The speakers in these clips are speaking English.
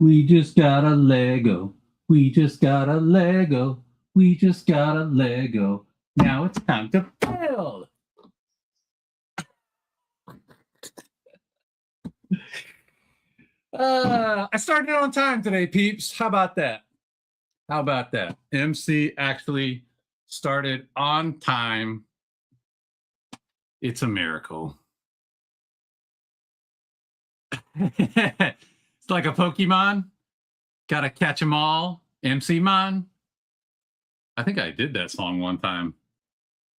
We just got a Lego. We just got a Lego. We just got a Lego. Now it's time to build. I started on time today, peeps. How about that? How about that? MC actually started on time. It's a miracle. It's like a Pokemon. Gotta catch them all. MC Mon. I think I did that song one time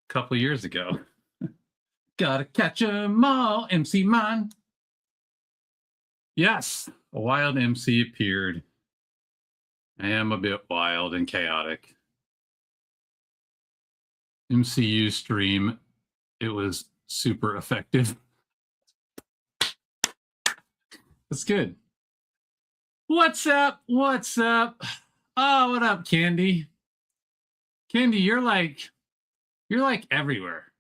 a couple years ago. Gotta catch them all, MC Mon. Yes, a wild MC appeared. I am a bit wild and chaotic. MCU stream, it was super effective. That's good. What's up? What's up? Oh, what up, Candy? Candy, you're like everywhere.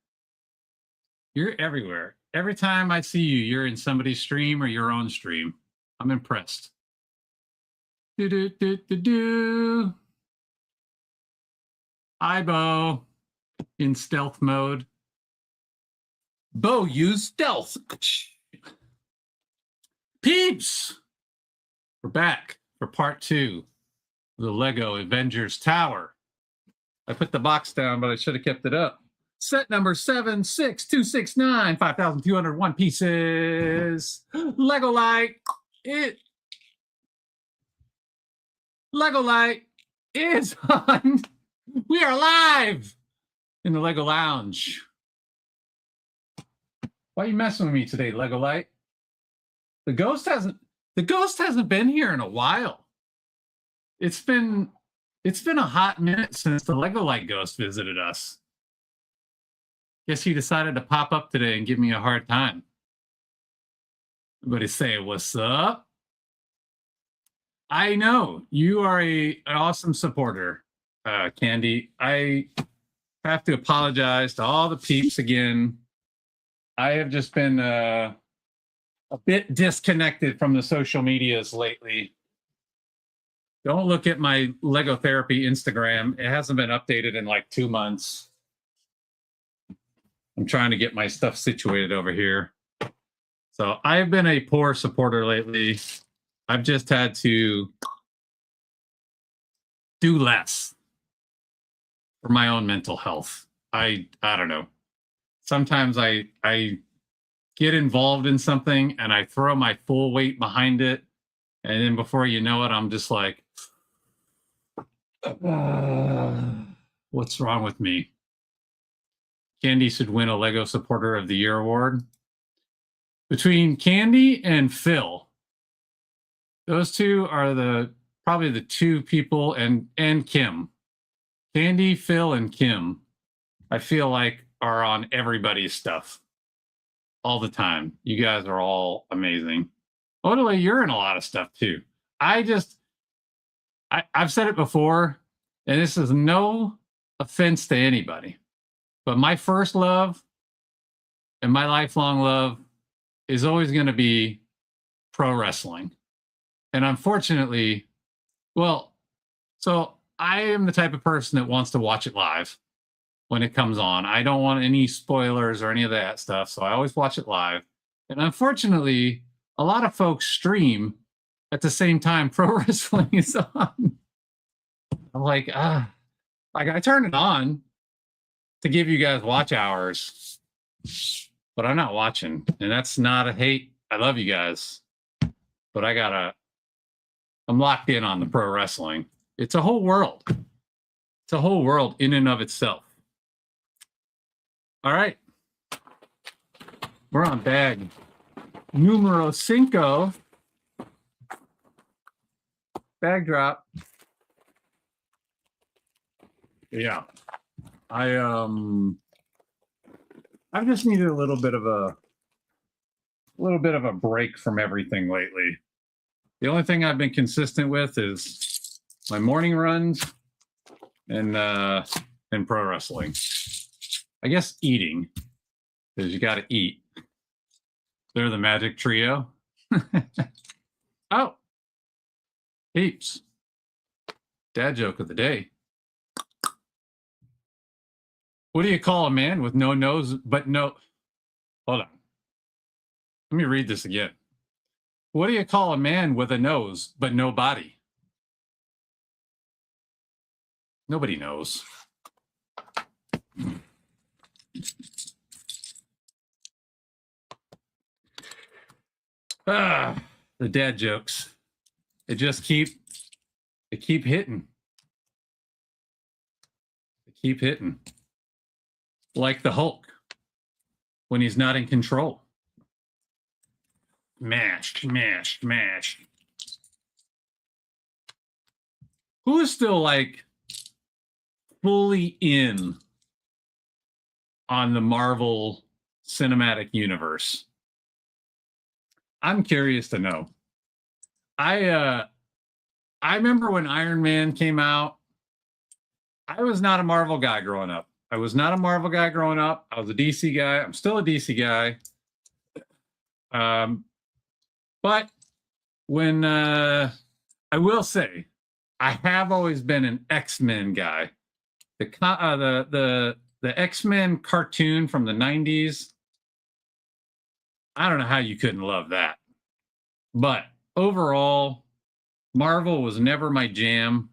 You're everywhere. Every time I see you, you're in somebody's stream or your own stream. I'm impressed. Do do do do do. Hi, Bo. In stealth mode. Bo, use stealth. Peeps! We're back for part 2 of the Lego Avengers Tower. I put the box down, but I should have kept it up. Set number 76269, 5,201 pieces. Lego light. Lego light is on. We are live in the Lego Lounge. Why are you messing with me today, Lego light? The ghost hasn't been here in a while. It's been a hot minute since the Lego light ghost visited us. Guess he decided to pop up today and give me a hard time. Everybody say, what's up? I know you are an awesome supporter, Candy. I have to apologize to all the peeps again. I have just been a bit disconnected from the social medias lately. Don't look at my Lego Therapy Instagram. It hasn't been updated in like 2 months. I'm trying to get my stuff situated over here. So I've been a poor supporter lately. I've just had to do less for my own mental health. I don't know. Sometimes I get involved in something and I throw my full weight behind it. And then before you know it, I'm just like, what's wrong with me? Candy should win a Lego Supporter of the Year award. Between Candy and Phil, those two are probably the two people, and Kim. Candy, Phil, and Kim, I feel like are on everybody's stuff all the time. You guys are all amazing. Totally, you're in a lot of stuff too. I've said it before, and this is no offense to anybody, but my first love and my lifelong love is always going to be pro wrestling. And unfortunately, so I am the type of person that wants to watch it live when it comes on. I don't want any spoilers or any of that stuff, so I always watch it live. And unfortunately, a lot of folks stream at the same time pro wrestling is on. I'm like, I turn it on to give you guys watch hours, but I'm not watching. And that's not a hate. I love you guys, but I'm locked in on the pro wrestling. It's a whole world. It's a whole world in and of itself. All right. We're on bag numero 5. Bag drop. Yeah. I've just needed a little bit of a break from everything lately. The only thing I've been consistent with is my morning runs and pro wrestling. I guess eating, because you got to eat. They're the magic trio. Oh, Heaps. Dad joke of the day. What do you call a man with no nose but no... Hold on. Let me read this again. What do you call a man with a nose but no body? Nobody knows. The dad jokes. They keep hitting. They keep hitting. Like the Hulk when he's not in control. Mashed. Who is still like fully in on the Marvel Cinematic Universe? I'm curious to know. I remember when Iron Man came out. I was not a Marvel guy growing up. I was a DC guy. I'm still a DC guy. But when I will say, I have always been an X-Men guy. The X-Men cartoon from the 90s. I don't know how you couldn't love that. But overall, Marvel was never my jam.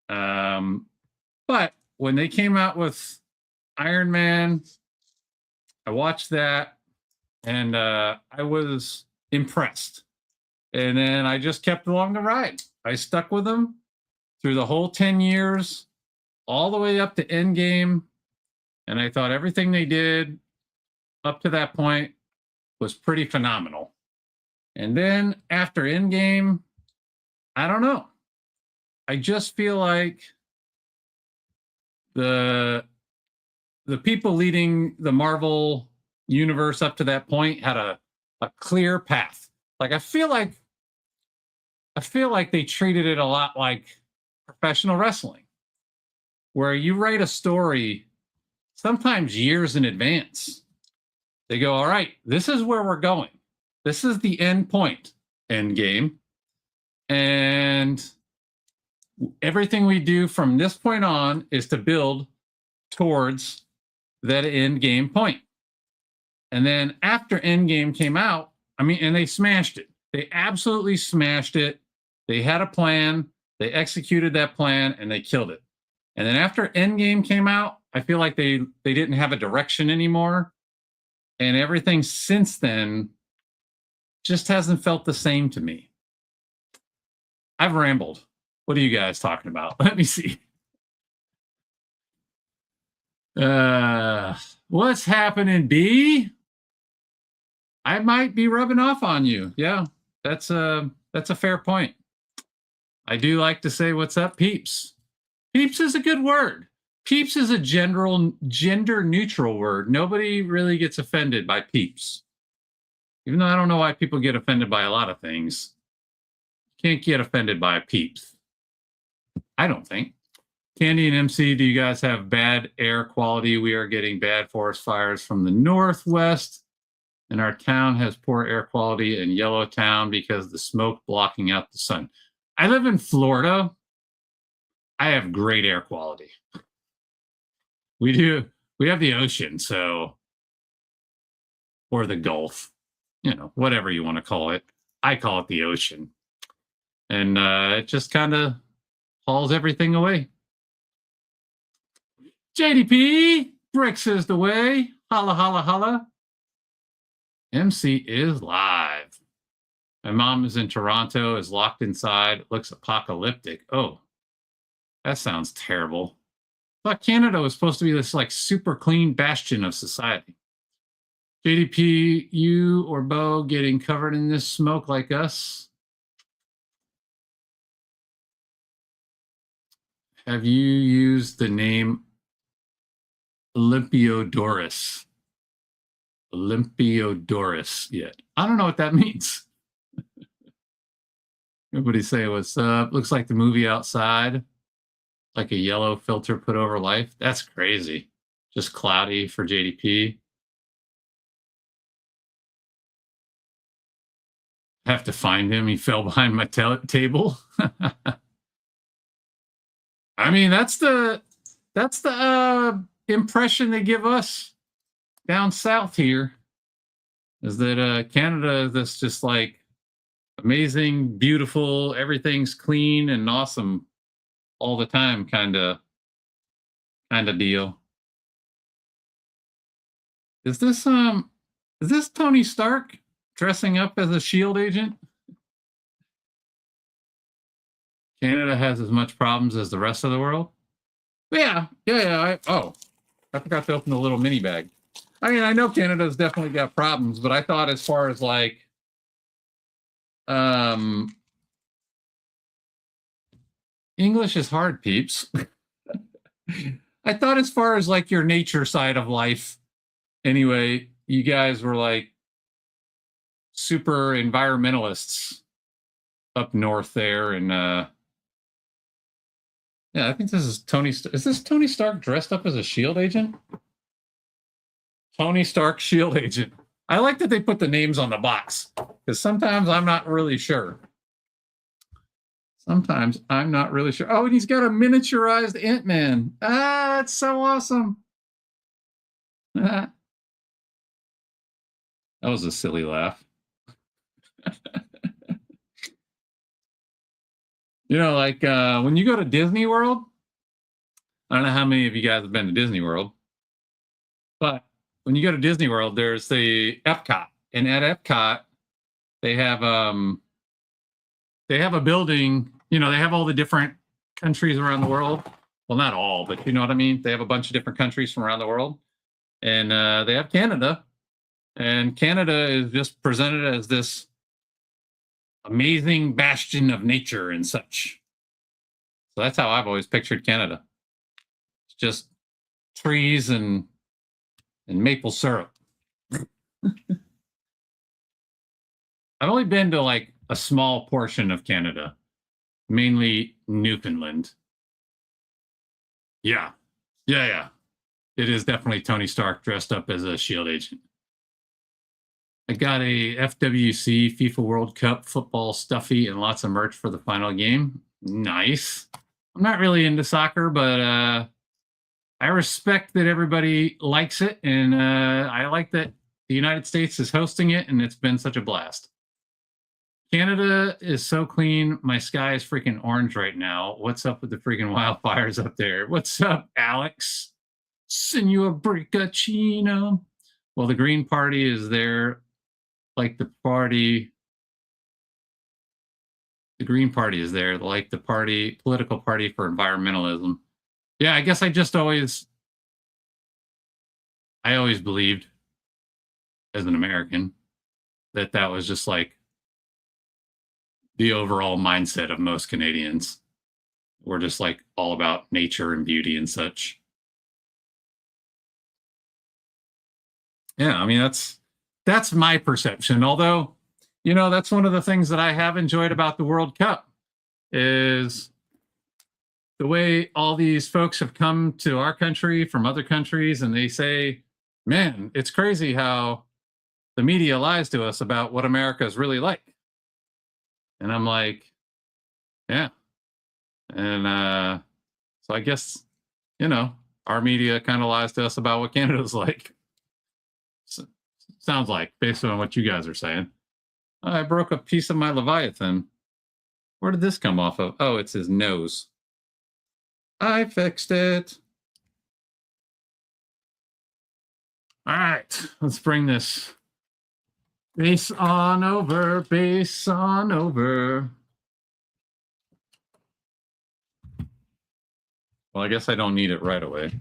But when they came out with Iron Man, I watched that and I was impressed. And then I just kept along the ride. I stuck with them through the whole 10 years, all the way up to Endgame. And I thought everything they did up to that point was pretty phenomenal. And then after Endgame, I don't know. I just feel like the people leading the Marvel universe up to that point had a clear path. Like I feel like they treated it a lot like professional wrestling, where you write a story sometimes years in advance. They go, all right, this is where we're going. This is the end point, end game. And everything we do from this point on is to build towards that end game point. And then after Endgame came out, and they smashed it. They absolutely smashed it. They had a plan. They executed that plan and they killed it. And then after Endgame came out, I feel like they didn't have a direction anymore. And everything since then just hasn't felt the same to me. I've rambled. What are you guys talking about? Let me see. What's happening, B? I might be rubbing off on you. Yeah, that's a fair point. I do like to say, what's up, peeps? Peeps is a good word. Peeps is a gender neutral word. Nobody really gets offended by peeps. Even though I don't know why people get offended by a lot of things. Can't get offended by peeps. I don't think. Candy and MC, do you guys have bad air quality? We are getting bad forest fires from the northwest, and our town has poor air quality in Yellowtown because the smoke blocking out the sun. I live in Florida. I have great air quality. We do. We have the ocean, so, or the Gulf, whatever you want to call it. I call it the ocean. And it just kind of hauls everything away. JDP, bricks is the way. Holla, holla, holla. MC is live. My mom is in Toronto, is locked inside. It looks apocalyptic. Oh, that sounds terrible. I thought Canada was supposed to be this like super clean bastion of society. JDP, you or Bo getting covered in this smoke like us? Have you used the name Olympiodorus yet? I don't know what that means. Everybody say what's up. Looks like the movie outside. Like a yellow filter put over life. That's crazy. Just cloudy for JDP. have to find him. He fell behind my table. I mean, that's the impression they give us down south here, is that Canada is this just like amazing, beautiful, everything's clean and awesome all the time kind of deal. Is this Tony Stark dressing up as a shield agent? Canada has as much problems as the rest of the world. Yeah. I forgot to open the little mini bag. I mean, I know Canada's definitely got problems, but I thought as far as like English is hard, peeps. I thought as far as like your nature side of life, anyway, you guys were like super environmentalists up north there, and yeah, I think this is Tony. Is this Tony Stark dressed up as a shield agent? Tony Stark shield agent. I like that they put the names on the box, because sometimes I'm not really sure. Sometimes I'm not really sure. Oh, and he's got a miniaturized Ant-Man. Ah, that's so awesome. That was a silly laugh. You know, like when you go to Disney World, I don't know how many of you guys have been to Disney World, but when you go to Disney World, there's the Epcot, and at Epcot, they have a building. You know, they have all the different countries around the world. Well, not all, but you know what I mean. They have a bunch of different countries from around the world, and they have Canada, and Canada is just presented as this amazing bastion of nature and such. So that's how I've always pictured Canada. It's just trees and maple syrup. I've only been to like a small portion of Canada, mainly Newfoundland. Yeah. It is definitely Tony Stark dressed up as a shield agent. I got a FWC FIFA World Cup football stuffy and lots of merch for the final game. Nice. I'm not really into soccer, but I respect that everybody likes it, and I like that the United States is hosting it, and it's been such a blast. Canada is so clean. My sky is freaking orange right now. What's up with the freaking wildfires up there? What's up, Alex? Senor Bricacino. Well, the Green Party is there. Like the Green Party is there, like the political party for environmentalism. Yeah, I guess I always believed as an American that was just like the overall mindset of most Canadians. We're just like all about nature and beauty and such. Yeah, I mean, that's my perception. Although, you know, that's one of the things that I have enjoyed about the World Cup is the way all these folks have come to our country from other countries, and they say, man, it's crazy how the media lies to us about what America is really like. And I'm like, yeah. And so I guess, you know, our media kind of lies to us about what Canada's like. So, sounds like, based on what you guys are saying. I broke a piece of my Leviathan. Where did this come off of? Oh, it's his nose. I fixed it. All right, let's bring this base on over, base on over. Well, I guess I don't need it right away.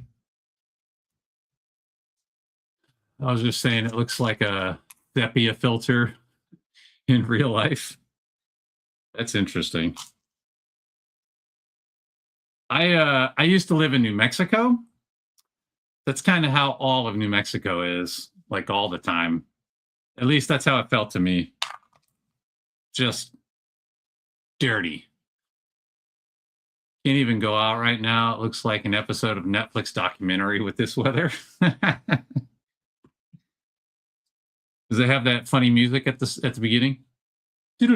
I was just saying it looks like a sepia filter in real life. That's interesting. I used to live in New Mexico. That's kind of how all of New Mexico is, like all the time. At least that's how it felt to me. Just dirty. Can't even go out right now. It looks like an episode of Netflix documentary with this weather. Does it have that funny music at the beginning? Read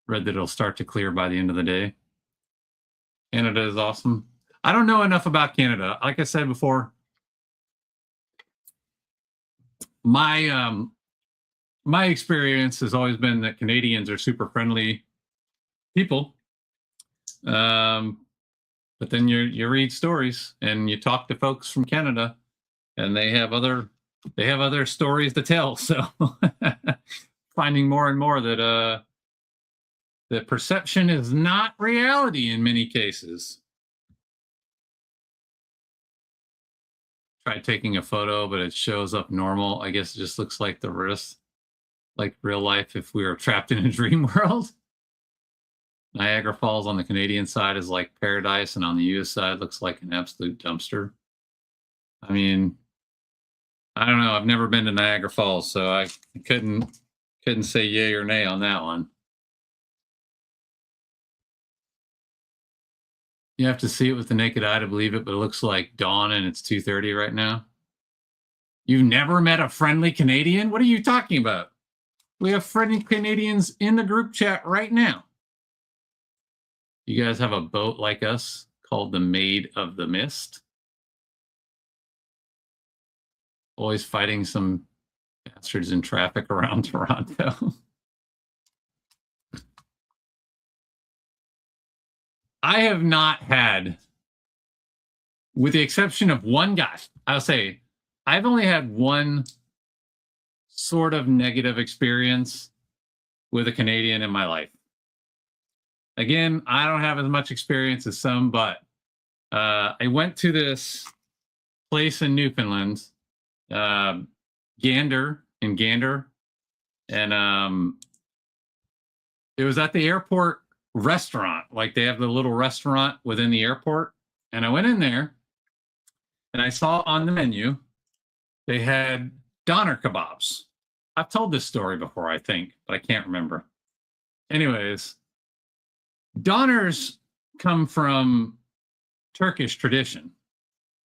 that it'll start to clear by the end of the day. Canada is awesome. I don't know enough about Canada. Like I said before, my my experience has always been that Canadians are super friendly people. But then you read stories and you talk to folks from Canada, and they have other stories to tell. So finding more and more that the perception is not reality in many cases. Tried taking a photo, but it shows up normal. I guess it just looks like the wrist, like real life if we were trapped in a dream world. Niagara Falls on the Canadian side is like paradise, and on the US side looks like an absolute dumpster. I mean, I don't know. I've never been to Niagara Falls, so I couldn't say yay or nay on that one. You have to see it with the naked eye to believe it, but it looks like dawn and it's 2:30 right now. You've never met a friendly Canadian? What are you talking about? We have friendly Canadians in the group chat right now. You guys have a boat like us called the Maid of the Mist? Always fighting some bastards in traffic around Toronto. I have not had, with the exception of one guy, I'll say, I've only had one sort of negative experience with a Canadian in my life. Again, I don't have as much experience as some, but I went to this place in Newfoundland, Gander, and it was at the airport restaurant. Like they have the little restaurant within the airport, and I went in there and I saw on the menu they had doner kebabs. I've told this story before, I think, but I can't remember. Anyways, doners come from Turkish tradition,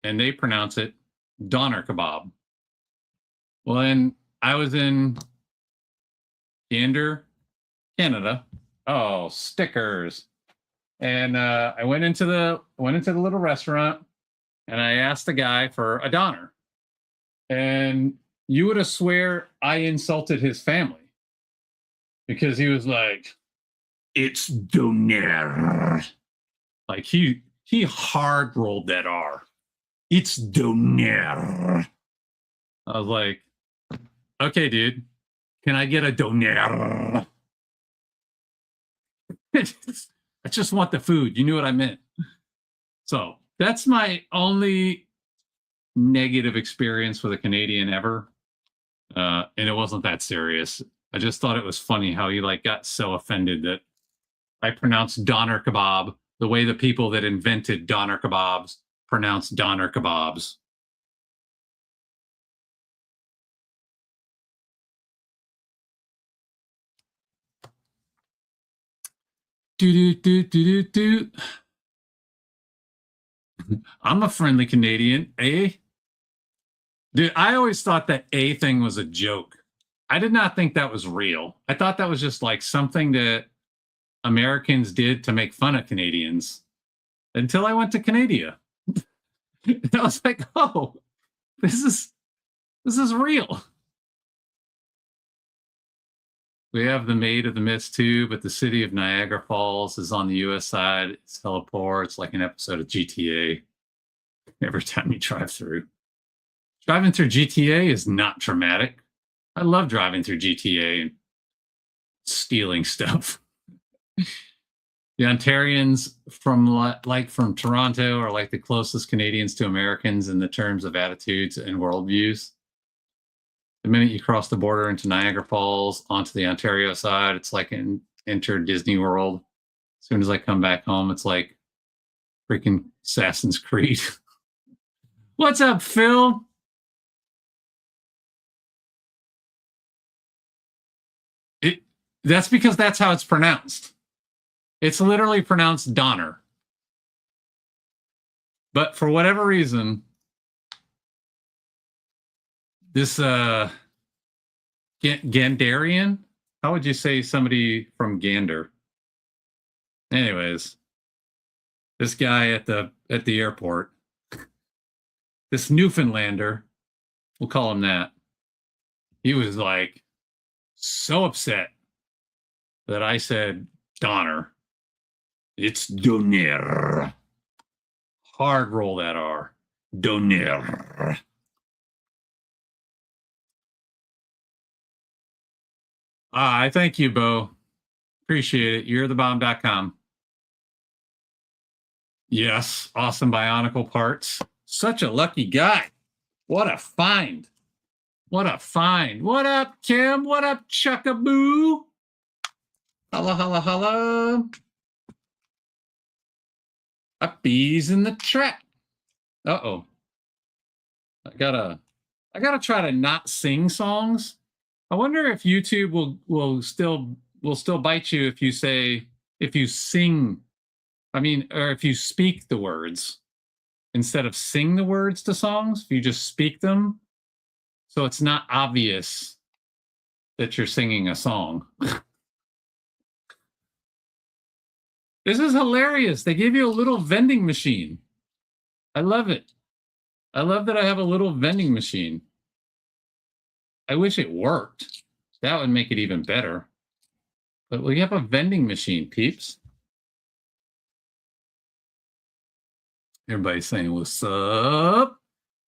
and they pronounce it doner kebab. Well, then I was in Gander, Canada. Oh, stickers! And I went into the little restaurant, and I asked the guy for a doner. And you would have swear I insulted his family, because he was like, "It's doner." Like he hard rolled that R. It's doner. I was like, "Okay, dude, can I get a doner?" I just want the food. You knew what I meant. So that's my only negative experience with a Canadian ever. And it wasn't that serious. I just thought it was funny how he like got so offended that I pronounced doner kebab the way the people that invented doner kebabs pronounced doner kebabs. Do do do do do do. I'm a friendly Canadian, eh? Dude, I always thought that A thing was a joke. I did not think that was real. I thought that was just like something that Americans did to make fun of Canadians until I went to Canada. I was like, oh, this is real. We have the Maid of the Mist too, but the city of Niagara Falls is on the US side. It's hella poor. It's like an episode of GTA every time you drive through. Driving through GTA is not traumatic. I love driving through GTA and stealing stuff. The Ontarians from Toronto are like the closest Canadians to Americans in the terms of attitudes and worldviews. The minute you cross the border into Niagara Falls onto the Ontario side, it's like enter Disney World. As soon as I come back home, it's like freaking Assassin's Creed. What's up, Phil? That's because that's how it's pronounced. It's literally pronounced Donner. But for whatever reason, this Gandarian? How would you say somebody from Gander? Anyways, this guy at the airport, this Newfoundlander, we'll call him that. He was like so upset that I said Donner. It's Donner. Hard roll that R. Donner. I thank you, Bo. Appreciate it. You're the bomb.com. Yes, awesome Bionicle parts. Such a lucky guy. What a find. What a find. What up, Kim? What up, Chuckaboo? Holla, holla, holla. Uppies in the trap. Uh-oh. I gotta try to not sing songs. I wonder if YouTube will still bite you if you sing, or if you speak the words instead of sing the words to songs, if you just speak them, so it's not obvious that you're singing a song. This is hilarious. They gave you a little vending machine. I love it. I love that I have a little vending machine. I wish it worked. That would make it even better. But we have a vending machine, peeps. Everybody's saying, what's up?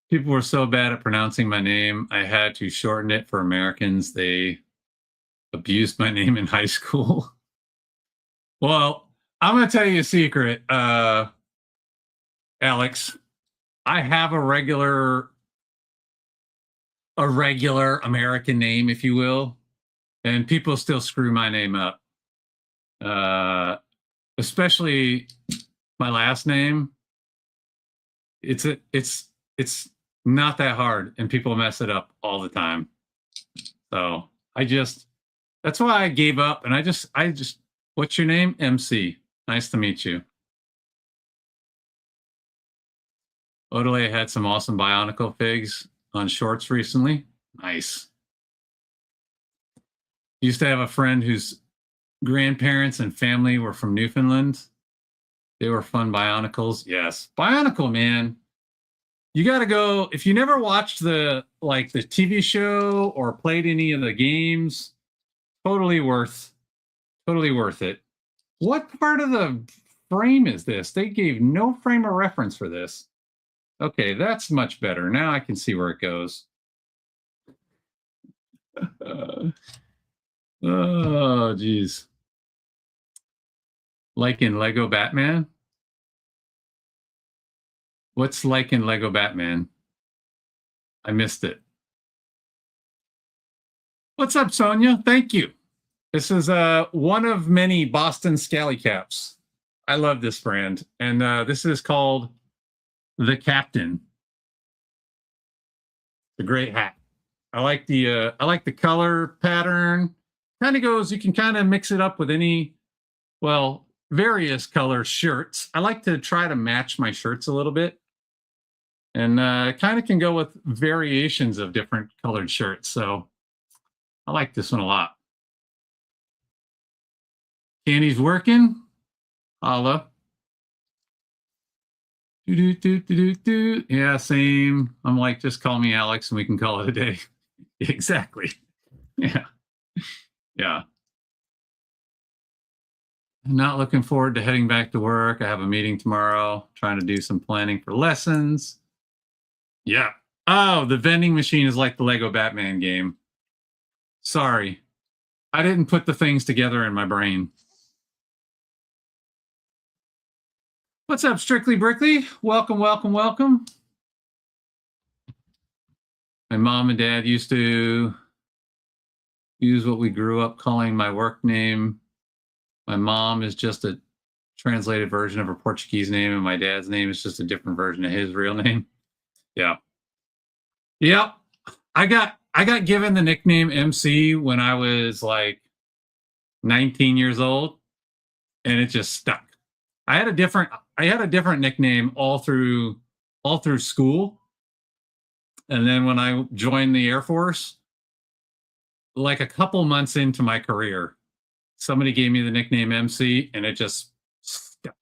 People were so bad at pronouncing my name, I had to shorten it for Americans. They abused my name in high school. Well, I'm going to tell you a secret, Alex. I have a regular American name, if you will, and people still screw my name up. Especially my last name. It's not that hard, and people mess it up all the time. So that's why I gave up, and I just what's your name? MC. Nice to meet you. Odelay had some awesome Bionicle figs on shorts recently. Nice. Used to have a friend whose grandparents and family were from Newfoundland. They were fun Bionicles. Yes. Bionicle, man. You got to go. If you never watched the TV show or played any of the games, totally worth it. What part of the frame is this? They gave no frame of reference for this. Okay, that's much better. Now I can see where it goes. Oh, geez. Like in Lego Batman? What's like in Lego Batman? I missed it. What's up, Sonia? Thank you. This is one of many Boston Scally Caps. I love this brand. And this is called the Captain. It's a great hat. I like the color pattern. Kind of goes, you can kind of mix it up with any, various color shirts. I like to try to match my shirts a little bit. And kind of can go with variations of different colored shirts. So I like this one a lot. Candy's working. Holla. Yeah, same. I'm like, just call me Alex and we can call it a day. Exactly. Yeah. Yeah. I'm not looking forward to heading back to work. I have a meeting tomorrow, trying to do some planning for lessons. Yeah. Oh, the vending machine is like the Lego Batman game. Sorry. I didn't put the things together in my brain. What's up, Strictly Brickley? Welcome, welcome, welcome. My mom and dad used to use what we grew up calling my work name. My mom is just a translated version of her Portuguese name, and my dad's name is just a different version of his real name. Yeah. Yep. I got given the nickname MC when I was like 19 years old, and it just stuck. I had a different nickname all through school. And then when I joined the Air Force, like a couple months into my career, somebody gave me the nickname MC, and it just stuck.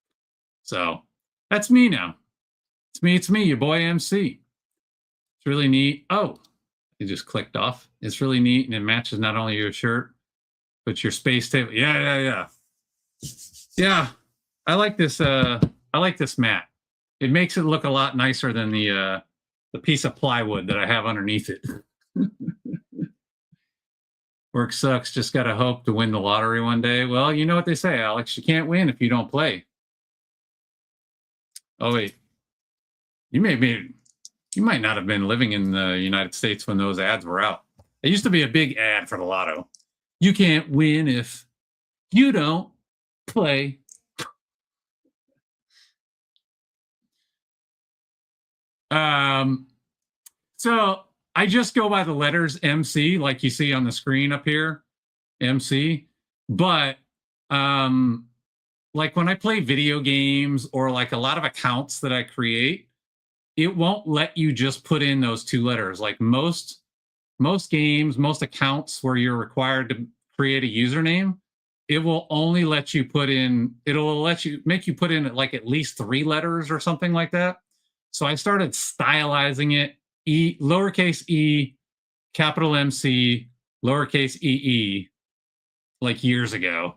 So that's me now. It's me, your boy MC. It's really neat. Oh, it just clicked off. It's really neat, and it matches not only your shirt, but your space table. Yeah. I like this. I like this mat. It makes it look a lot nicer than the piece of plywood that I have underneath it. Work sucks. Just gotta hope to win the lottery one day. Well, you know what they say, Alex. You can't win if you don't play. Oh wait, you might not have been living in the United States when those ads were out. It used to be a big ad for the lotto. You can't win if you don't play. So I just go by the letters MC, like you see on the screen up here, MC. But like when I play video games or like a lot of accounts that I create, it won't let you just put in those two letters. Like most games, most accounts where you're required to create a username, it will only let you put in, it'll let you make you put in like at least 3 letters or something like that. So I started stylizing it, lowercase e, capital MC, lowercase ee, like years ago.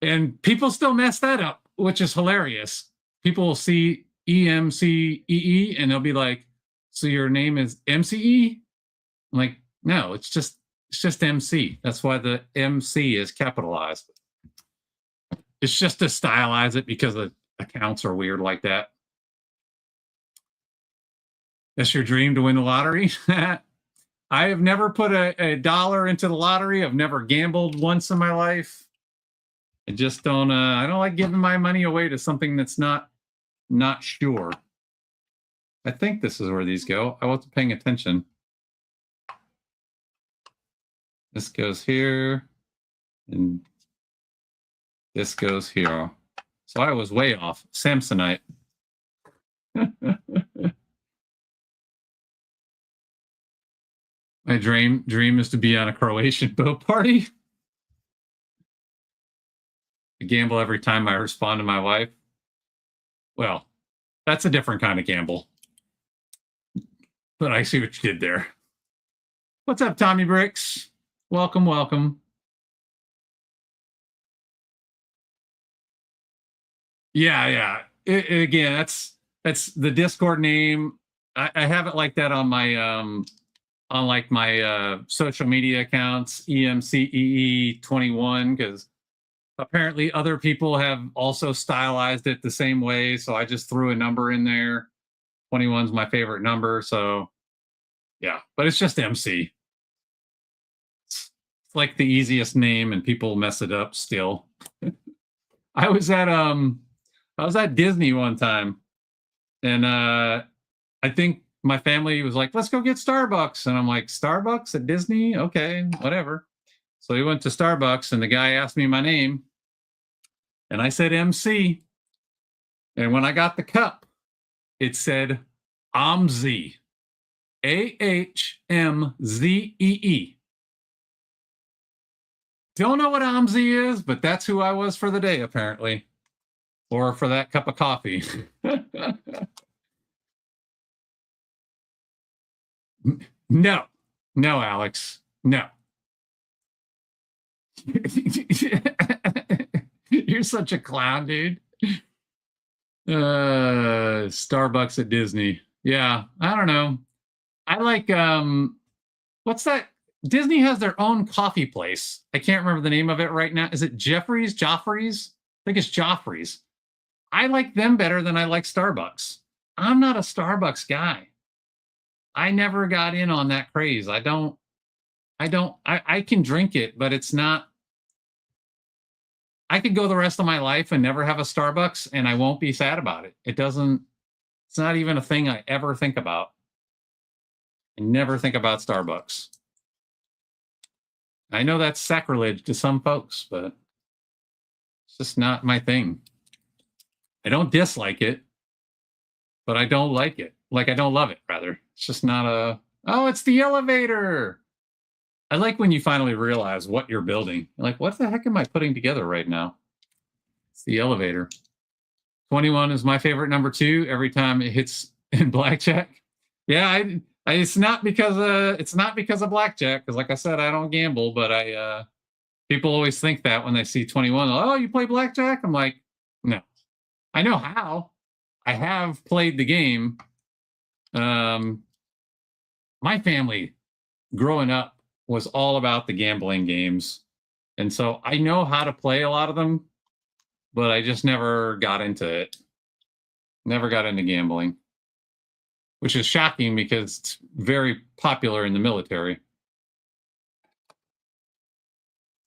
And people still mess that up, which is hilarious. People will see EMCEE and they'll be like, so your name is MCE? I'm like, no, it's just MC. That's why the MC is capitalized. It's just to stylize it because the accounts are weird like that. That's your dream, to win the lottery? I have never put a dollar into the lottery. I've never gambled once in my life. I just don't I don't like giving my money away to something that's not sure. I think this is where these go. I wasn't paying attention. This goes here, and this goes here. So I was way off. Samsonite. My dream is to be on a Croatian boat party. I gamble every time I respond to my wife. Well, that's a different kind of gamble. But I see what you did there. What's up, Tommy Bricks? Welcome, welcome. Yeah. Again, that's the Discord name. I have it like that on my on like my social media accounts, EMCEE21, because apparently other people have also stylized it the same way. So I just threw a number in there. 21 is my favorite number. So yeah, but it's just MC. It's like the easiest name, and people mess it up still. I was at Disney one time, and I think my family was like, let's go get Starbucks. And I'm like, Starbucks at Disney? Okay, whatever. So we went to Starbucks, and the guy asked me my name, and I said MC. And when I got the cup, it said Amzee. AHMZEE. Don't know what Amzee is, but that's who I was for the day, apparently. Or for that cup of coffee. No, Alex. No. You're such a clown, dude. Starbucks at Disney. Yeah, I don't know. I like what's that? Disney has their own coffee place. I can't remember the name of it right now. Is it Joffrey's? I think it's Joffrey's. I like them better than I like Starbucks. I'm not a Starbucks guy. I never got in on that craze. I can drink it, but it's not. I could go the rest of my life and never have a Starbucks, and I won't be sad about it. It's not even a thing I ever think about. I never think about Starbucks. I know that's sacrilege to some folks, but it's just not my thing. I don't dislike it, but I don't like it. Like, I don't love it, rather. It's just not oh, it's the elevator. I like when you finally realize what you're building. You're like, what the heck am I putting together right now? It's the elevator. 21 is my favorite number 2 every time it hits in blackjack. Yeah, it's not because of blackjack, because like I said, I don't gamble, but people always think that when they see 21. Oh, you play blackjack? I'm like, no. I know how. I have played the game. My family growing up was all about the gambling games. And so I know how to play a lot of them, but I just never got into it. Never got into gambling, which is shocking because it's very popular in the military.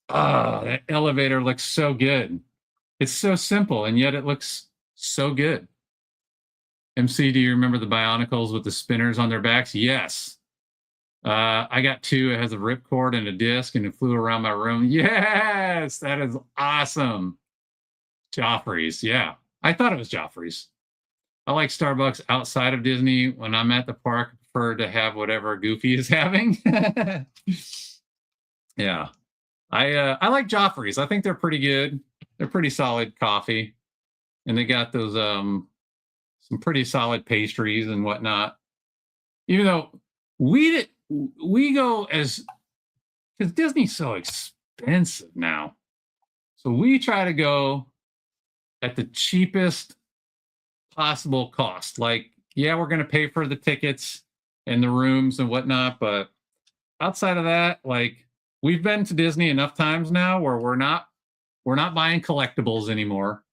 That elevator looks so good. It's so simple, and yet it looks so good. MC, do you remember the Bionicles with the spinners on their backs? Yes. I got 2. It has a ripcord and a disc, and it flew around my room. Yes, that is awesome. Joffrey's, yeah. I thought it was Joffrey's. I like Starbucks outside of Disney. When I'm at the park, I prefer to have whatever Goofy is having. Yeah. I like Joffrey's. I think they're pretty good. They're pretty solid coffee. And they got those some pretty solid pastries and whatnot. Even though we go as, because Disney's so expensive now. So we try to go at the cheapest possible cost. Like, yeah, we're going to pay for the tickets and the rooms and whatnot, but outside of that, like, we've been to Disney enough times now where we're not buying collectibles anymore.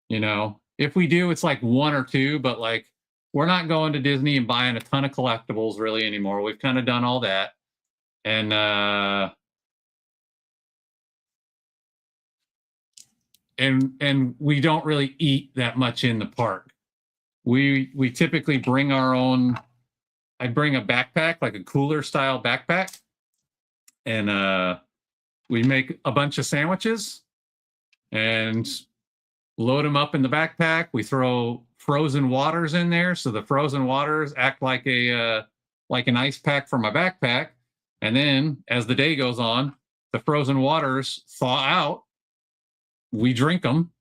You know, if we do, it's like 1 or 2, but like, we're not going to Disney and buying a ton of collectibles really anymore. We've kind of done all that. And we don't really eat that much in the park. We typically bring our own. I bring a backpack, like a cooler style backpack, and we make a bunch of sandwiches and load them up in the backpack. We throw frozen waters in there, so the frozen waters act like an ice pack for my backpack. And then as the day goes on, the frozen waters thaw out. We drink them,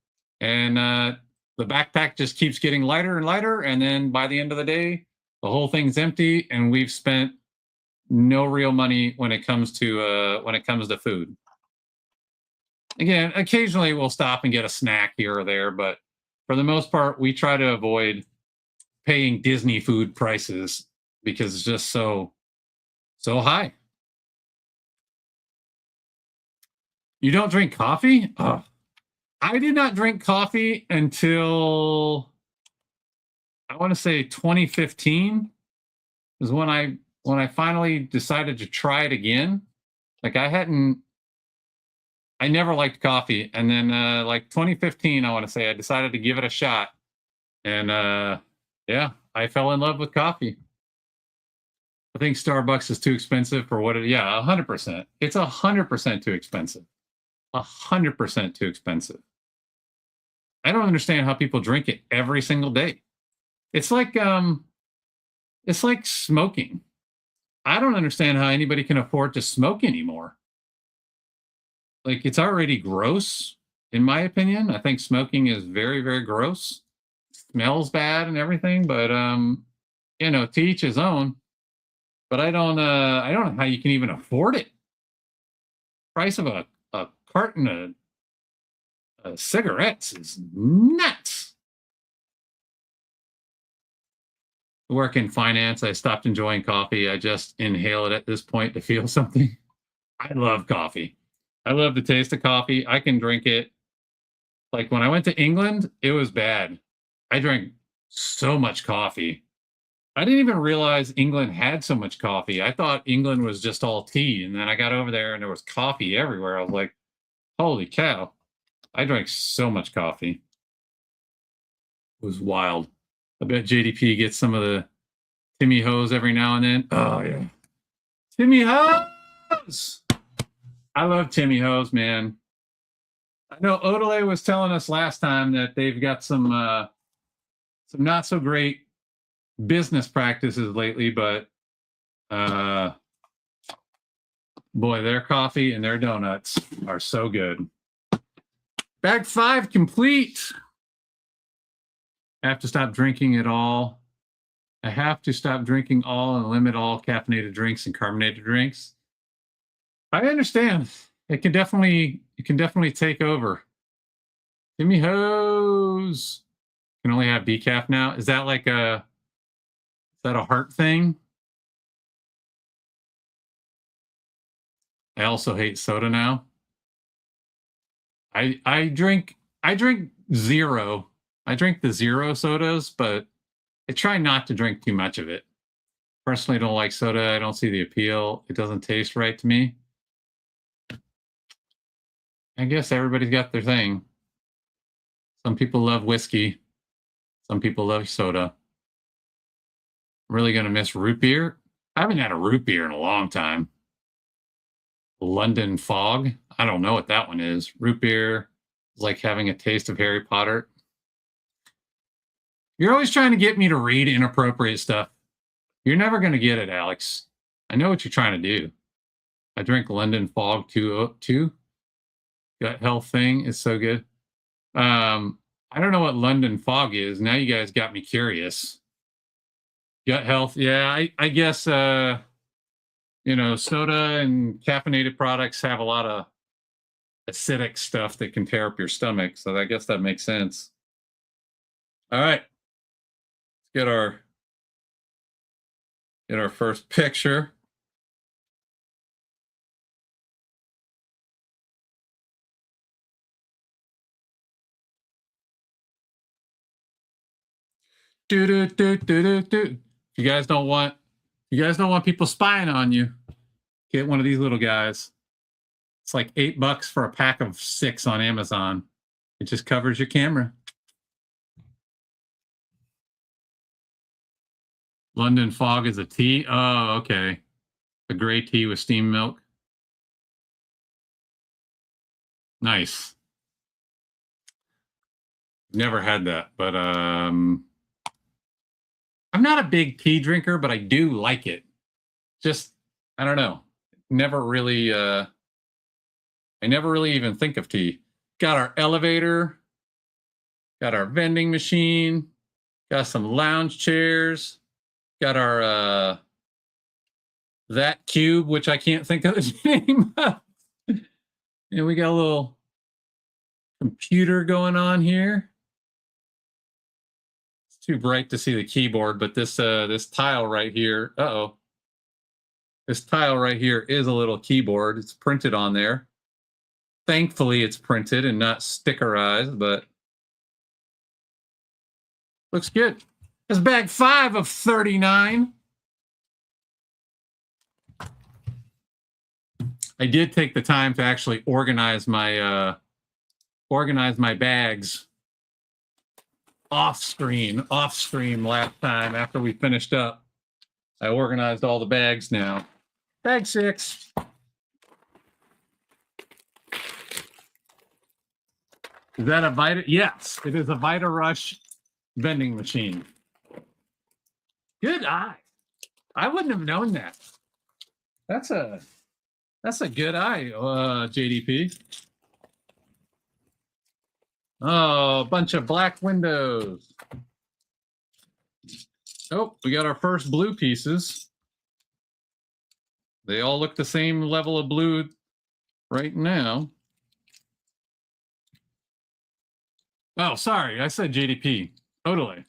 and the backpack just keeps getting lighter and lighter. And then by the end of the day, the whole thing's empty, and we've spent no real money when it comes to food. Again, occasionally we'll stop and get a snack here or there, but for the most part, we try to avoid paying Disney food prices because it's just so high. You don't drink coffee? Oh, I did not drink coffee until, I want to say 2015 is when I finally decided to try it again. Like, I never liked coffee. And then like 2015, I want to say, I decided to give it a shot. And yeah, I fell in love with coffee. I think Starbucks is too expensive for what it, yeah, 100%. It's 100% too expensive. 100% too expensive. I don't understand how people drink it every single day. It's like smoking. I don't understand how anybody can afford to smoke anymore. Like, it's already gross, in my opinion. I think smoking is very, very gross. It smells bad and everything, but to each his own. But I don't know how you can even afford it. Price of a carton of cigarettes is nuts. I work in finance. I stopped enjoying coffee. I just inhale it at this point to feel something. I love coffee. I love the taste of coffee. I can drink it. Like, when I went to England, it was bad. I drank so much coffee. I didn't even realize England had so much coffee. I thought England was just all tea. And then I got over there and there was coffee everywhere. I was like, holy cow. I drank so much coffee. It was wild. I bet JDP gets some of the Timmy Hoes every now and then. Oh, yeah. Timmy Hoes! I love Timmy Hoes, man. I know Odelay was telling us last time that they've got some not so great business practices lately, but Boy, their coffee and their donuts are so good. Bag 5 complete. I have to stop drinking it all. I have to stop drinking all and limit all caffeinated drinks and carbonated drinks. I understand. It can definitely take over. Give me hose. Can only have decaf now. Is that like a heart thing? I also hate soda now. I drink zero. I drink the zero sodas, but I try not to drink too much of it. Personally, don't like soda. I don't see the appeal. It doesn't taste right to me. I guess everybody's got their thing. Some people love whiskey. Some people love soda. I'm really going to miss root beer. I haven't had a root beer in a long time. London Fog. I don't know what that one is. Root beer is like having a taste of Harry Potter. You're always trying to get me to read inappropriate stuff. You're never going to get it, Alex. I know what you're trying to do. I drink London Fog too. Gut health thing is so good. I don't know what London Fog is. Now you guys got me curious. Gut health. Yeah, I guess, soda and caffeinated products have a lot of acidic stuff that can tear up your stomach. So I guess that makes sense. All right. Let's get our first picture. If you guys don't want people spying on you, get one of these little guys. It's like $8 for a pack of 6 on Amazon. It just covers your camera. London Fog is a tea. Oh, okay. A gray tea with steamed milk. Nice. Never had that, but I'm not a big tea drinker, but I do like it. Just, I don't know. I never really even think of tea. Got our elevator, got our vending machine, got some lounge chairs, got our that cube, which I can't think of the name of. And we got a little computer going on here. It's too bright to see the keyboard, but this tile right here, this tile right here is a little keyboard. It's printed on there. Thankfully, it's printed and not stickerized, but looks good. That's bag 5 of 39. I did take the time to actually organize my bags off stream last time after we finished up. I organized all the bags now. Bag 6. Is that a Vita? Yes, it is a Vita Rush vending machine. Good eye. I wouldn't have known that. That's a good eye, JDP. Oh, a bunch of black windows. Oh, we got our first blue pieces. They all look the same level of blue right now. Oh, sorry, I said JDP. Totally.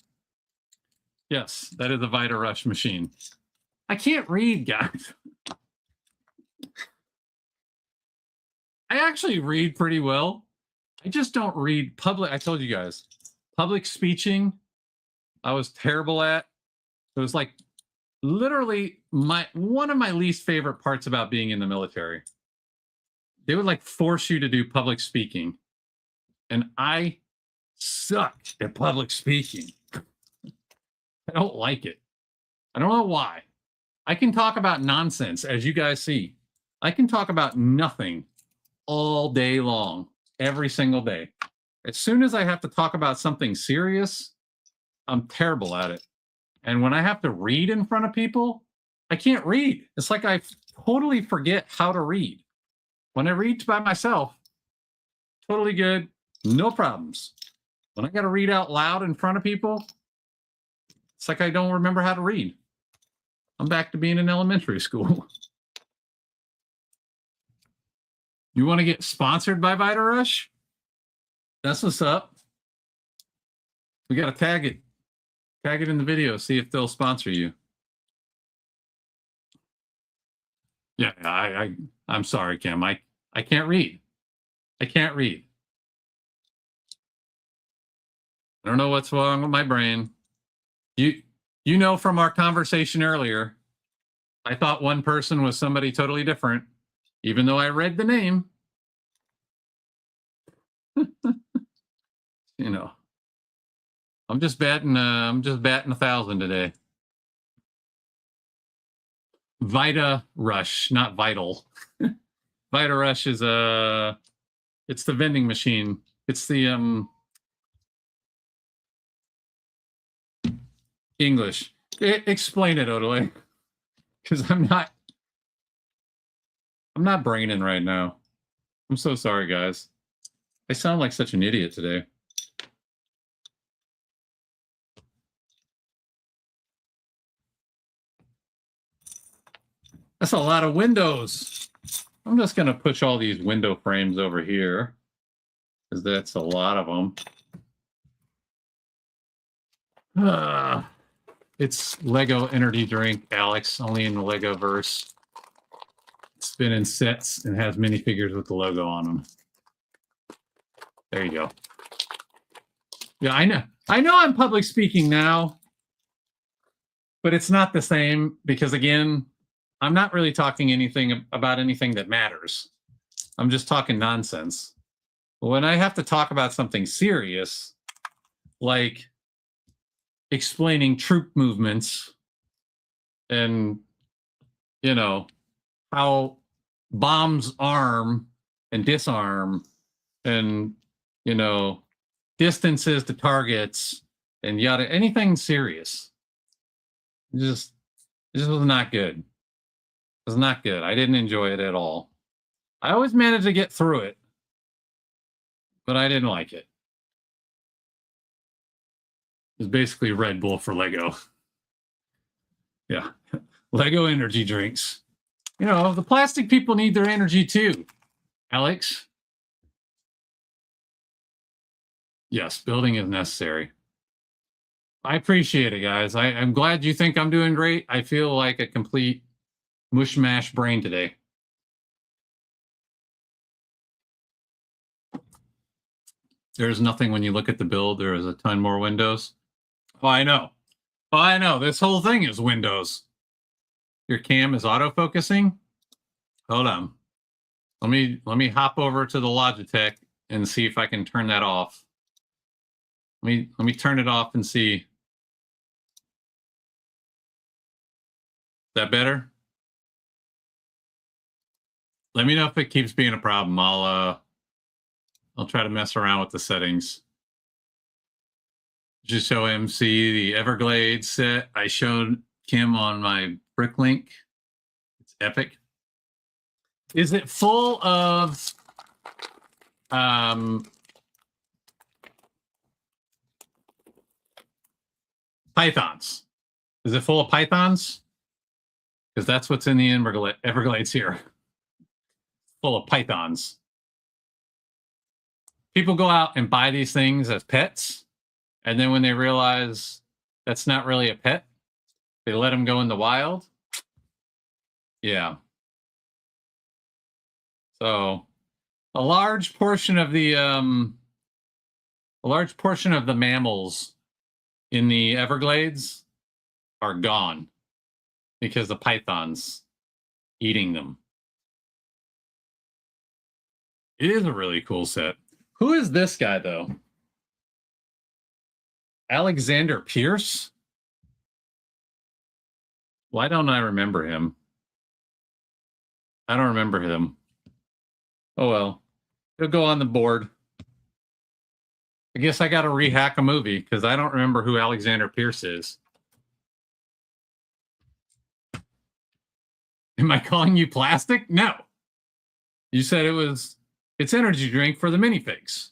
Yes, that is a Vita Rush machine. I can't read, guys. I actually read pretty well. I just don't read public. I told you guys, public speaking, I was terrible at. It was like literally one of my least favorite parts about being in the military. They would like force you to do public speaking. And I sucked at public speaking. I don't like it. I don't know why. I can talk about nonsense, as you guys see. I can talk about nothing all day long, every single day. As soon as I have to talk about something serious, I'm terrible at it. And when I have to read in front of people, I can't read. It's like I totally forget how to read. When I read by myself, totally good, no problems. When I got to read out loud in front of people, it's like I don't remember how to read. I'm back to being in elementary school. You want to get sponsored by Vita Rush? That's what's up. We got to tag it. Tag it in the video. See if they'll sponsor you. Yeah, I'm sorry, Kim. I can't read. I can't read. I don't know what's wrong with my brain. You know from our conversation earlier, I thought one person was somebody totally different, even though I read the name. You know, I'm just batting 1,000 today. Vita Rush, not Vital. Vita Rush is it's the vending machine. It's the English. Explain it, Odele, because I'm not braining right now. I'm so sorry, guys. I sound like such an idiot today. That's a lot of windows. I'm just going to push all these window frames over here, because that's a lot of them. It's Lego energy drink, Alex, only in the Lego verse. It's been in sets and has minifigures with the logo on them. There you go. Yeah, I know I'm public speaking now, but it's not the same because, again, I'm not really talking anything about anything that matters. I'm just talking nonsense. When I have to talk about something serious, like explaining troop movements and, you know, how bombs arm and disarm and, you know, distances to targets and yada, anything serious. It just was not good. It was not good. I didn't enjoy it at all. I always managed to get through it, but I didn't like it. It's basically Red Bull for Lego. Yeah. Lego energy drinks. You know, the plastic people need their energy too, Alex. Yes, building is necessary. I appreciate it, guys. I'm glad you think I'm doing great. I feel like a complete mush mash brain today. There's nothing when you look at the build. There is a ton more windows. Oh, I know. Oh, I know. This whole thing is windows. Your cam is auto-focusing. Hold on. Let me hop over to the Logitech and see if I can turn that off. Let me turn it off and see. Is that better? Let me know if it keeps being a problem. I'll try to mess around with the settings. Just show MC the Everglades set. I showed Kim on my Bricklink. It's epic. Is it full of pythons? Is it full of pythons? Because that's what's in the Everglades here. Full of pythons. People go out and buy these things as pets, and then when they realize that's not really a pet, they let them go in the wild. Yeah. So a large portion of the mammals in the Everglades are gone because the pythons eating them. It is a really cool set. Who is this guy, though? Alexander Pierce? Why don't I remember him? I don't remember him. Oh, well. He'll go on the board. I guess I got to rehack a movie because I don't remember who Alexander Pierce is. Am I calling you plastic? No. You said it's energy drink for the minifigs.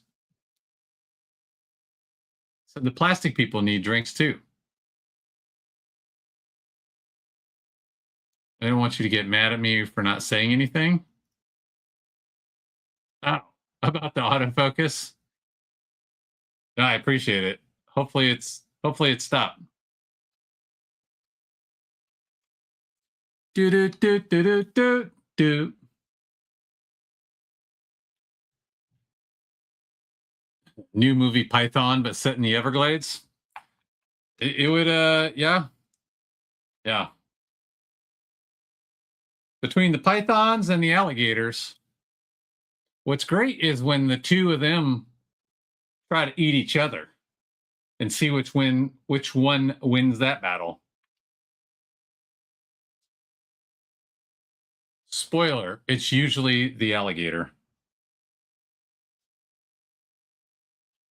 So the plastic people need drinks too. I don't want you to get mad at me for not saying anything. Oh, about the autofocus? No, I appreciate it. Hopefully it's stopped. Do do do do do do do. New movie Python, but set in the Everglades. It would yeah. Between the pythons and the alligators, what's great is when the two of them try to eat each other and see which one wins that battle. Spoiler, it's usually the alligator.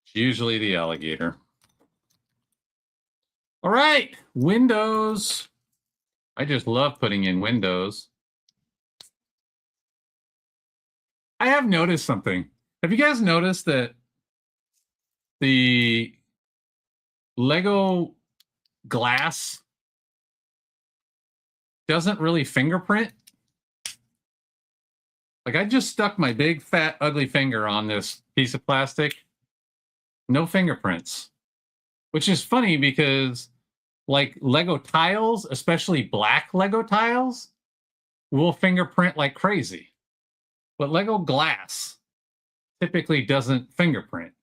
It's usually the alligator. All right, windows. I just love putting in windows. I have noticed something. Have you guys noticed that the Lego glass doesn't really fingerprint? Like, I just stuck my big, fat, ugly finger on this piece of plastic. No fingerprints. Which is funny because, like, Lego tiles, especially black Lego tiles, will fingerprint like crazy. But Lego glass typically doesn't fingerprint.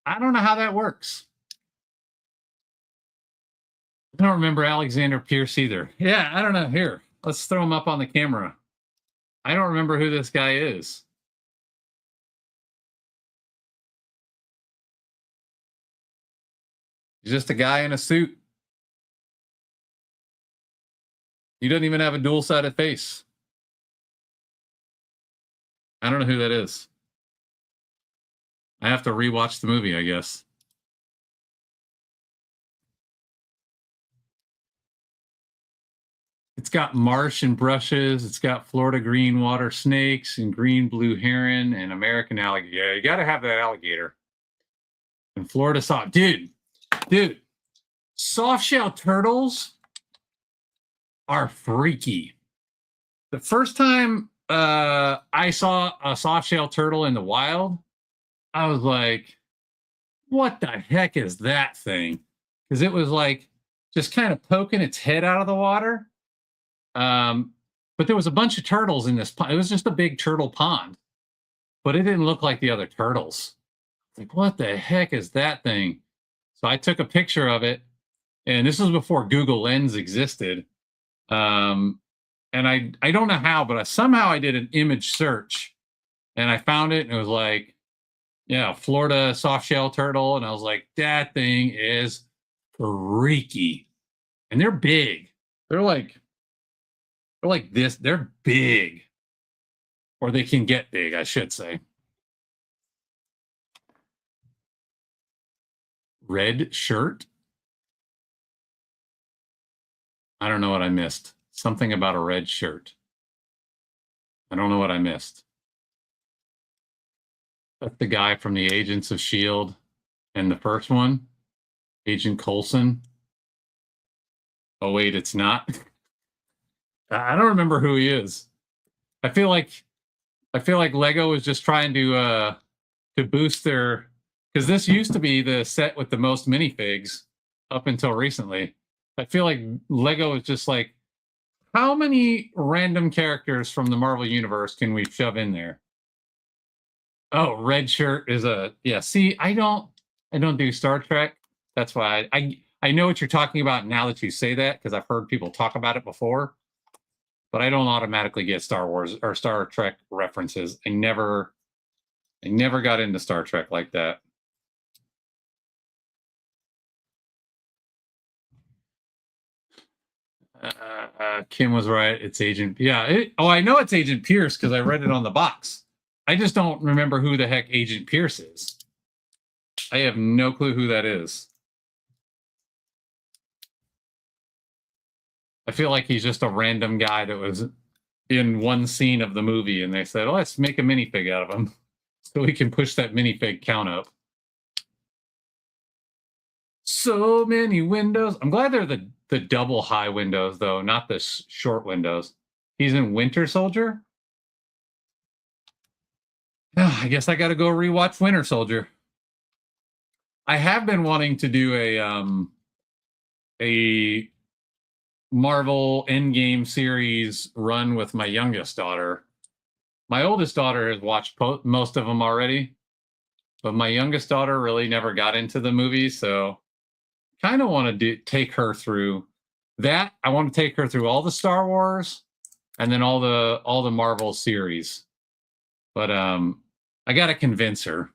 I don't know how that works. I don't remember Alexander Pierce either. Yeah, I don't know. Here, let's throw him up on the camera. I don't remember who this guy is. He's just a guy in a suit. He doesn't even have a dual-sided face. I don't know who that is. I have to rewatch the movie, I guess. It's got marsh and brushes. It's got Florida green water snakes and green blue heron and American alligator. Yeah, you got to have that alligator. And Florida soft. Dude, soft shell turtles are freaky. The first time I saw a soft shell turtle in the wild, I was like, what the heck is that thing? Because it was like just kind of poking its head out of the water. But there was a bunch of turtles in this pond. It was just a big turtle pond, but it didn't look like the other turtles. Like, what the heck is that thing? So I took a picture of it, and this was before Google Lens existed. And I don't know how, but somehow I did an image search, and I found it, and it was like, yeah, Florida soft shell turtle, and I was like, that thing is freaky, and they're big. They're like this. They're big, or they can get big, I should say. Red shirt. I don't know what I missed. Something about a red shirt. I don't know what I missed. That's the guy from the Agents of S.H.I.E.L.D. and the first one, Agent Coulson. Oh, wait, it's not. I don't remember who he is. I feel like Lego is just trying to boost their, because this used to be the set with the most minifigs up until recently. I feel like Lego is just like, how many random characters from the Marvel Universe can we shove in there? Oh, red shirt is yeah. See, I don't do Star Trek. That's why I know what you're talking about now that you say that, because I've heard people talk about it before, but I don't automatically get Star Wars or Star Trek references. I never got into Star Trek like that. Kim was right. It's Agent. Yeah. I know it's Agent Pierce because I read it on the box. I just don't remember who the heck Agent Pierce is. I have no clue who that is. I feel like he's just a random guy that was in one scene of the movie, and they said, "Oh, let's make a minifig out of him so we can push that minifig count up." So many windows. I'm glad they're the double high windows though, not the short windows. He's in Winter Soldier. I guess I got to go rewatch Winter Soldier. I have been wanting to do a Marvel Endgame series run with my youngest daughter. My oldest daughter has watched most of them already, but my youngest daughter really never got into the movies, so kind of want to take her through that. I want to take her through all the Star Wars and then all the Marvel series. But I got to convince her.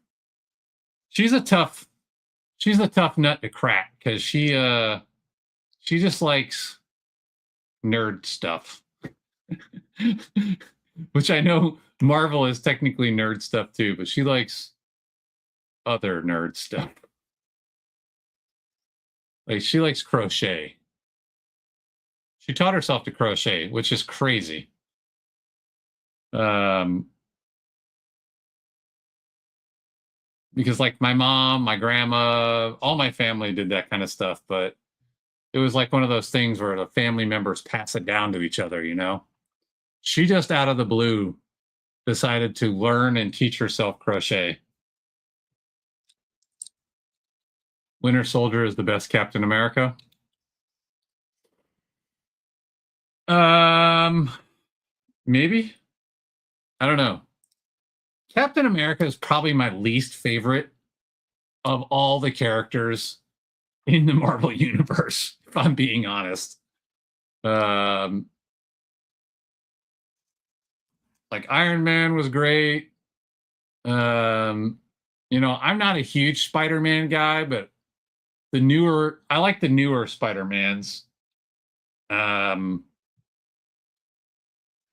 She's a tough nut to crack because she just likes nerd stuff. Which I know Marvel is technically nerd stuff too, but she likes other nerd stuff. Like she likes crochet. She taught herself to crochet, which is crazy. Because like my mom, my grandma, all my family did that kind of stuff, but it was like one of those things where the family members pass it down to each other, you know? She just out of the blue decided to learn and teach herself crochet. Winter Soldier is the best Captain America. Maybe. I don't know. Captain America is probably my least favorite of all the characters in the Marvel universe, if I'm being honest. Like Iron Man was great. I'm not a huge Spider-Man guy, but I like the newer Spider-Mans. I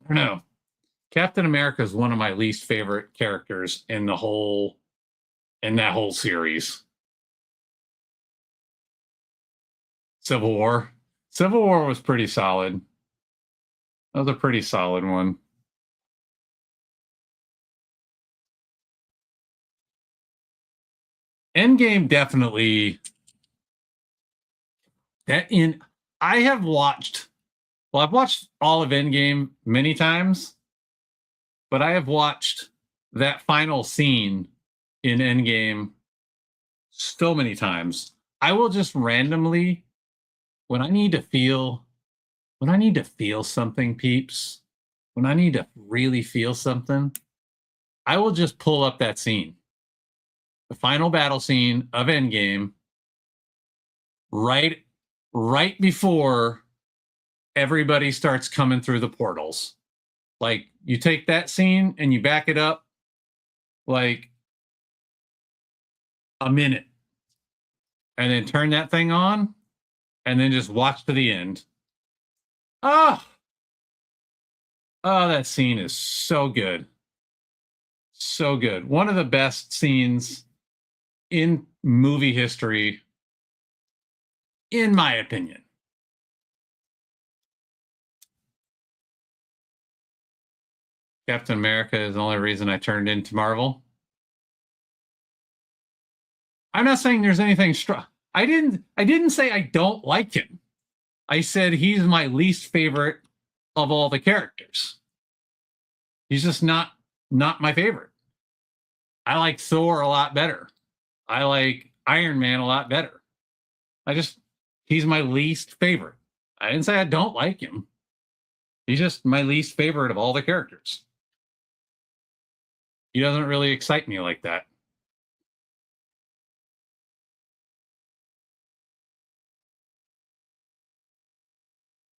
don't know. Captain America is one of my least favorite characters in that whole series. Civil War. Civil War was pretty solid. That was a pretty solid one. Endgame definitely I've watched all of Endgame many times, but I have watched that final scene in Endgame so many times. I will just randomly, when I need to feel something, peeps, when I need to really feel something, I will just pull up that scene. The final battle scene of Endgame, right before everybody starts coming through the portals. Like you take that scene and you back it up like a minute and then turn that thing on and then just watch to the end. Oh, that scene is so good. So good. One of the best scenes in movie history, in my opinion. Captain America is the only reason I turned into Marvel. I'm not saying there's anything strong. I didn't say I don't like him. I said he's my least favorite of all the characters. He's just not my favorite. I like Thor a lot better. I like Iron Man a lot better. He's my least favorite. I didn't say I don't like him. He's just my least favorite of all the characters. He doesn't really excite me like that.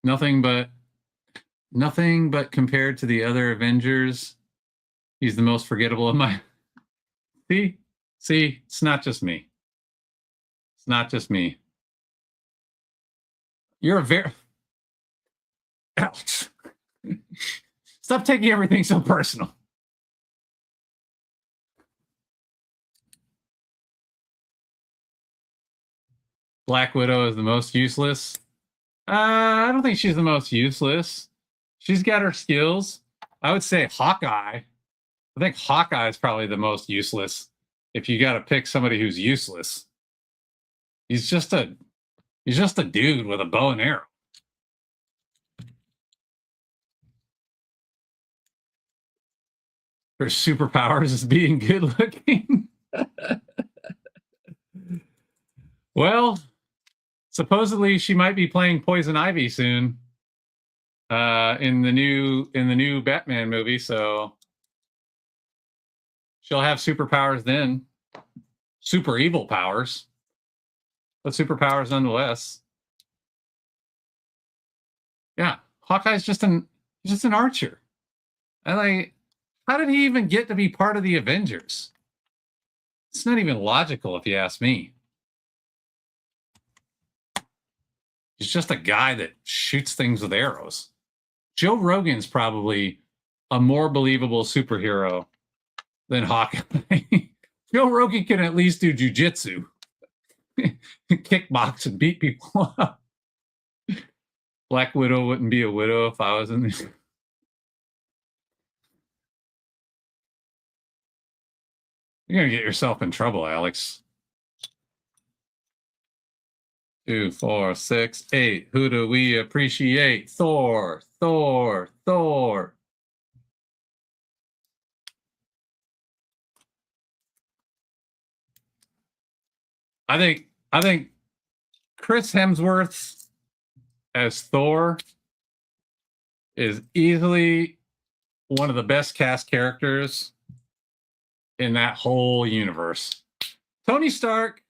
Nothing but compared to the other Avengers, he's the most forgettable of my. See, it's not just me. It's not just me. You're a very Alex. Stop taking everything so personal. Black Widow is the most useless. I don't think she's the most useless. She's got her skills. I would say Hawkeye. I think Hawkeye is probably the most useless. If you got to pick somebody who's useless, he's just a dude with a bow and arrow. Her superpowers is being good looking. Well, supposedly she might be playing Poison Ivy soon in the new Batman movie, so she'll have superpowers then. Super evil powers, but superpowers nonetheless. Yeah, Hawkeye's just an archer. And like, how did he even get to be part of the Avengers? It's not even logical if you ask me. He's just a guy that shoots things with arrows. Joe Rogan's probably a more believable superhero than Hawkeye. Joe Rogan can at least do jujitsu, kickbox, and beat people up. Black Widow wouldn't be a widow if I was in this. You're going to get yourself in trouble, Alex. 2, 4, 6, 8. Who do we appreciate? Thor, Thor, Thor. I think Chris Hemsworth as Thor is easily one of the best cast characters in that whole universe. Tony Stark,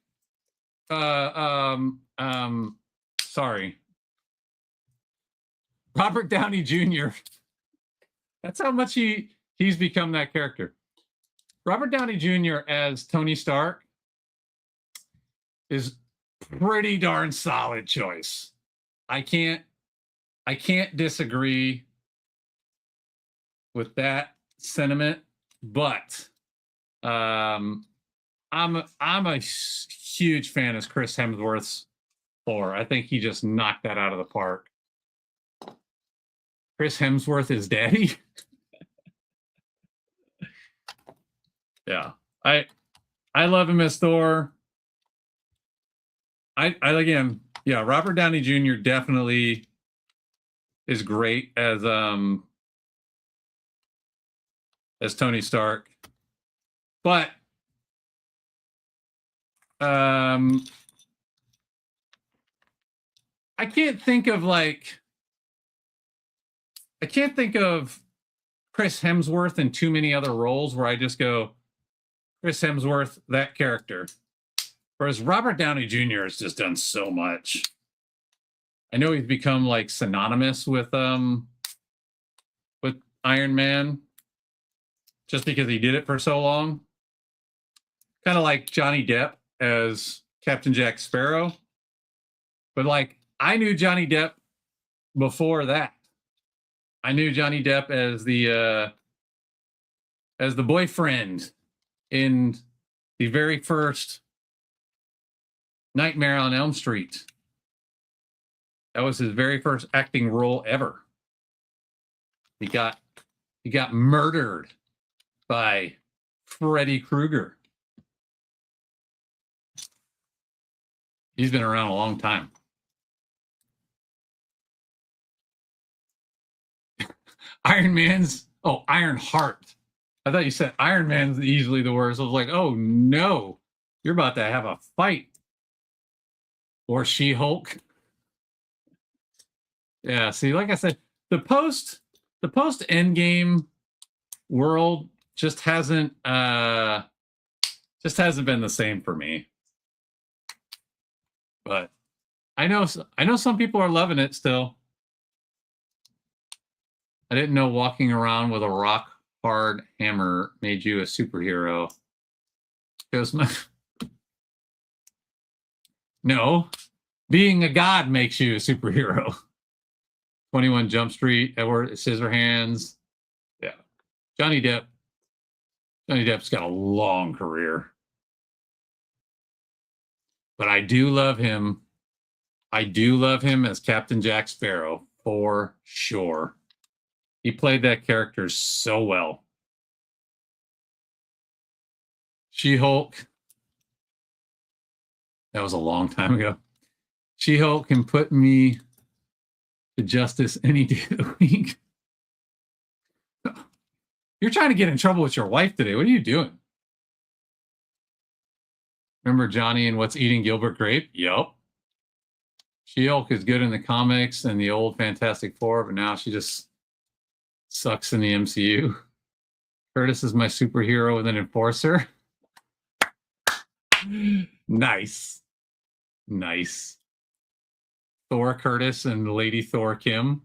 sorry, Robert Downey Jr. That's how much he's become that character. Robert Downey Jr. as Tony Stark is pretty darn solid choice. I can't disagree with that sentiment, but I'm a huge fan of Chris Hemsworth's Thor. I think he just knocked that out of the park. Chris Hemsworth is daddy. Yeah, I love him as Thor. I again, yeah, Robert Downey Jr. definitely is great as Tony Stark, but I can't think of Chris Hemsworth in too many other roles where I just go, Chris Hemsworth, that character. Whereas Robert Downey Jr. has just done so much. I know he's become like synonymous with Iron Man just because he did it for so long. Kind of like Johnny Depp as Captain Jack Sparrow. But like, I knew Johnny Depp before that. I knew Johnny Depp as the boyfriend in the very first Nightmare on Elm Street. That was his very first acting role ever. He got murdered by Freddy Krueger. He's been around a long time. Ironheart. I thought you said Iron Man's easily the worst. I was like, oh no, you're about to have a fight. Or She-Hulk. Yeah, see, like I said, the post Endgame world just hasn't been the same for me. But I know some people are loving it still. I didn't know walking around with a rock hard hammer made you a superhero. No, being a god makes you a superhero. 21 Jump Street, Edward Scissorhands. Yeah. Johnny Depp's got a long career. But I do love him. I do love him as Captain Jack Sparrow for sure. He played that character so well. She-Hulk. That was a long time ago. She-Hulk can put me to justice any day of the week. You're trying to get in trouble with your wife today. What are you doing? Remember Johnny and What's Eating Gilbert Grape? Yup. She-Hulk is good in the comics and the old Fantastic Four, but now she just sucks in the MCU. Curtis is my superhero with an enforcer. Nice. Nice. Thor Curtis and Lady Thor Kim.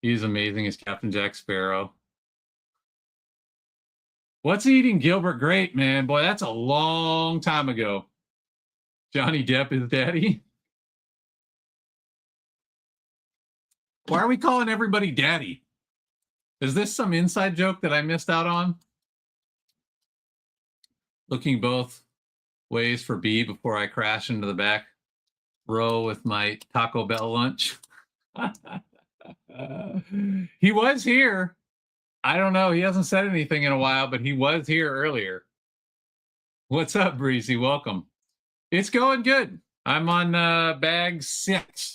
He's amazing as Captain Jack Sparrow. What's Eating Gilbert Grape, man? Boy, that's a long time ago. Johnny Depp is daddy. Why are we calling everybody daddy? Is this some inside joke that I missed out on? Looking both ways for B before I crash into the back row with my Taco Bell lunch. He was here. I don't know. He hasn't said anything in a while, but he was here earlier. What's up, Breezy? Welcome. It's going good. I'm on bag 6.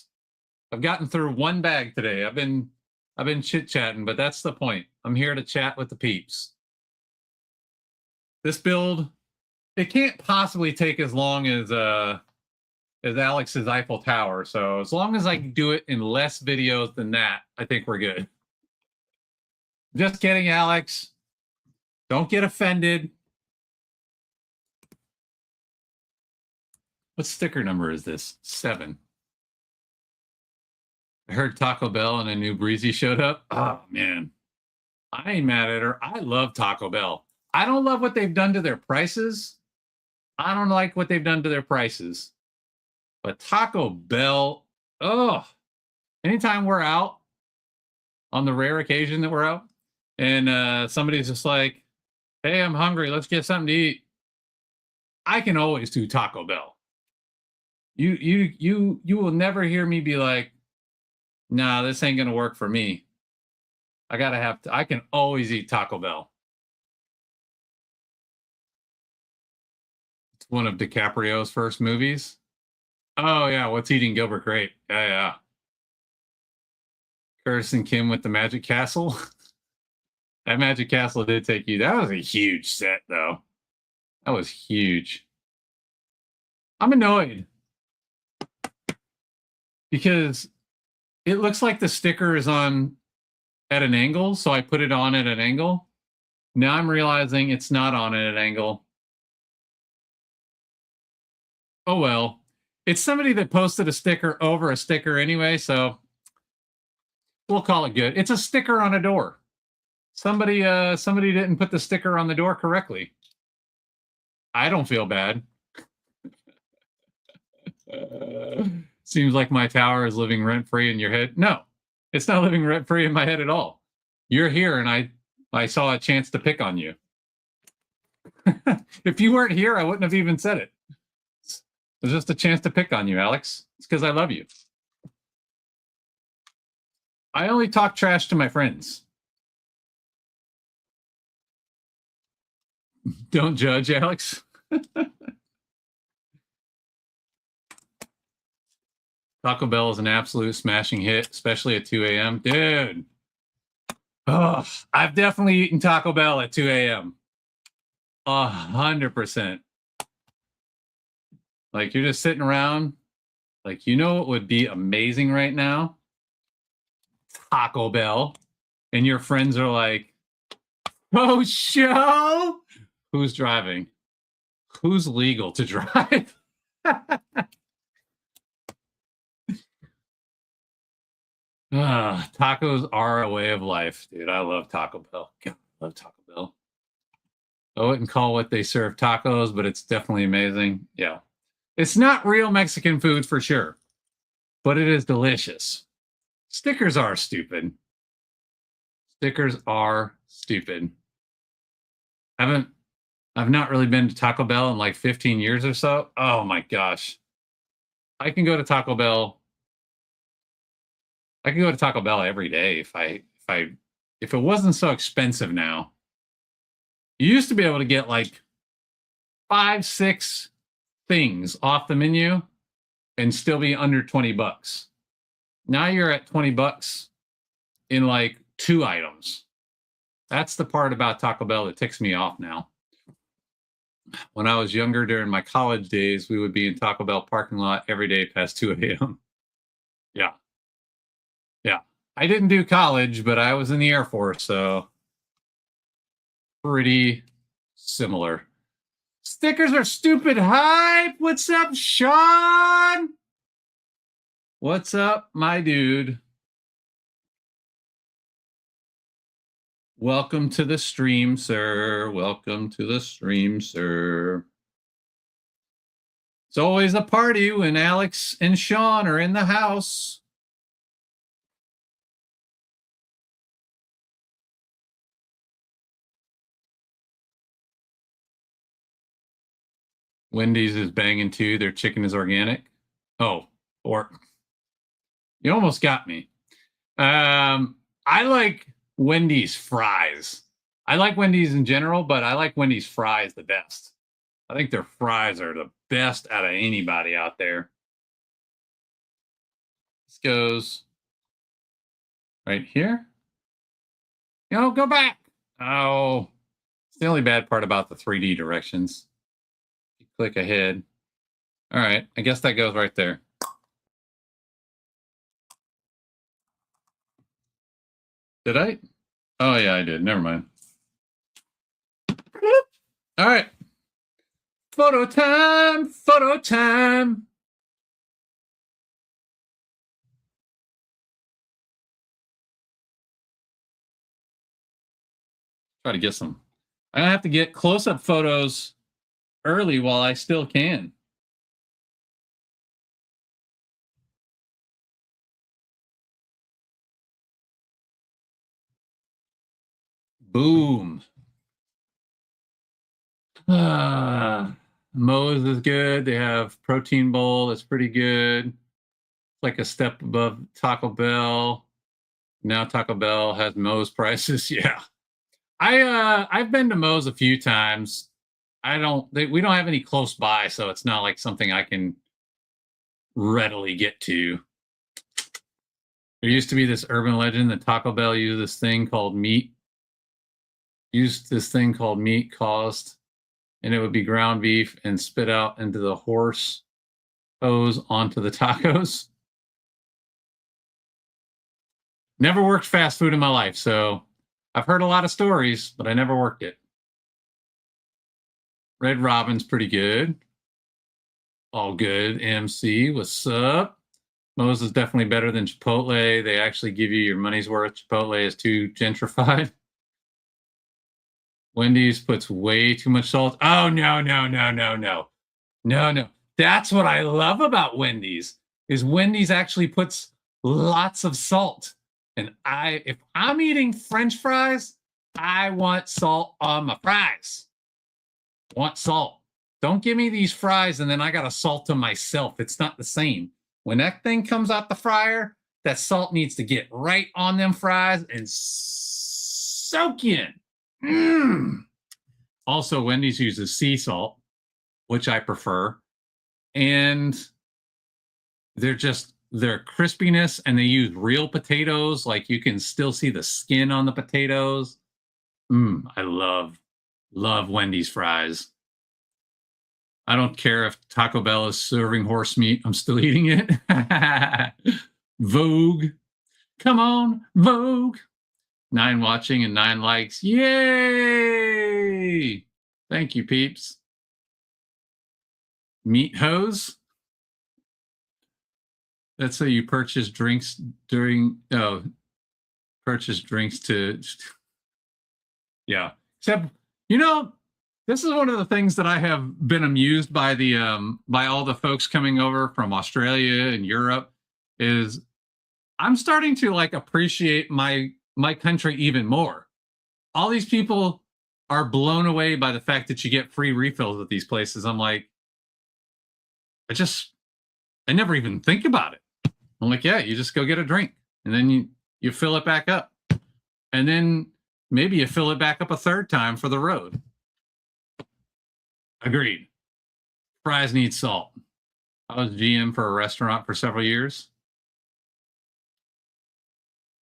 I've gotten through 1 bag today. I've been chit-chatting, but that's the point. I'm here to chat with the peeps. This build, it can't possibly take as long as Alex's Eiffel Tower. So as long as I can do it in less videos than that, I think we're good. Just kidding, Alex. Don't get offended. What sticker number is this? 7. I heard Taco Bell and a new Breezy showed up. Oh, man. I ain't mad at her. I love Taco Bell. I don't love what they've done to their prices. I don't like what they've done to their prices. But Taco Bell, anytime we're out, on the rare occasion that we're out, and somebody's just like, hey, I'm hungry, let's get something to eat, I can always do Taco Bell. You will never hear me be like, nah, this ain't gonna work for me. I can always eat Taco Bell. It's one of DiCaprio's first movies. Oh yeah, What's Eating Gilbert Grape? Yeah. Curtis and Kim with the Magic Castle. That Magic Castle did take you. That was a huge set, though. That was huge. I'm annoyed because it looks like the sticker is on at an angle, so I put it on at an angle. Now I'm realizing it's not on at an angle. Oh well. It's somebody that posted a sticker over a sticker anyway, so we'll call it good. It's a sticker on a door. Somebody didn't put the sticker on the door correctly. I don't feel bad. Seems like my tower is living rent-free in your head. No, it's not living rent-free in my head at all. You're here, and I saw a chance to pick on you. If you weren't here, I wouldn't have even said it. It was just a chance to pick on you, Alex. It's because I love you. I only talk trash to my friends. Don't judge, Alex. Taco Bell is an absolute smashing hit, especially at 2 a.m. Dude. Oh, I've definitely eaten Taco Bell at 2 a.m. 100%. Like, you're just sitting around. Like, you know what would be amazing right now? Taco Bell. And your friends are like, oh, show? Who's driving? Who's legal to drive? Tacos are a way of life, dude. I love Taco Bell. God, I love Taco Bell. I wouldn't call what they serve tacos, but it's definitely amazing. Yeah. It's not real Mexican food for sure, but it is delicious. Stickers are stupid. Stickers are stupid. I've not really been to Taco Bell in like 15 years or so. Oh my gosh. I can go to Taco Bell I could go to Taco Bell every day if it wasn't so expensive now. You used to be able to get like 5, 6 things off the menu and still be under $20. Now you're at $20 in like 2 items. That's the part about Taco Bell that ticks me off now. When I was younger during my college days, we would be in Taco Bell parking lot every day past 2 a.m. Yeah. Yeah. I didn't do college, but I was in the Air Force, so pretty similar. Stickers are stupid hype. What's up, Sean? What's up, my dude? Welcome to the stream, sir. Welcome to the stream, sir. It's always a party when Alex and Sean are in the house. Wendy's is banging too. Their chicken is organic. Oh, or you almost got me. I like Wendy's fries. I like Wendy's in general, but I like Wendy's fries the best. I think their fries are the best out of anybody out there. This goes right here. No, go back. Oh, it's the only bad part about the 3D directions. You click ahead. All right, I guess that goes right there. Did I? Oh, yeah, I did. Never mind. All right. Photo time. Photo time. Try to get some. I have to get close-up photos early while I still can. Boom. Moe's is good. They have protein bowl. That's pretty good. It's like a step above Taco Bell. Now Taco Bell has Moe's prices. Yeah. I've been to Moe's a few times. We don't have any close by, so it's not like something I can readily get to. There used to be this urban legend that Taco Bell used this thing called meat caused, and it would be ground beef and spit out into the horse hose onto the tacos. Never worked fast food in my life, so I've heard a lot of stories, but I never worked it. Red Robin's pretty good. All good. MC, what's up? Moe's is definitely better than Chipotle. They actually give you your money's worth. Chipotle is too gentrified. Wendy's puts way too much salt. Oh, no. That's what I love about Wendy's, is Wendy's actually puts lots of salt. And if I'm eating French fries, I want salt on my fries. Want salt. Don't give me these fries and then I got to salt them myself. It's not the same. When that thing comes out the fryer, that salt needs to get right on them fries and soak in. Also, Wendy's uses sea salt, which I prefer. And their crispiness, and they use real potatoes. Like you can still see the skin on the potatoes. I love Wendy's fries. I don't care if Taco Bell is serving horse meat. I'm still eating it. Vogue. Come on, Vogue. 9 watching and 9 likes. Yay! Thank you, peeps. Meat hose. That's how you purchase drinks purchase drinks to. Yeah. Except, this is one of the things that I have been amused by by all the folks coming over from Australia and Europe, is I'm starting to appreciate my country even more. All these people are blown away by the fact that you get free refills at these places. I'm like, I never even think about it. I'm like, yeah, you just go get a drink. and then you fill it back up, and then maybe you fill it back up a third time for the road. Agreed. Fries need salt. I was GM for a restaurant for several years.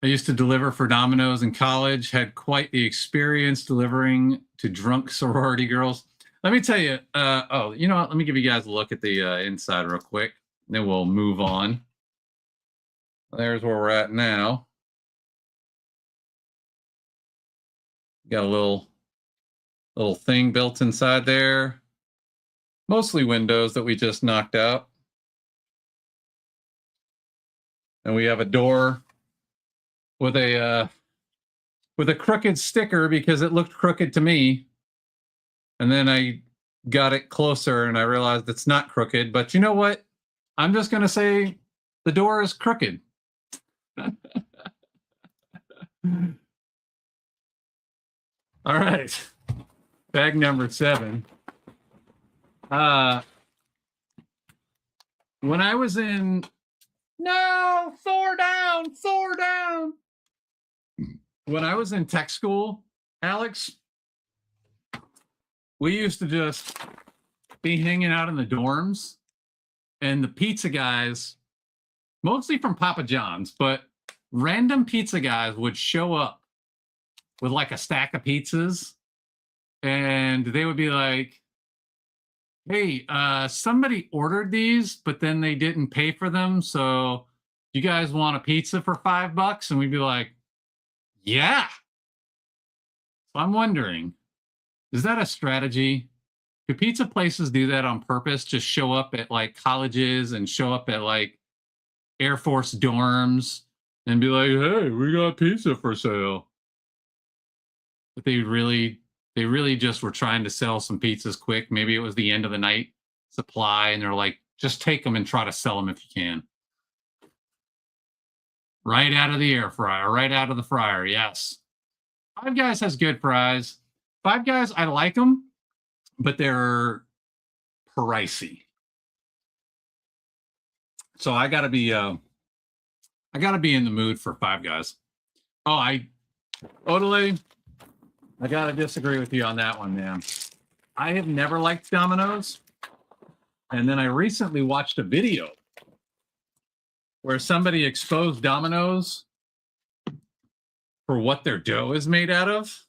I used to deliver for Domino's in college, had quite the experience delivering to drunk sorority girls. Let me tell you, you know what? Let me give you guys a look at the inside real quick. Then we'll move on. There's where we're at now. Got a little thing built inside there. Mostly windows that we just knocked out. And we have a door with a crooked sticker because it looked crooked to me. And then I got it closer and I realized it's not crooked. But you know what? I'm just going to say the door is crooked. All right. Bag number 7. When I was in... No, Thor down, Thor down. When I was in tech school, Alex, we used to just be hanging out in the dorms, and the pizza guys, mostly from Papa John's, but random pizza guys would show up with like a stack of pizzas, and they would be like, hey, somebody ordered these, but then they didn't pay for them. So you guys want a pizza for $5? And we'd be like, yeah. So I'm wondering, is that a strategy? Do pizza places do that on purpose? Just show up at like colleges and show up at like Air Force dorms and be like, hey, we got pizza for sale. But they really just were trying to sell some pizzas quick. Maybe it was the end of the night supply, and they're like, just take them and try to sell them if you can. Right out of the air fryer, right out of the fryer, yes. Five Guys has good fries. Five Guys, I like them, but they're pricey. So I gotta be in the mood for Five Guys. Odele, I gotta disagree with you on that one, man. I have never liked Domino's. And then I recently watched a video where somebody exposed Domino's for what their dough is made out of.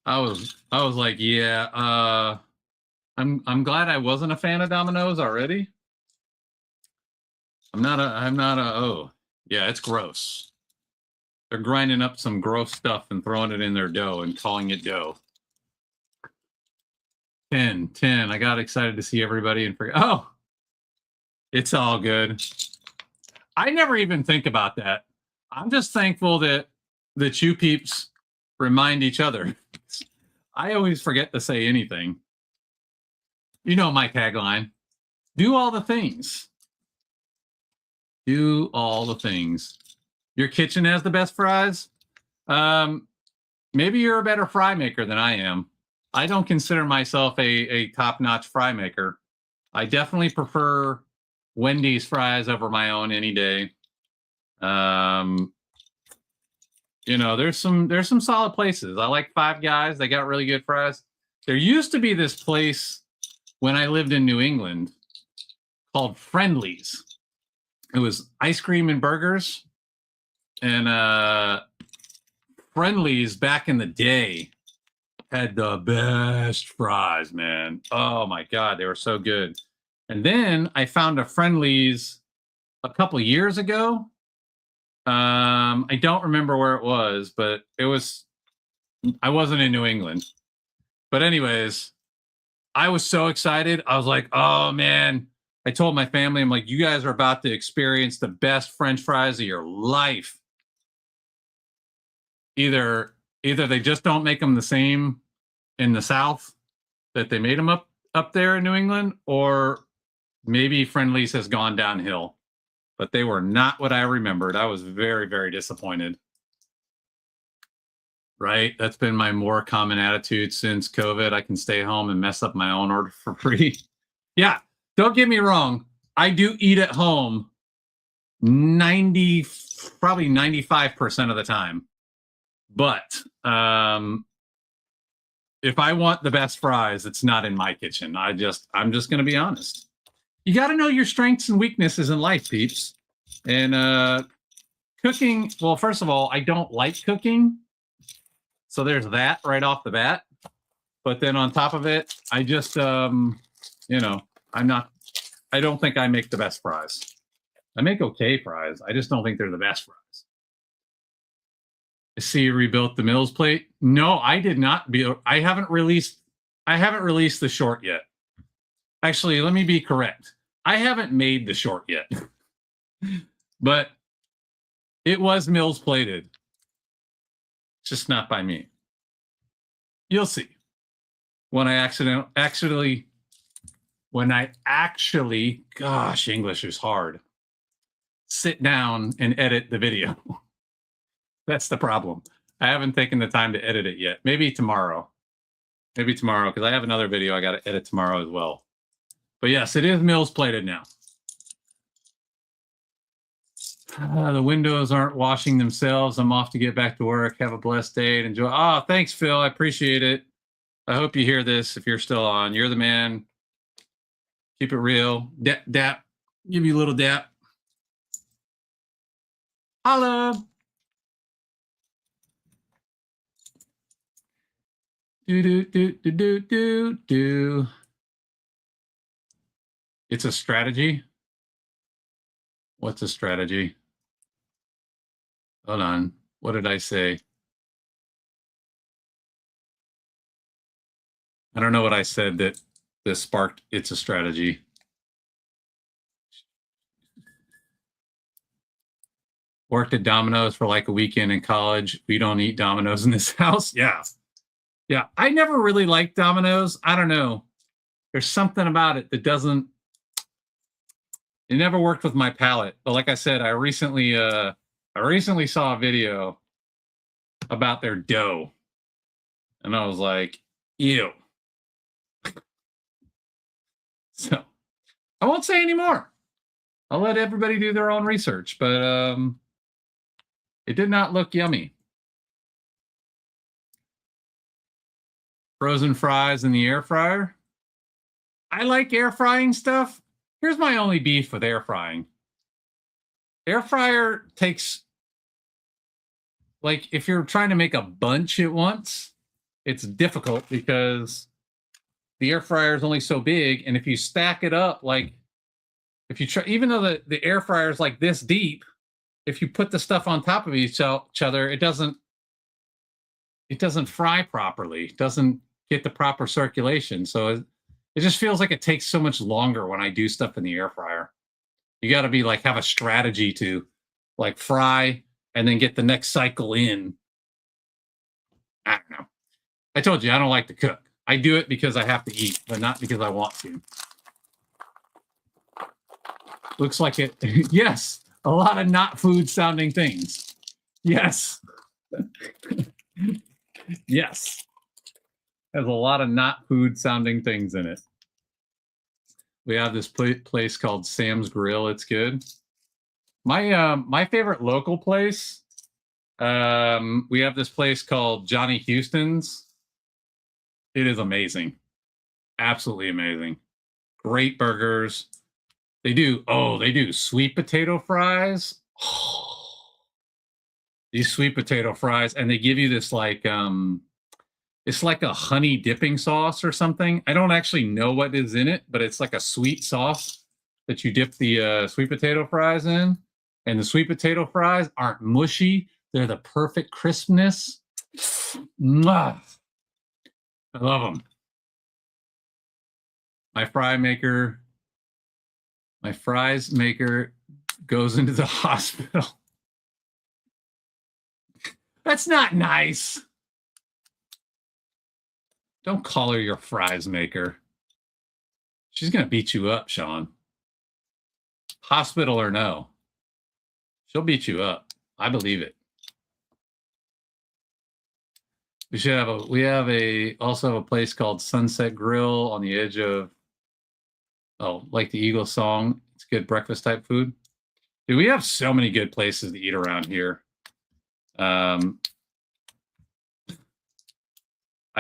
I was like, yeah, I'm glad I wasn't a fan of Domino's already. Oh, yeah, it's gross. They're grinding up some gross stuff and throwing it in their dough and calling it dough. 10. I got excited to see everybody and forget. Oh, it's all good. I never even think about that. I'm just thankful that you peeps remind each other. I always forget to say anything. You know my tagline. Do all the things. Do all the things. Your kitchen has the best fries? Maybe you're a better fry maker than I am. I don't consider myself a top-notch fry maker. I definitely prefer Wendy's fries over my own any day. You know, there's some solid places. I like Five Guys. They got really good fries. There used to be this place when I lived in New England called Friendly's. It was ice cream and burgers. And Friendly's back in the day had the best fries, man. Oh my God, they were so good. And then I found a Friendly's a couple years ago. I don't remember where it was, but I wasn't in New England. But anyways, I was so excited. I was like, oh man. I told my family, I'm like, you guys are about to experience the best French fries of your life. Either they just don't make them the same in the South that they made them up there in New England, or maybe Friendly's has gone downhill. But they were not what I remembered. I was very, very disappointed. Right? That's been my more common attitude since COVID. I can stay home and mess up my own order for free. Yeah, don't get me wrong. I do eat at home probably 95% of the time. But if I want the best fries, it's not in my kitchen. I'm just going to be honest. You got to know your strengths and weaknesses in life, peeps. And cooking, well, first of all, I don't like cooking. So there's that right off the bat. But then on top of it, I just, you know, I don't think I make the best fries. I make okay fries. I just don't think they're the best fries. I see you rebuilt the Mills plate. No, I did not. I haven't released the short yet. Actually, let me be correct. I haven't made the short yet. But it was Mills plated. It's just not by me. You'll see. When I actually, gosh, English is hard. Sit down and edit the video. That's the problem. I haven't taken the time to edit it yet. Maybe tomorrow. Because I have another video I got to edit tomorrow as well. But yes, it is Mills plated now. The windows aren't washing themselves. I'm off to get back to work. Have a blessed day and enjoy. Oh, thanks, Phil. I appreciate it. I hope you hear this if you're still on. You're the man. Keep it real. Dap. Give you a little dap. Holla. Do. It's a strategy. What's a strategy? Hold on. What did I say? I don't know what I said that sparked it's a strategy. Worked at Domino's for like a weekend in college. We don't eat Domino's in this house. Yeah. I never really liked Domino's. I don't know. There's something about it that doesn't. It never worked with my palate. But like I said, I recently saw a video about their dough, and I was like, ew. So I won't say anymore. I'll let everybody do their own research, but it did not look yummy. Frozen fries in the air fryer. I like air frying stuff. Here's my only beef with air frying. Air fryer takes, like, if you're trying to make a bunch at once, it's difficult because the air fryer is only so big, and if you stack it up, like, if you try, even though the air fryer is like this deep, if you put the stuff on top of each other, it doesn't fry properly. It doesn't get the proper circulation. So it just feels like it takes so much longer when I do stuff in the air fryer. You got to be like, have a strategy to like fry and then get the next cycle in. I don't know. I told you I don't like to cook. I do it because I have to eat, but not because I want to. Looks like it. Yes. A lot of not food sounding things. Yes. Yes. Has a lot of not food sounding things in it. We have this place called Sam's Grill. It's good. My favorite local place, we have this place called Johnny Houston's. It is amazing. Absolutely amazing. Great burgers. They do sweet potato fries. Oh, these sweet potato fries, and they give you this like it's like a honey dipping sauce or something. I don't actually know what is in it, but it's like a sweet sauce that you dip the sweet potato fries in. And the sweet potato fries aren't mushy. They're the perfect crispness. Mwah. I love them. My fries maker goes into the hospital. That's not nice. Don't call her your fries maker. She's going to beat you up, Sean. Hospital or no. She'll beat you up. I believe it. We have also a place called Sunset Grill on the edge of, like the Eagles song. It's good breakfast type food. Dude, we have so many good places to eat around here. I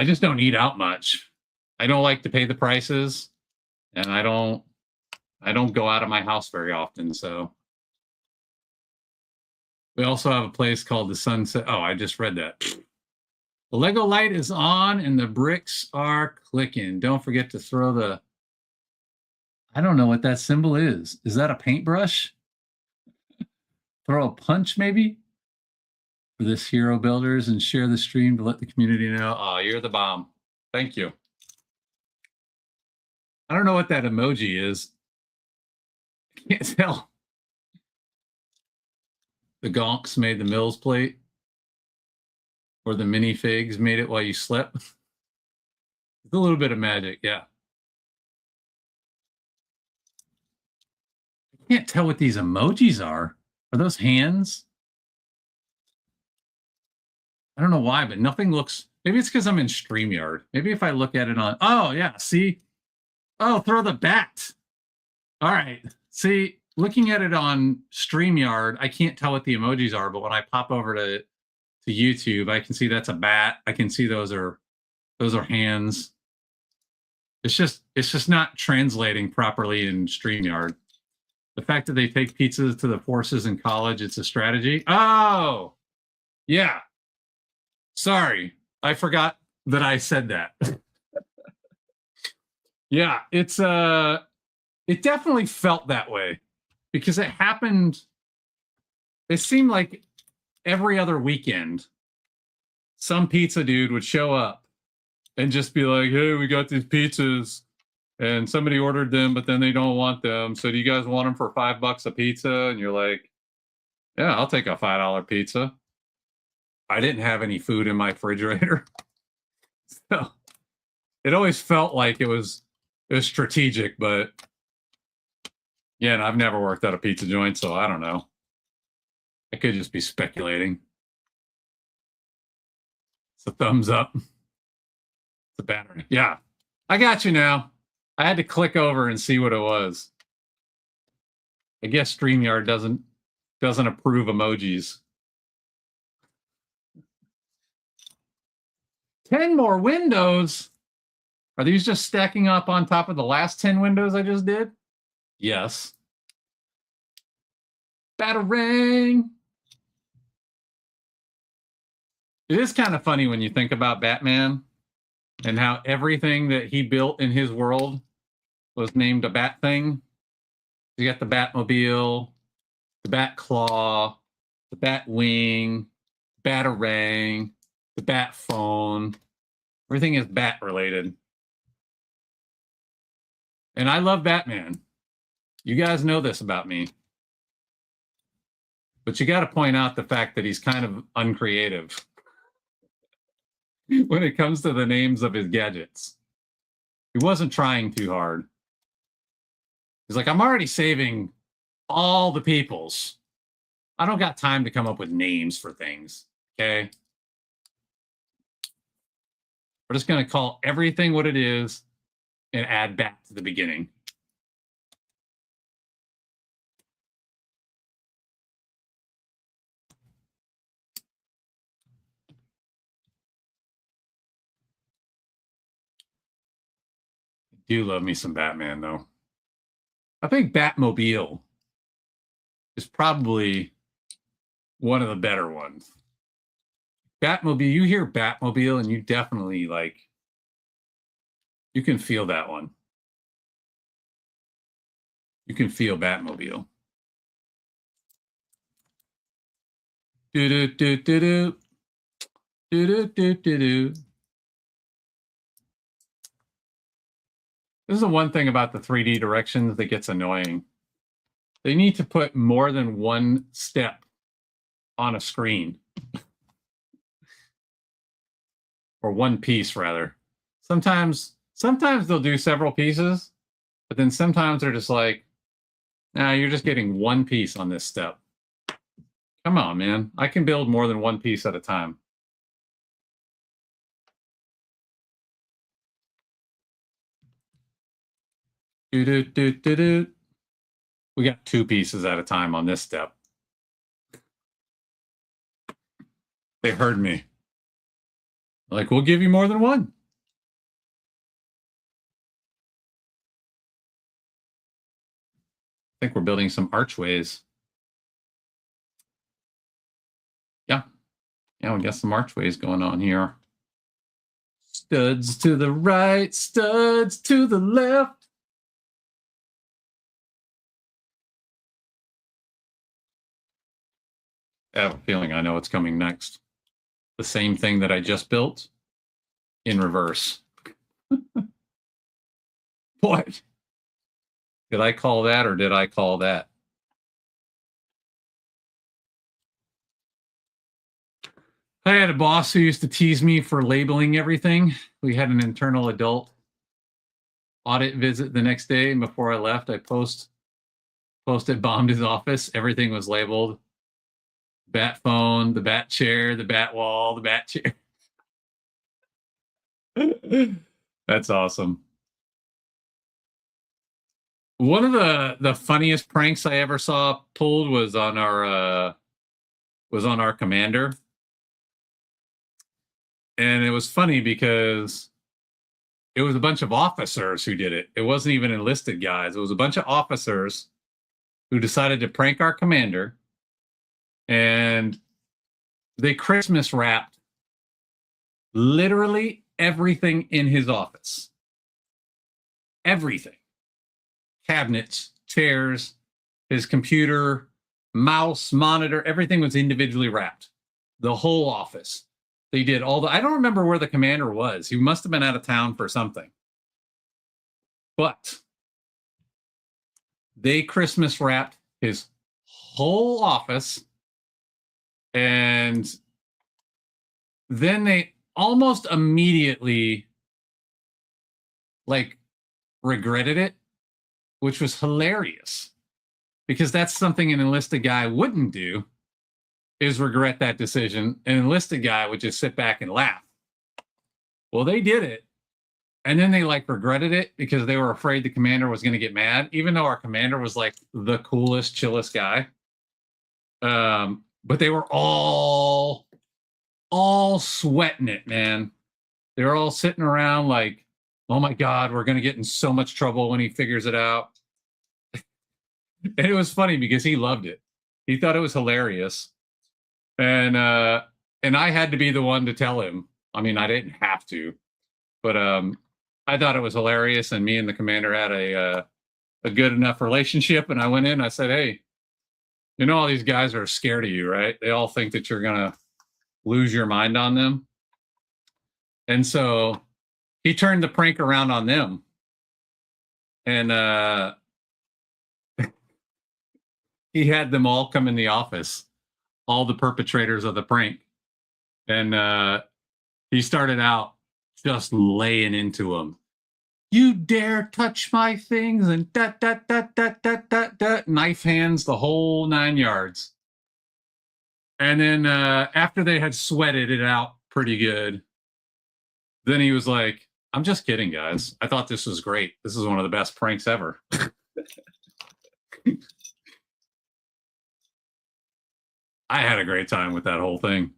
just don't eat out much. I don't like to pay the prices, and I don't go out of my house very often. So we also have a place called the Sunset. Oh, I just read that. The Lego light is on and the bricks are clicking. Don't forget to throw the. I don't know what that symbol is. Is that a paintbrush? Throw a punch, maybe? For this Hero Builders, and share the stream to let the community know. Oh, you're the bomb. Thank you. I don't know what that emoji is. I can't tell. The gonks made the Mills plate. Or the minifigs made it while you slept. It's a little bit of magic, yeah. I can't tell what these emojis are. Are those hands? I don't know why, but nothing looks. Maybe it's because I'm in StreamYard. Maybe if I look at it on. Oh, yeah. See? Oh, throw the bat. All right. See, looking at it on StreamYard, I can't tell what the emojis are, but when I pop over to YouTube, I can see that's a bat. I can see those are hands. It's just not translating properly in StreamYard. The fact that they take pizzas to the forces in college, it's a strategy. Oh, yeah. Sorry, I forgot that I said that. Yeah, it definitely felt that way because it happened. It seemed like every other weekend, some pizza dude would show up and just be like, "Hey, we got these pizzas, and somebody ordered them, but then they don't want them. So do you guys want them for $5 a pizza?" And you're like, "Yeah, I'll take a $5 pizza." I didn't have any food in my refrigerator. So it always felt like it was strategic, but yeah, and I've never worked at a pizza joint, so I don't know. I could just be speculating. It's a thumbs up. It's a battery. Yeah. I got you now. I had to click over and see what it was. I guess StreamYard doesn't approve emojis. 10 more windows? Are these just stacking up on top of the last 10 windows I just did? Yes. Batarang! It is kind of funny when you think about Batman and how everything that he built in his world was named a bat thing. You got the Batmobile, the Bat Claw, the Bat Wing, Batarang, the Bat Phone. Everything is bat related. And I love Batman. You guys know this about me. But you got to point out the fact that he's kind of uncreative when it comes to the names of his gadgets. He wasn't trying too hard. He's like, I'm already saving all the peoples. I don't got time to come up with names for things. Okay. We're just going to call everything what it is and add bat to the beginning. I do love me some Batman, though. I think Batmobile is probably one of the better ones. Batmobile, you hear Batmobile and you definitely like, you can feel that one. You can feel Batmobile. Do do do do do do do do do. This is the one thing about the 3D directions that gets annoying. They need to put more than one step on a screen. Or one piece, rather. Sometimes they'll do several pieces, but then sometimes they're just like, nah, you're just getting one piece on this step. Come on, man. I can build more than one piece at a time. Do do do do do. We got 2 pieces at a time on this step. They heard me. Like, we'll give you more than one. I think we're building some archways. Yeah. Yeah, we got some archways going on here. Studs to the right, studs to the left. I have a feeling I know what's coming next. The same thing that I just built in reverse. What? Did I call that or did I call that? I had a boss who used to tease me for labeling everything. We had an internal adult audit visit the next day, and before I left, I posted bombed his office. Everything was labeled: bat phone, the bat chair, the bat wall, the bat chair. That's awesome. One of the funniest pranks I ever saw pulled was on our commander. And it was funny because it was a bunch of officers who did it. It wasn't even enlisted guys. It was a bunch of officers who decided to prank our commander. And they Christmas wrapped literally everything in his office. Everything. Cabinets, chairs, his computer, mouse, monitor, everything was individually wrapped. The whole office. They did all the, I don't remember where the commander was. He must have been out of town for something. But they Christmas wrapped his whole office, and then they almost immediately like regretted it, which was hilarious because that's something an enlisted guy wouldn't do, is regret that decision. An enlisted guy would just sit back and laugh. Well, they did it. And then they like regretted it because they were afraid the commander was going to get mad, even though our commander was like the coolest, chillest guy. But they were all sweating it, man. They were all sitting around like, oh my God, we're going to get in so much trouble when he figures it out. And it was funny because he loved it. He thought it was hilarious. And I had to be the one to tell him. I mean, I didn't have to, but I thought it was hilarious. And me and the commander had a good enough relationship. And I went in, I said, hey, you know, all these guys are scared of you, right? They all think that you're going to lose your mind on them. And so he turned the prank around on them. And he had them all come in the office, all the perpetrators of the prank. And he started out just laying into them. You dare touch my things, and knife hands, the whole 9 yards. And then after they had sweated it out pretty good, then he was like, I'm just kidding, guys. I thought this was great. This is one of the best pranks ever. I had a great time with that whole thing.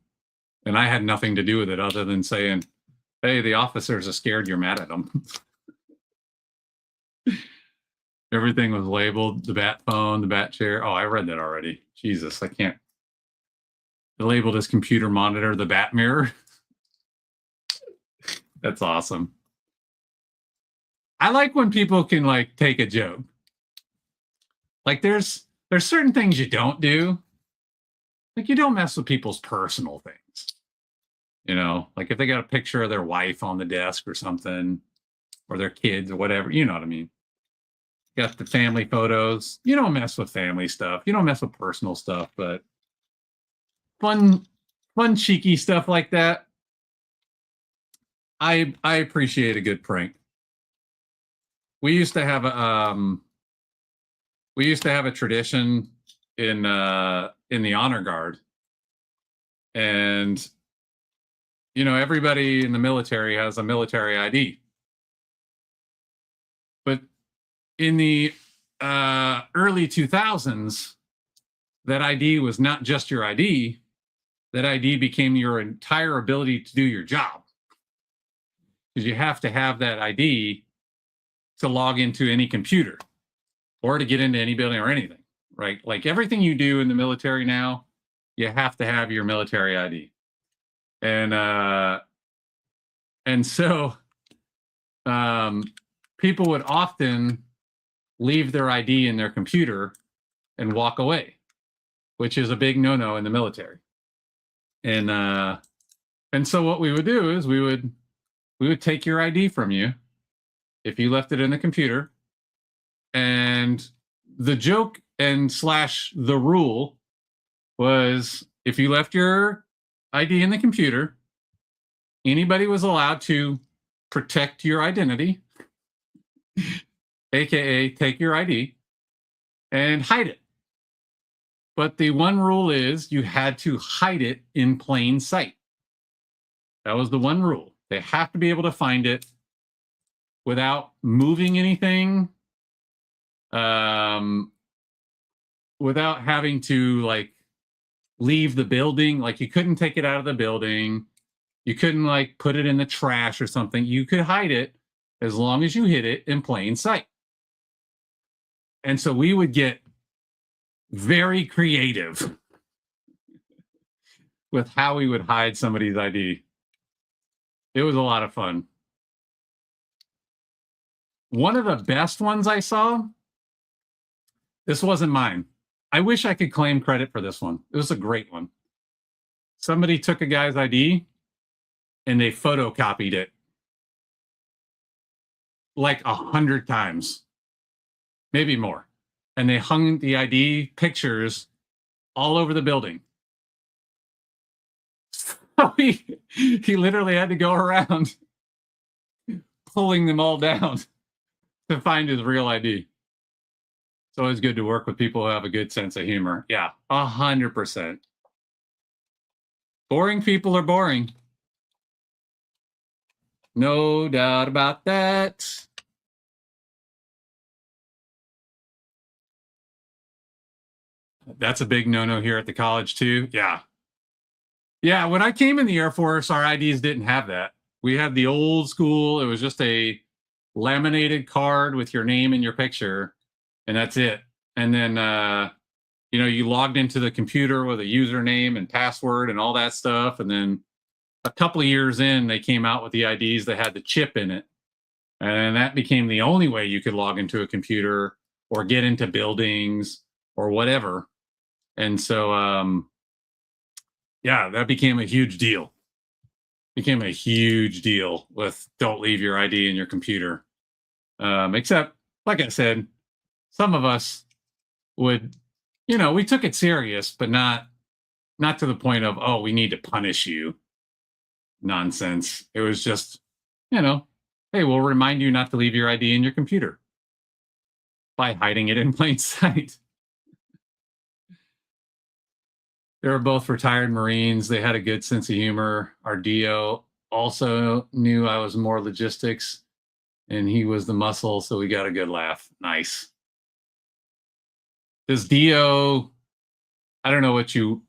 And I had nothing to do with it other than saying, hey, the officers are scared you're mad at them. Everything was labeled, the bat phone, the bat chair. Oh, I read that already. Jesus, I can't. They labeled his computer monitor, the bat mirror. That's awesome. I like when people can like take a joke. Like there's certain things you don't do. Like you don't mess with people's personal things. You know, like if they got a picture of their wife on the desk or something, or their kids or whatever, you know what I mean? Got the family photos. You don't mess with family stuff. You don't mess with personal stuff, but fun, cheeky stuff like that. I appreciate a good prank. We used to have a tradition in the honor guard, and you know everybody in the military has a military ID, but in the early 2000s, that ID was not just your ID. That ID became your entire ability to do your job. Because you have to have that ID to log into any computer or to get into any building or anything, right? Like everything you do in the military now, you have to have your military ID. And so people would often leave their ID in their computer and walk away, which is a big no-no in the military. And so what we would do is we would take your ID from you if you left it in the computer. And the joke and / the rule was if you left your ID in the computer, anybody was allowed to protect your identity, aka take your ID and hide it. But the one rule is you had to hide it in plain sight. That was the one rule. They have to be able to find it without moving anything, without having to like leave the building. Like you couldn't take it out of the building. You couldn't like put it in the trash or something. You could hide it as long as you hid it in plain sight. And so we would get very creative with how we would hide somebody's ID. It was a lot of fun. One of the best ones I saw, this wasn't mine. I wish I could claim credit for this one. It was a great one. Somebody took a guy's ID and they photocopied it like 100 times, maybe more. And they hung the ID pictures all over the building. So he literally had to go around pulling them all down to find his real ID. It's always good to work with people who have a good sense of humor. Yeah, 100%. Boring people are boring. No doubt about that. That's a big no-no here at the college too. Yeah. Yeah, when I came in the Air Force, our IDs didn't have that. We had the old school, it was just a laminated card with your name and your picture, and that's it. And then, you logged into the computer with a username and password and all that stuff. And then a couple of years in, they came out with the IDs that had the chip in it. And that became the only way you could log into a computer or get into buildings or whatever. And so, that became a huge deal. Became a huge deal with don't leave your ID in your computer. Except, like I said, some of us would, we took it serious, but not to the point of, oh, we need to punish you. Nonsense. It was just, hey, we'll remind you not to leave your ID in your computer by hiding it in plain sight. They were both retired Marines. They had a good sense of humor. Our DO also knew I was more logistics, and he was the muscle, so we got a good laugh. Nice. Does DO? I don't know what you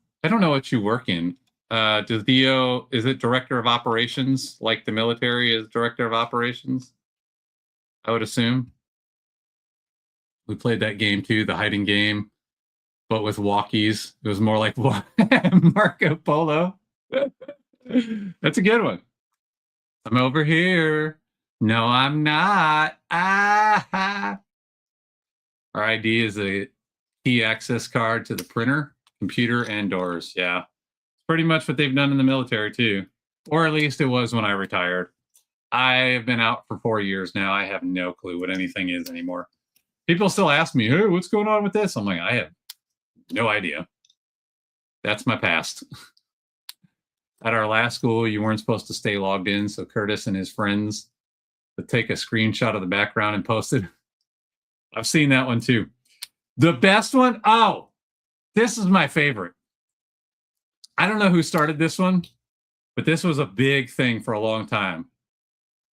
work in. Does DO? Is it director of operations like the military is director of operations? I would assume. We played that game too, the hiding game, but with walkies. It was more like Marco Polo. That's a good one. I'm over here. No, I'm not. Ah. Our ID is a key access card to the printer, computer, and doors. Yeah. It's pretty much what they've done in the military too. Or at least it was when I retired. I've been out for 4 years now. I have no clue what anything is anymore. People still ask me, hey, what's going on with this? I'm like, I have no idea. That's my past. At our last school, you weren't supposed to stay logged in, so Curtis and his friends would take a screenshot of the background and post it. I've seen that one too. The best one? Oh, this is my favorite. I don't know who started this one, but this was a big thing for a long time.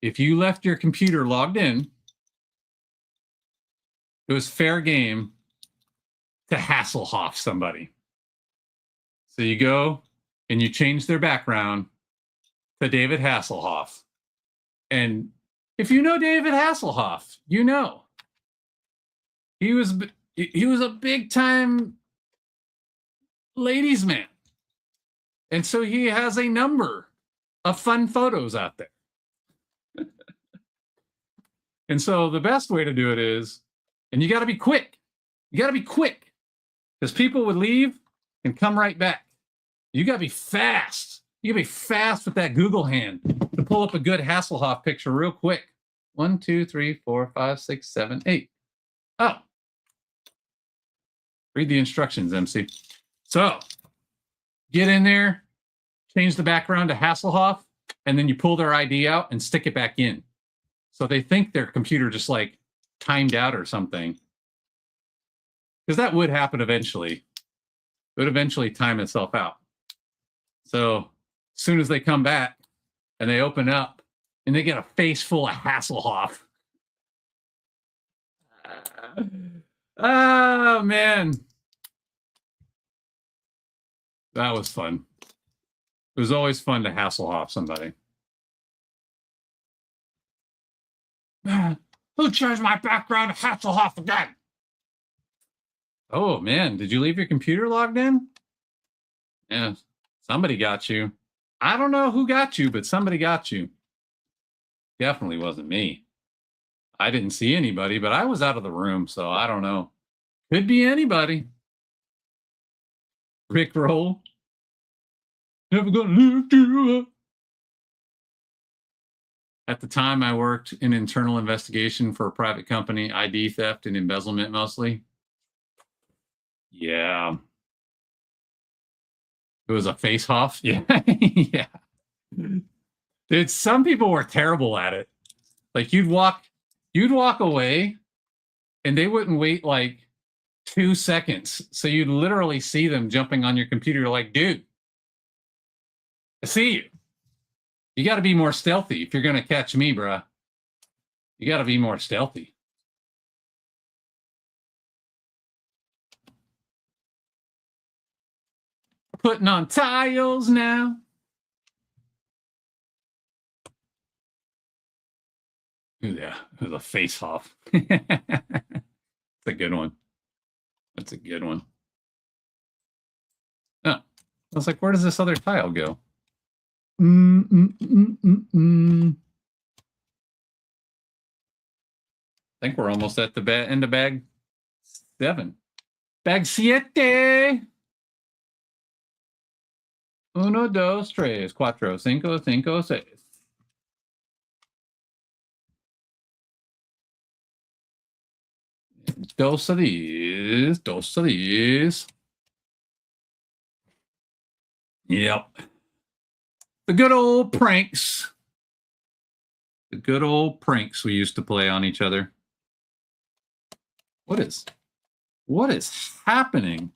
If you left your computer logged in, it was fair game to Hasselhoff somebody. So you go and you change their background to David Hasselhoff. And if you know David Hasselhoff, you know he was a big time ladies man. And so he has a number of fun photos out there. And so the best way to do it is, and you got to be quick. You got to be quick because people would leave and come right back. You got to be fast. You got to be fast with that Google hand to pull up a good Hasselhoff picture real quick. 1, 2, 3, 4, 5, 6, 7, 8. Oh. Read the instructions, MC. So get in there, change the background to Hasselhoff, and then you pull their ID out and stick it back in. So they think their computer just like timed out or something. Because that would happen eventually. It would eventually time itself out. So as soon as they come back and they open up and they get a face full of Hasselhoff. Oh, man. That was fun. It was always fun to Hasselhoff somebody. Who changed my background to Hasselhoff again? Oh, man. Did you leave your computer logged in? Yeah. Somebody got you. I don't know who got you, but somebody got you. Definitely wasn't me. I didn't see anybody, but I was out of the room, so I don't know. Could be anybody. Rick Roll. Never gonna lift you up. At the time, I worked in internal investigation for a private company, ID theft and embezzlement mostly. Yeah. It was a face-off. Yeah. Yeah. Dude, some people were terrible at it. Like you'd walk away and they wouldn't wait like 2 seconds. So you'd literally see them jumping on your computer. You're like, dude, I see you. You got to be more stealthy if you're going to catch me, bruh. You got to be more stealthy. Putting on tiles now. Yeah, it was a face-off. That's a good one. That's a good one. Oh, I was like, where does this other tile go? I think we're almost at the end of bag 7. Bag 7. 1, 2, 3, 4, 5, 6. Dos of these. Yep. The good old pranks. The good old pranks we used to play on each other. What is happening?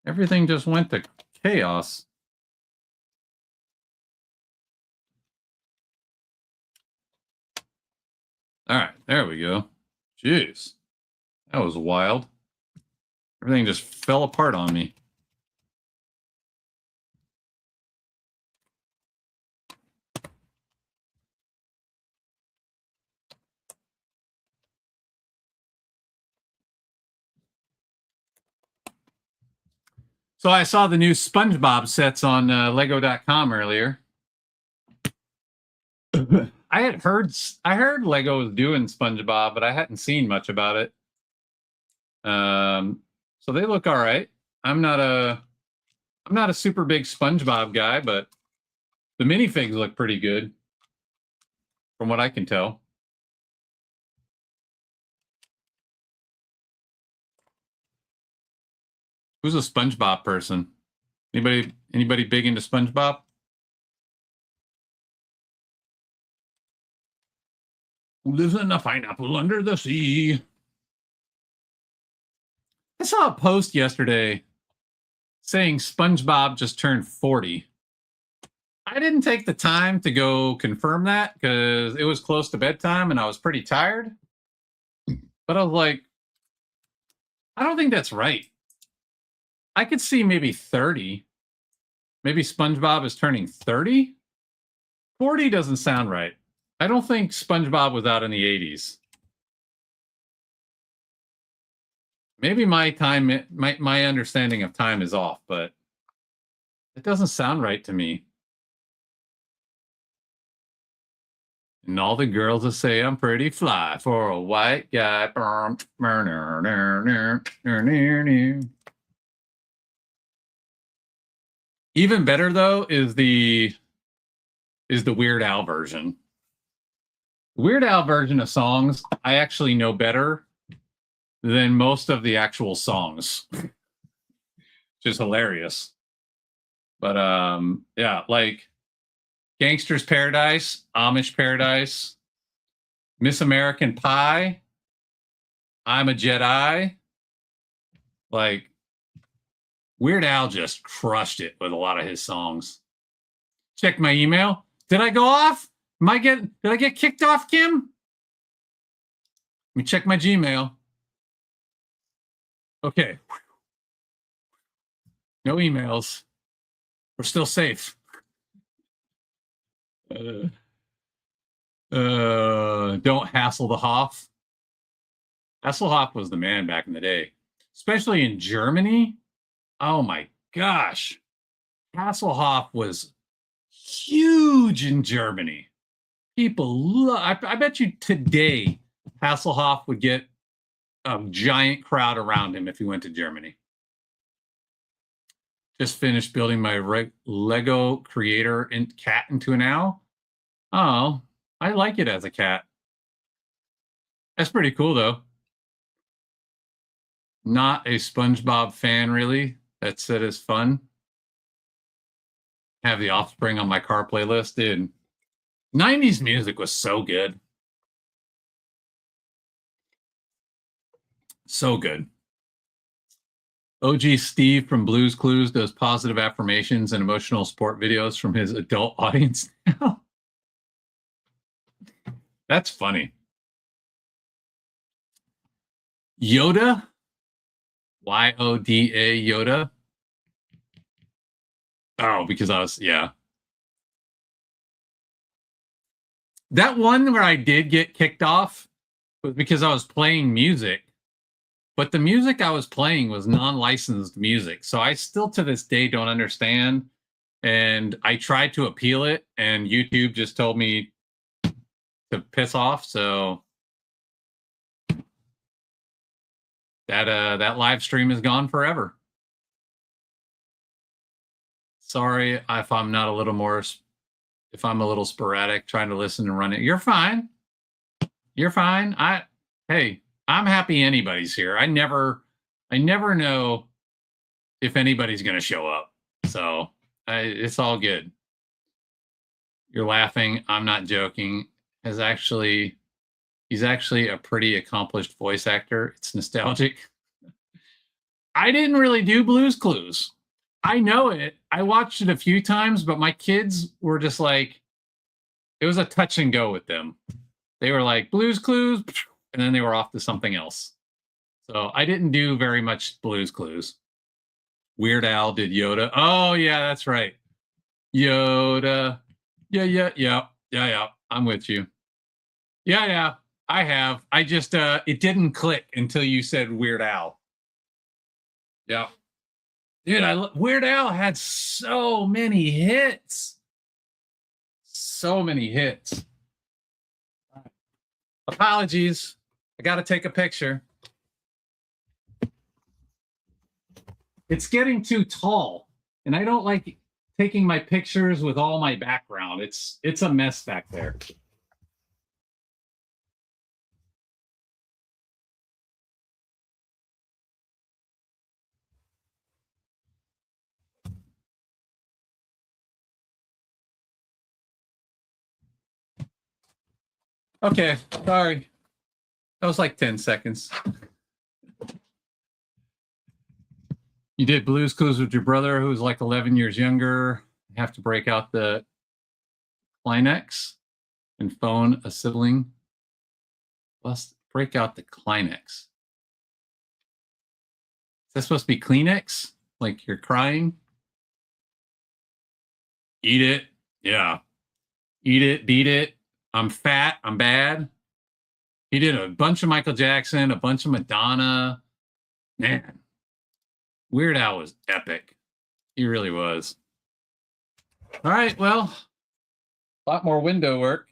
Everything just went to chaos. All right, there we go. Jeez. That was wild. Everything just fell apart on me. So I saw the new SpongeBob sets on Lego.com earlier. I heard Lego was doing SpongeBob, but I hadn't seen much about it. So they look all right. I'm not a super big SpongeBob guy, but the minifigs look pretty good from what I can tell. Who's a SpongeBob person? Anybody big into SpongeBob? Who lives in a pineapple under the sea? I saw a post yesterday saying SpongeBob just turned 40. I didn't take the time to go confirm that because it was close to bedtime and I was pretty tired. But I was like, I don't think that's right. I could see maybe 30. Maybe SpongeBob is turning 30? 40 doesn't sound right. I don't think SpongeBob was out in the 80s. Maybe my understanding of time is off, but it doesn't sound right to me. And all the girls will say I'm pretty fly for a white guy. Even better though is the Weird Al version. The Weird Al version of songs I actually know better than most of the actual songs, which is hilarious. But yeah, like Gangster's Paradise, Amish Paradise, Miss American Pie, I'm a Jedi. Like Weird Al just crushed it with a lot of his songs. Check my email. Did I go off? Did I get kicked off, Kim? Let me check my Gmail. Okay. No emails. We're still safe. Don't hassle the Hoff. Hasselhoff was the man back in the day, especially in Germany. Oh my gosh. Hasselhoff was huge in Germany. People I bet you today Hasselhoff would get a giant crowd around him if he went to Germany. Just finished building my Lego creator cat into an owl. Oh, I like it as a cat. That's pretty cool, though. Not a SpongeBob fan, really. That said is fun. Have The Offspring on my car playlist, dude. 90s music was so good. So good. OG Steve from Blues Clues does positive affirmations and emotional support videos from his adult audience now. That's funny. Yoda, Yoda, Yoda. Oh, because yeah. That one where I did get kicked off was because I was playing music, but the music I was playing was non-licensed music. So I still to this day don't understand. And I tried to appeal it, and YouTube just told me to piss off. So that live stream is gone forever. Sorry if I'm not a little more, if I'm a little sporadic trying to listen and run it. You're fine. You're fine. Hey, I'm happy anybody's here. I never know if anybody's going to show up. So it's all good. You're laughing. I'm not joking. He's actually a pretty accomplished voice actor. It's nostalgic. I didn't really do Blues Clues. I know it. I watched it a few times, but my kids were just like, it was a touch and go with them. They were like, Blues Clues, and then they were off to something else. So I didn't do very much Blues Clues. Weird Al did Yoda. Oh, yeah, that's right. Yoda. Yeah. I'm with you. Yeah. I have. I just, it didn't click until you said Weird Al. Yeah. Dude, Weird Al had so many hits. So many hits. Apologies. I got to take a picture. It's getting too tall, and I don't like taking my pictures with all my background. It's a mess back there. Okay, sorry. That was like 10 seconds. You did Blues Clues with your brother, who's like 11 years younger. You have to break out the Kleenex and phone a sibling. Let's break out the Kleenex. that supposed to be Kleenex? Like you're crying? Eat it. Yeah. Eat it, beat it. I'm fat. I'm bad. He did a bunch of Michael Jackson, a bunch of Madonna. Man, Weird Al was epic. He really was. All right, well, a lot more window work.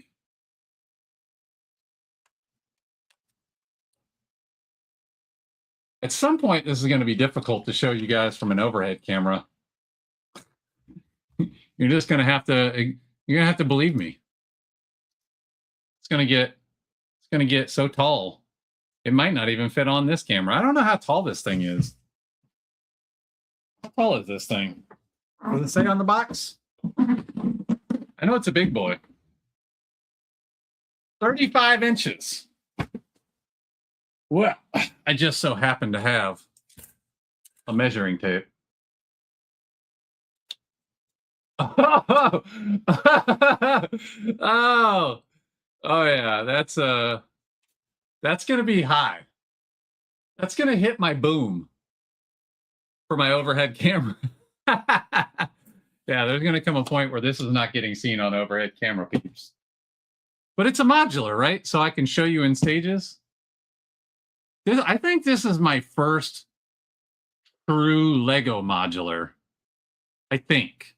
At some point, this is going to be difficult to show you guys from an overhead camera. You're just going to have to believe me. It's going to get so tall. It might not even fit on this camera. I don't know how tall this thing is. How tall is this thing? Does it say on the box? I know it's a big boy. 35 inches. Well, I just so happen to have a measuring tape. Oh, oh yeah, that's gonna be high. That's gonna hit my boom for my overhead camera. Yeah, there's gonna come a point where this is not getting seen on overhead camera, peeps. But it's a modular, right? So I can show you in stages. I think this is my first true Lego modular. I think.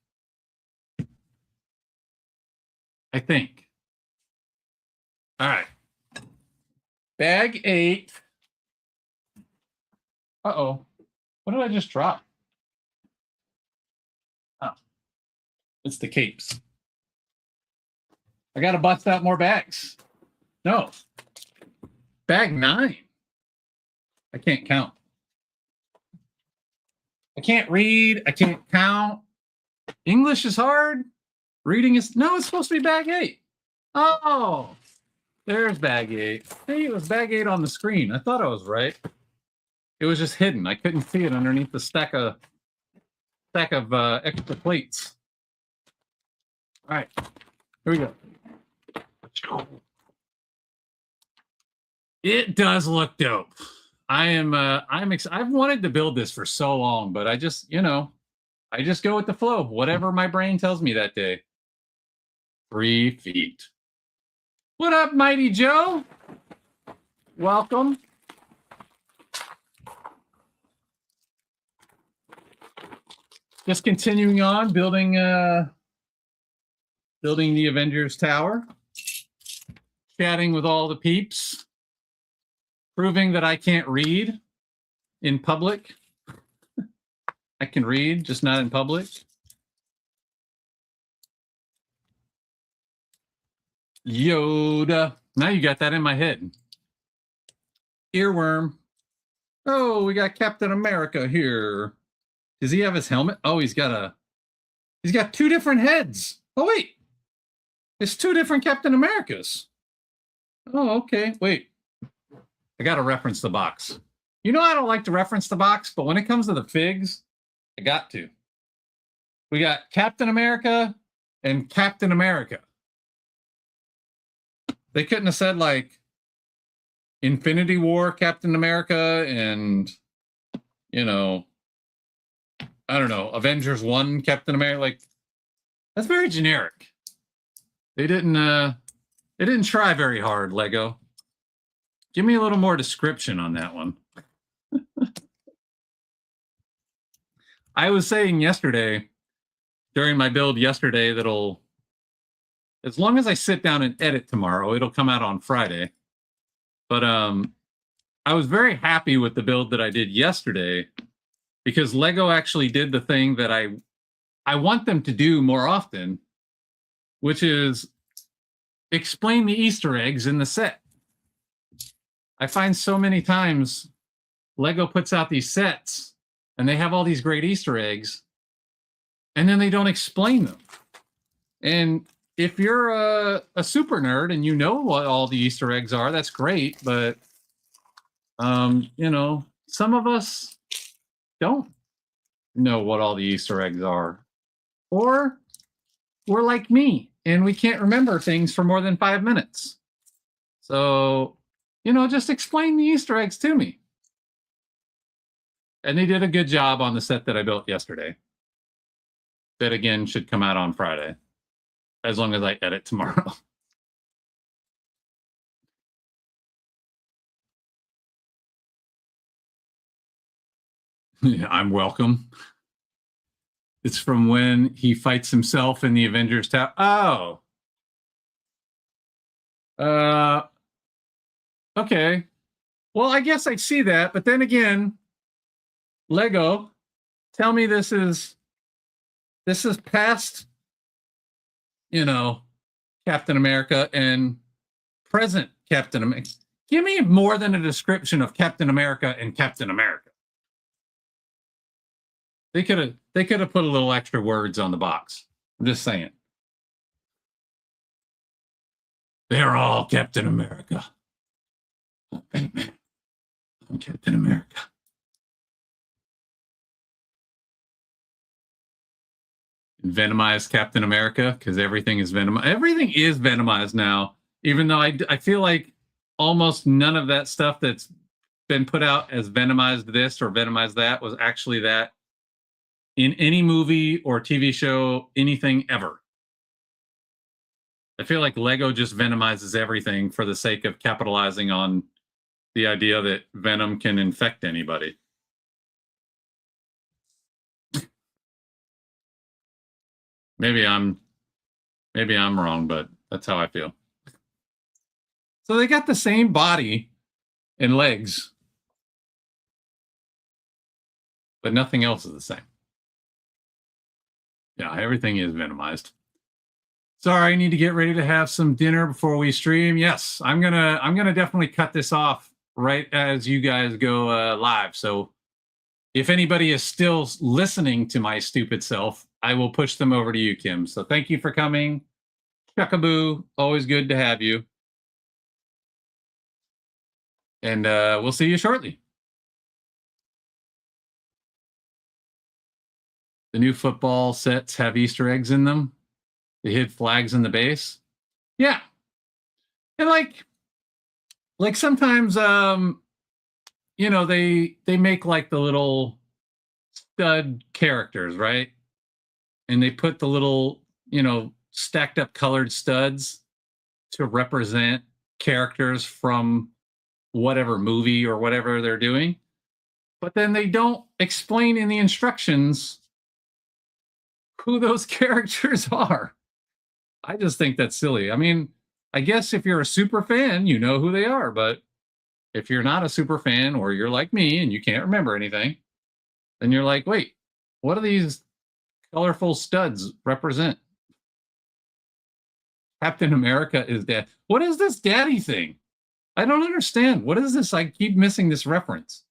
All right. Bag 8. Uh-oh. What did I just drop? Oh. It's the capes. I got to bust out more bags. No. Bag 9. I can't count. I can't read. I can't count. English is hard. Reading is... No, it's supposed to be bag 8. Oh, there's bag 8. Hey, it was bag 8 on the screen. I thought I was right. It was just hidden. I couldn't see it underneath the stack of extra plates. All right, here we go. It does look dope. I've wanted to build this for so long, but I just go with the flow. Whatever my brain tells me that day. 3 feet. What up, Mighty Joe? Welcome. Just continuing on building the Avengers Tower. Chatting with all the peeps. Proving that I can't read in public. I can read, just not in public. Yoda. Now you got that in my head. Earworm. Oh, we got Captain America here. Does he have his helmet? Oh, he's got 2 different heads. Oh, wait. It's 2 different Captain Americas. Oh, okay. Wait. I got to reference the box. You know I don't like to reference the box, but when it comes to the figs, I got to. We got Captain America and Captain America. They couldn't have said, like, Infinity War Captain America and, I don't know, Avengers 1 Captain America. Like, that's very generic. They didn't try very hard, Lego. Give me a little more description on that one. I was saying yesterday, during my build yesterday, as long as I sit down and edit tomorrow, it'll come out on Friday. But I was very happy with the build that I did yesterday because Lego actually did the thing that I want them to do more often, which is explain the Easter eggs in the set. I find so many times Lego puts out these sets and they have all these great Easter eggs and then they don't explain them. And if you're a super nerd and you know what all the Easter eggs are, that's great. But, some of us don't know what all the Easter eggs are. Or we're like me and we can't remember things for more than 5 minutes. So, just explain the Easter eggs to me. And they did a good job on the set that I built yesterday. That again should come out on Friday, as long as I edit tomorrow. I'm welcome. It's from when he fights himself in the Avengers Tower. Oh. Okay. Well, I guess I see that, but then again, Lego, tell me this is past, Captain America and present Captain America. Give me more than a description of Captain America and Captain America. They could have put a little extra words on the box. I'm just saying. They're all Captain America. I'm Captain America. Venomized Captain America, because everything is venomized. Everything is venomized now, even though I feel like almost none of that stuff that's been put out as venomized this or venomized that was actually that in any movie or TV show, anything ever. I feel like Lego just venomizes everything for the sake of capitalizing on the idea that venom can infect anybody. Maybe I'm wrong, but that's how I feel. So they got the same body and legs, but nothing else is the same. Yeah, everything is venomized. Sorry, I need to get ready to have some dinner before we stream. Yes, I'm gonna definitely cut this off right as you guys go live. So if anybody is still listening to my stupid self, I will push them over to you, Kim. So thank you for coming. Chuckaboo, always good to have you. And we'll see you shortly. The new football sets have Easter eggs in them. They hid flags in the base. Yeah. And like sometimes they make like the little stud characters, right? And they put the little, stacked up colored studs to represent characters from whatever movie or whatever they're doing. But then they don't explain in the instructions who those characters are. I just think that's silly. I mean, I guess if you're a super fan, you know who they are. But if you're not a super fan or you're like me and you can't remember anything, then you're like, wait, what do these colorful studs represent? Captain America is dead. What is this daddy thing? I don't understand. What is this? I keep missing this reference.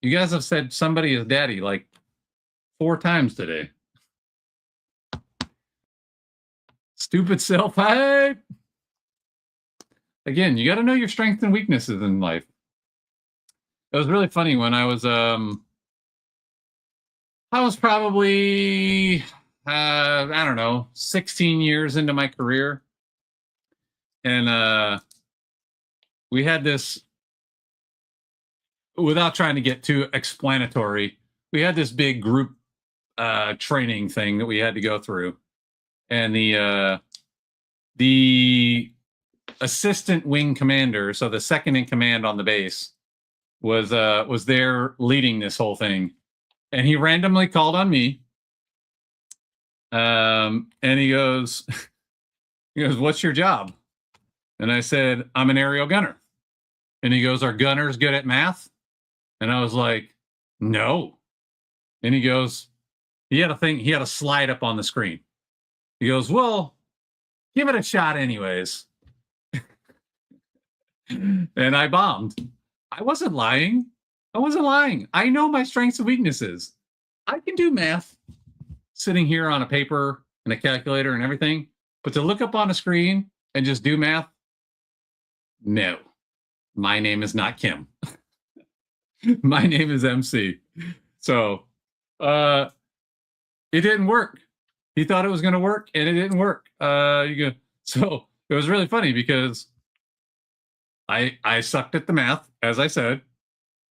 You guys have said somebody is daddy like 4 times today. Stupid self-hype. Again, you got to know your strengths and weaknesses in life. It was really funny when I was probably I don't know, 16 years into my career, and we had this, without trying to get too explanatory, we had this big group training thing that we had to go through, and the assistant wing commander, so the second in command on the base, was there leading this whole thing, and he randomly called on me, and he goes, "What's your job?" And I said, "I'm an aerial gunner." And he goes, "Are gunners good at math?" And I was like, "No." And he goes, he had a slide up on the screen. He goes, "Well, give it a shot anyways." And I bombed. I wasn't lying. I know my strengths and weaknesses. I can do math sitting here on a paper and a calculator and everything, but to look up on a screen and just do math, no. My name is not Kim. My name is MC. So it didn't work. He thought it was going to work, and it didn't work. So it was really funny because I sucked at the math, as I said,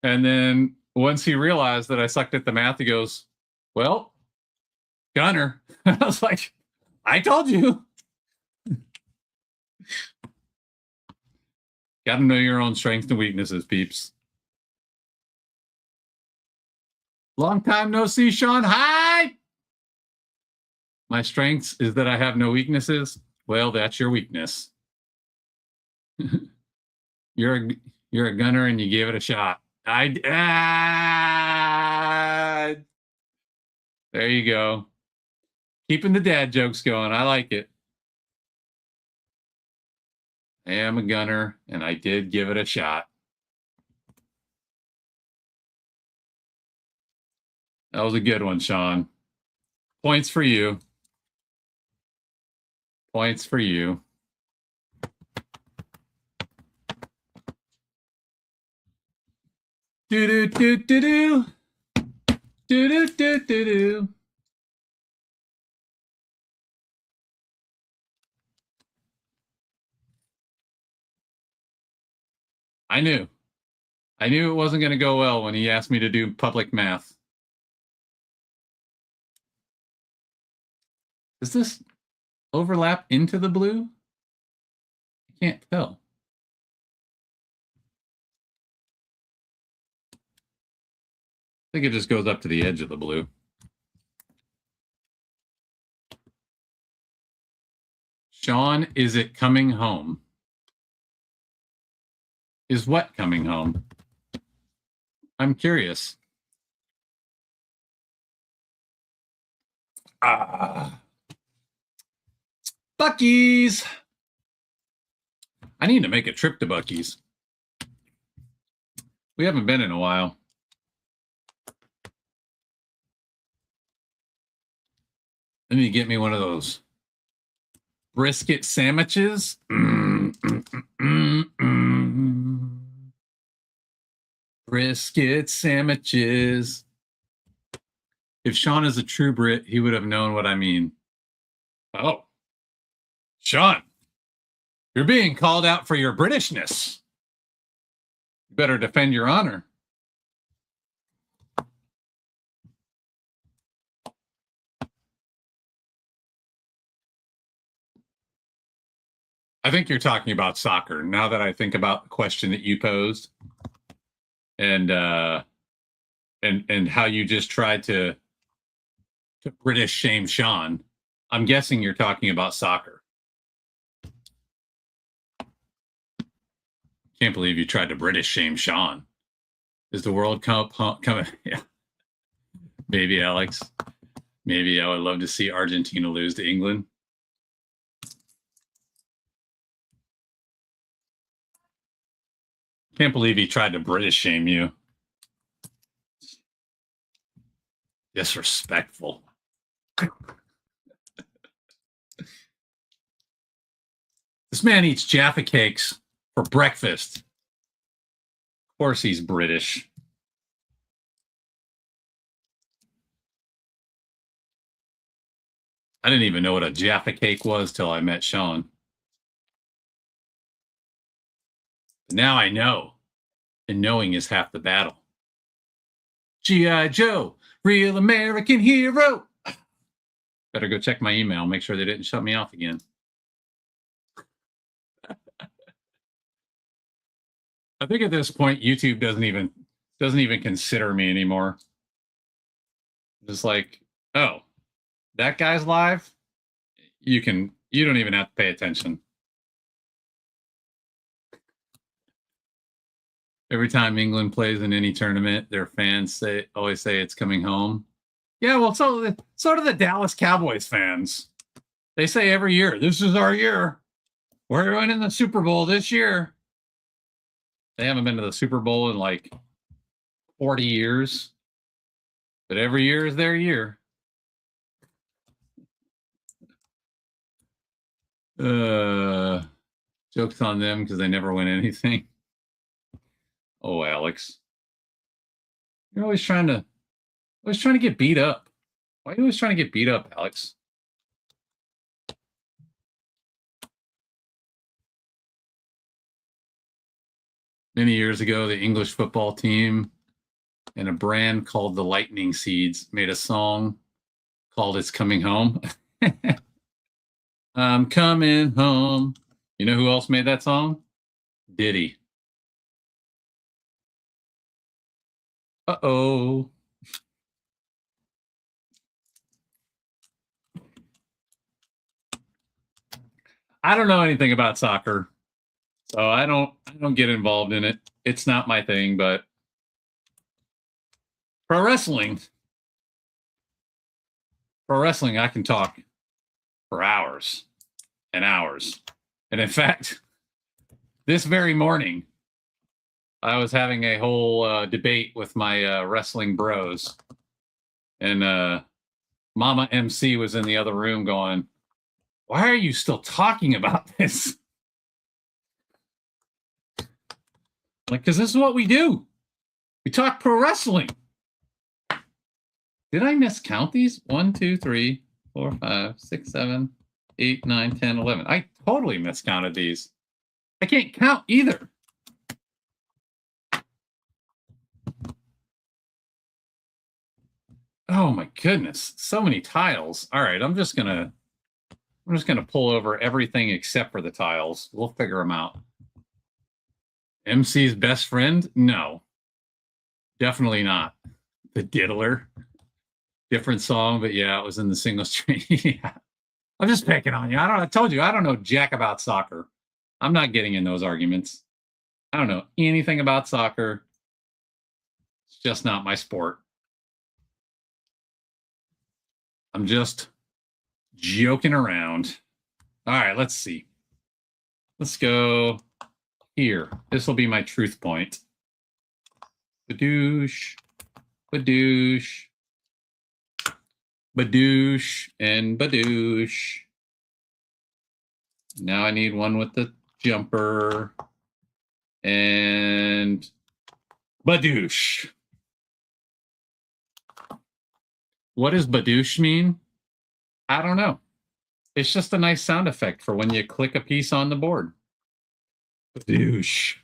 and then once he realized that I sucked at the math, he goes, well, gunner. I was like, I told you. Got to know your own strengths and weaknesses, peeps. Long time no see, Sean. Hi. My strengths is that I have no weaknesses. Well, that's your weakness. You're a gunner and you gave it a shot. There you go. Keeping the dad jokes going. I like it. I am a gunner and I did give it a shot. That was a good one, Sean. Points for you. Points for you. Do do do do do. Do do do do do. I knew it wasn't going to go well when he asked me to do public math. Does this overlap into the blue? I can't tell. I think it just goes up to the edge of the blue. Sean, is it coming home? Is what coming home? I'm curious. Buc-ee's. I need to make a trip to Buc-ee's. We haven't been in a while. Let me get me one of those brisket sandwiches. Brisket sandwiches. If Sean is a true Brit, he would have known what I mean. Oh, Sean, you're being called out for your Britishness. You better defend your honor. I think you're talking about soccer. Now that I think about the question that you posed, and how you just tried to British shame Sean, I'm guessing you're talking about soccer. Can't believe you tried to British shame Sean. Is the World Cup coming? Yeah. Maybe, Alex. Maybe I would love to see Argentina lose to England. Can't believe he tried to British shame you. Disrespectful. This man eats Jaffa cakes for breakfast. Of course he's British. I didn't even know what a Jaffa cake was till I met Sean. Now I know, and knowing is half the battle. G.I. Joe, real American hero. Better go check my email, make sure they didn't shut me off again. I think at this point, YouTube doesn't even consider me anymore. It's like, oh, that guy's live. You don't even have to pay attention. Every time England plays in any tournament, their fans always say it's coming home. Yeah, well, so do the Dallas Cowboys fans. They say every year, this is our year. We're winning the Super Bowl this year. They haven't been to the Super Bowl in like 40 years. But every year is their year. Joke's on them because they never win anything. Oh, Alex. You're always trying to get beat up. Why are you always trying to get beat up, Alex? Many years ago, the English football team and a brand called the Lightning Seeds made a song called It's Coming Home. I'm coming home. You know who else made that song? Diddy. Uh-oh. I don't know anything about soccer, so I don't get involved in it. It's not my thing, but pro wrestling, I can talk for hours and hours. And in fact, this very morning, I was having a whole debate with my wrestling bros, and Mama MC was in the other room going, "Why are you still talking about this?" Like, because this is what we do. We talk pro wrestling. Did I miscount these? 1, 2, 3, 4, 5, 6, 7, 8, 9, 10, 11. I totally miscounted these. I can't count either. Oh my goodness. So many tiles. All right, I'm just gonna pull over everything except for the tiles. We'll figure them out. MC's best friend? No. Definitely not. The Diddler. Different song, but yeah, it was in the singles train. Yeah. I'm just picking on you. I told you, I don't know jack about soccer. I'm not getting in those arguments. I don't know anything about soccer. It's just not my sport. I'm just joking around. All right, let's see. Let's go here. This will be my truth point. Badoosh, badoosh, badoosh, and badoosh. Now I need one with the jumper. And badoosh. What does badoosh mean? I don't know. It's just a nice sound effect for when you click a piece on the board. Badoosh.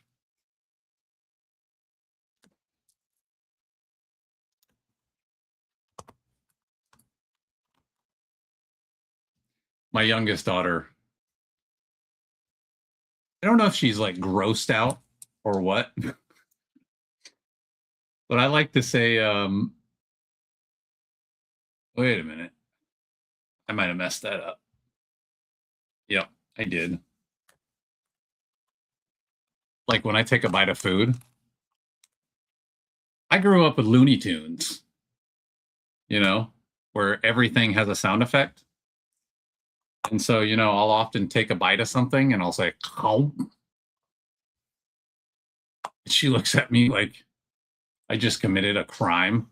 My youngest daughter, I don't know if she's like grossed out or what, but I like to say, wait a minute. I might have messed that up. Yep, I did. Like when I take a bite of food, I grew up with Looney Tunes, you know, where everything has a sound effect. And so, you know, I'll often take a bite of something and I'll say, "Oh." She looks at me like I just committed a crime.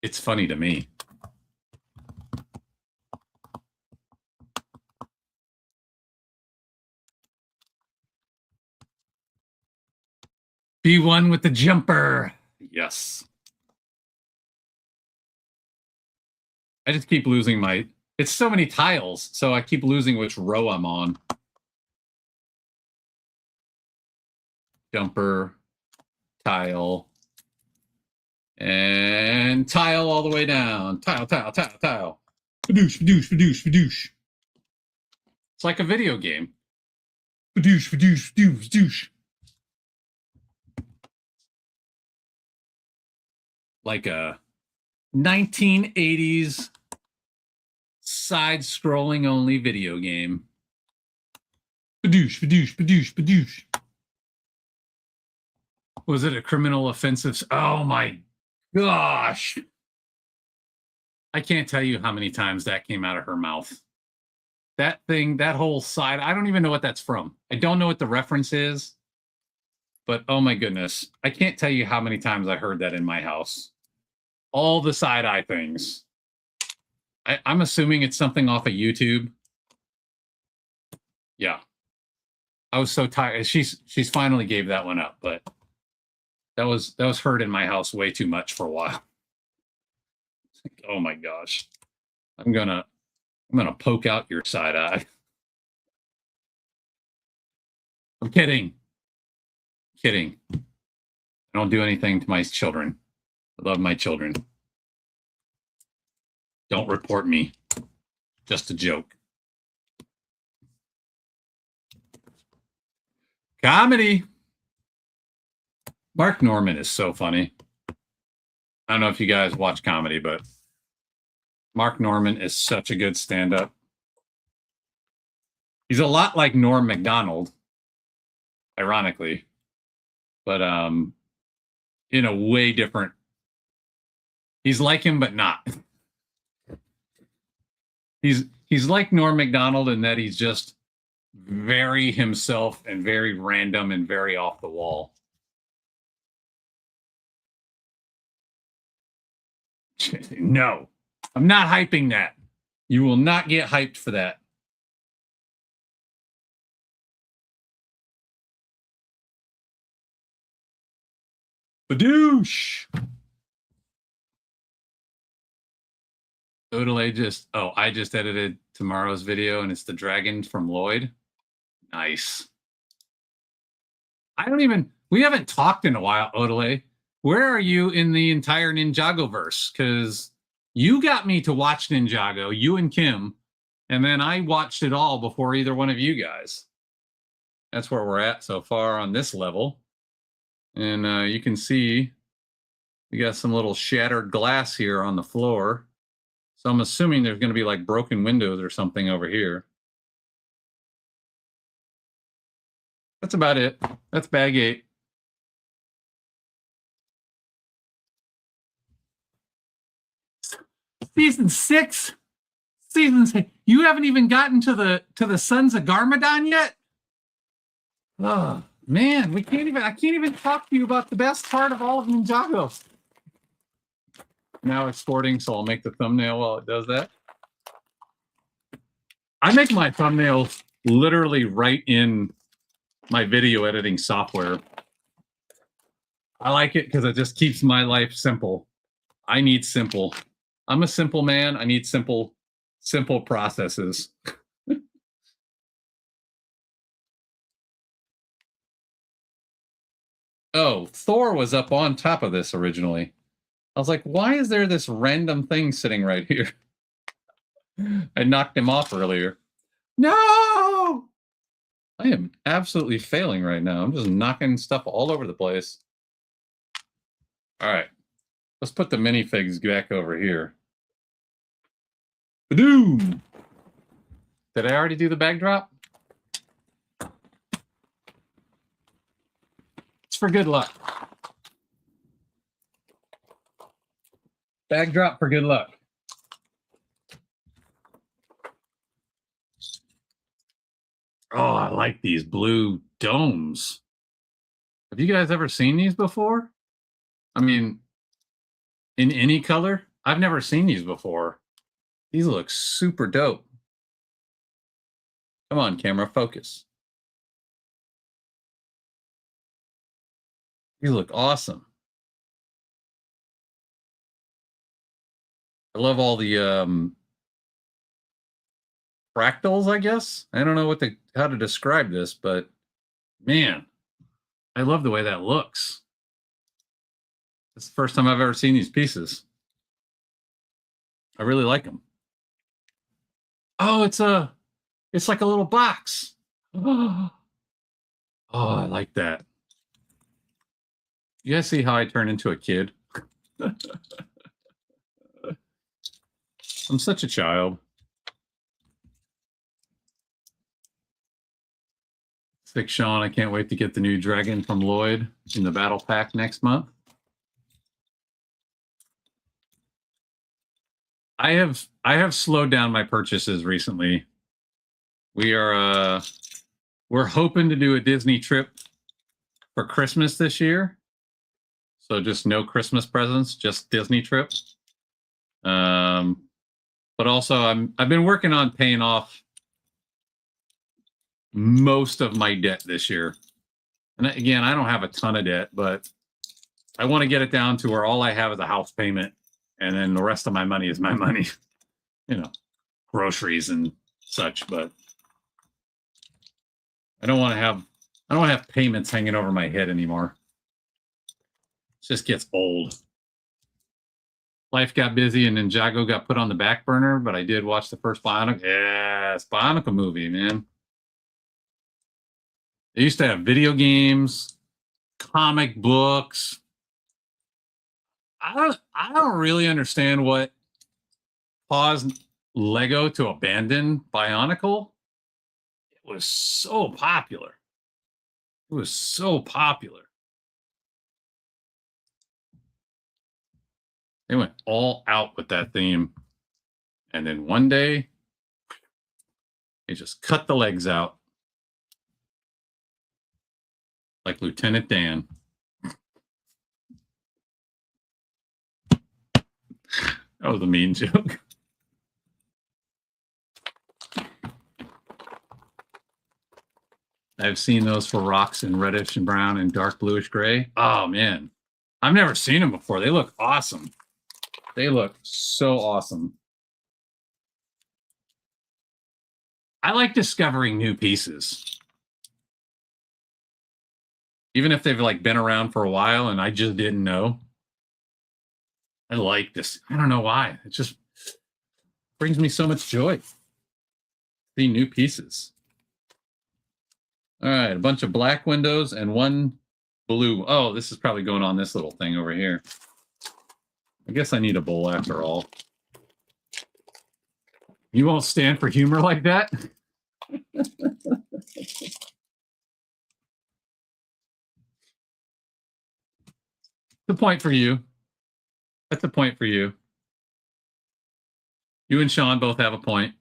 It's funny to me. Be one with the jumper. Yes. I just keep losing my... It's so many tiles, so I keep losing which row I'm on. Jumper, tile, and tile all the way down. Tile, tile, tile, tile. Badoosh, badoosh, badoosh, badoosh. It's like a video game. Badoosh, badoosh, badoosh, badoosh. Like a 1980s side-scrolling only video game. Badoosh, badoosh, badoosh, badoosh. Was it a criminal offensive? Oh my gosh. I can't tell you how many times that came out of her mouth. That thing, that whole side, I don't even know what that's from. I don't know what the reference is, but oh my goodness. I can't tell you how many times I heard that in my house. All the side eye things. I'm assuming it's something off of YouTube. Yeah. I was so tired. She's finally gave that one up, but that was heard in my house way too much for a while. Oh my gosh. I'm gonna poke out your side eye. I'm kidding. Kidding. I don't do anything to my children. I love my children. Don't report me. Just a joke. Comedy. Mark Norman is so funny. I don't know if you guys watch comedy, but Mark Norman is such a good stand-up. He's a lot like Norm Macdonald, ironically, but in a way different. He's like him, but not. He's like Norm Macdonald in that he's just very himself and very random and very off the wall. No, I'm not hyping that. You will not get hyped for that. Badoosh. Odelay I just edited tomorrow's video and it's the dragon from Lloyd. Nice. We haven't talked in a while, Odelay. Where are you in the entire Ninjago verse? Because you got me to watch Ninjago, you and Kim, and then I watched it all before either one of you guys. That's where we're at so far on this level. And you can see we got some little shattered glass here on the floor. So I'm assuming there's going to be like broken windows or something over here. That's about it. That's bag 8. Season 6? Season 6. You haven't even gotten to the Sons of Garmadon yet? Oh, man, I can't even talk to you about the best part of all of Ninjago. Now exporting, so I'll make the thumbnail while it does that. I make my thumbnails literally right in my video editing software. I like it because it just keeps my life simple. I need simple. I'm a simple man. I need simple processes. Oh, Thor was up on top of this originally. I was like, why is there this random thing sitting right here? I knocked him off earlier. No! I am absolutely failing right now. I'm just knocking stuff all over the place. All right. Let's put the minifigs back over here. Boom! Did I already do the bag drop? It's for good luck. Bag drop for good luck. Oh, I like these blue domes. Have you guys ever seen these before? I mean, in any color? I've never seen these before. These look super dope. Come on, camera, focus. These look awesome. I love all the fractals, I guess. I don't know how to describe this, but man, I love the way that looks. It's the first time I've ever seen these pieces. I really like them. Oh, it's like a little box. Oh, I like that. You guys see how I turn into a kid? I'm such a child. Sick Sean, I can't wait to get the new dragon from Lloyd in the battle pack next month. I have slowed down my purchases recently. We're hoping to do a Disney trip for Christmas this year. So just no Christmas presents, just Disney trip. But also I've been working on paying off most of my debt this year. And again, I don't have a ton of debt, but I want to get it down to where all I have is a house payment and then the rest of my money is my money, you know, groceries and such. But I don't want to have I don't have payments hanging over my head anymore. It just gets old. Life got busy and Ninjago got put on the back burner, but I did watch the first Bionicle. Yes, Bionicle movie, man. They used to have video games, comic books. I don't really understand what caused Lego to abandon Bionicle. It was so popular. It was so popular. They went all out with that theme. And then one day, they just cut the legs out. Like Lieutenant Dan. That was a mean joke. I've seen those for rocks in reddish and brown and dark bluish gray. Oh, man. I've never seen them before. They look awesome. They look so awesome. I like discovering new pieces. Even if they've like been around for a while and I just didn't know. I like this. I don't know why. It just brings me so much joy. Seeing new pieces. All right, a bunch of black windows and one blue. Oh, this is probably going on this little thing over here. I guess I need a bowl after all. You won't stand for humor like that? The point for you. That's a point for you. You and Sean both have a point.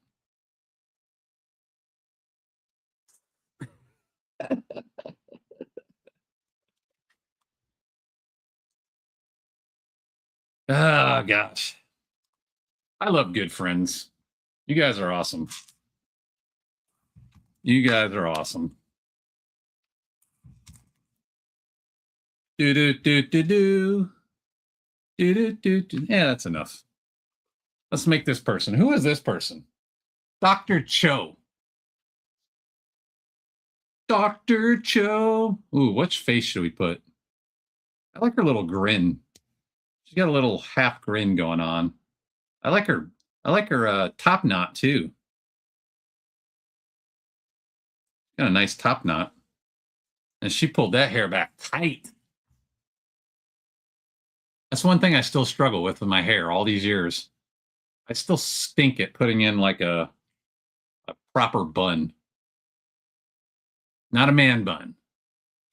Oh, gosh. I love good friends. You guys are awesome. You guys are awesome. Do-do-do-do-do. Do-do-do-do. Yeah, that's enough. Let's make this person. Who is this person? Dr. Cho. Dr. Cho. Ooh, which face should we put? I like her little grin. She's got a little half grin going on. I like her top knot too. Got a nice top knot. And she pulled that hair back tight. That's one thing I still struggle with my hair all these years. I still stink at putting in like a proper bun. Not a man bun.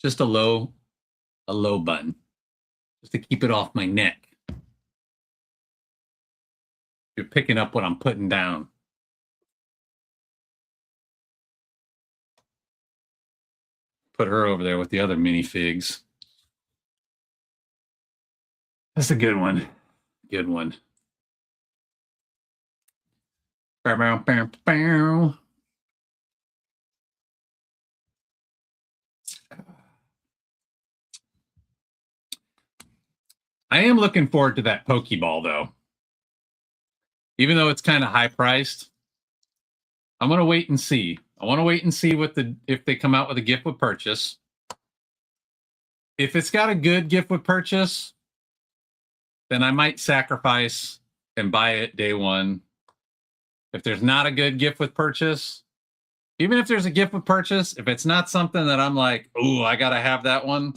Just a low bun. Just to keep it off my neck. You're picking up what I'm putting down. Put her over there with the other minifigs. That's a good one. Good one. Bow, bow, bow, bow. I am looking forward to that Pokeball, though. Even though it's kind of high priced, I'm gonna wait and see. I want to wait and see if they come out with a gift with purchase. If it's got a good gift with purchase, then I might sacrifice and buy it day one. If there's not a good gift with purchase, even if there's a gift with purchase, if it's not something that I'm like, oh, I gotta have that one,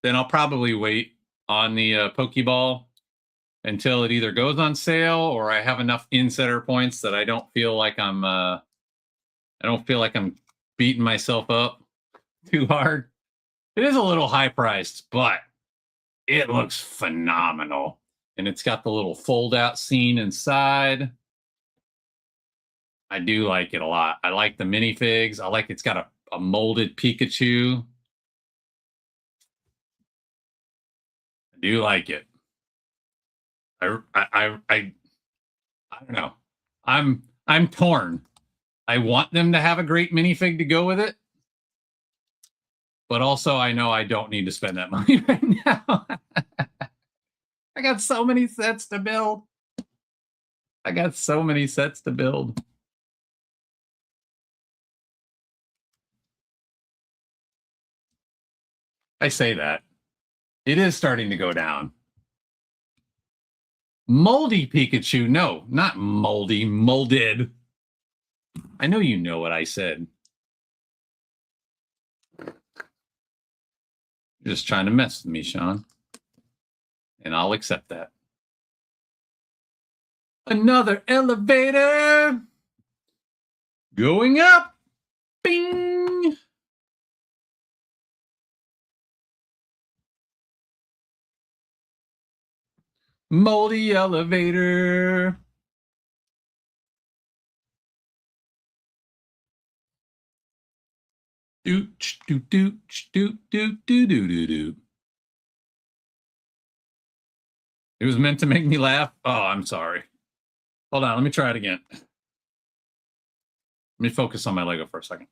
then I'll probably wait on the Pokeball until it either goes on sale or I have enough insider points that I don't feel like I'm beating myself up too hard. It is a little high priced, but it looks phenomenal. And it's got the little fold out scene inside. I do like it a lot. I like the minifigs. I like it's got a molded Pikachu. I do like it. I don't know. I'm torn. I want them to have a great minifig to go with it. But also I know I don't need to spend that money right now. I got so many sets to build. I say that. It is starting to go down. Moldy Pikachu. No, not moldy. Molded. I know you know what I said. You're just trying to mess with me, Sean. And I'll accept that. Another elevator. Going up. Bing. Moldy elevator. Dooch, doot, dooch, doot, doot, doo, doo, doo, doo. It was meant to make me laugh. Oh, I'm sorry. Hold on, let me try it again. Let me focus on my Lego for a second.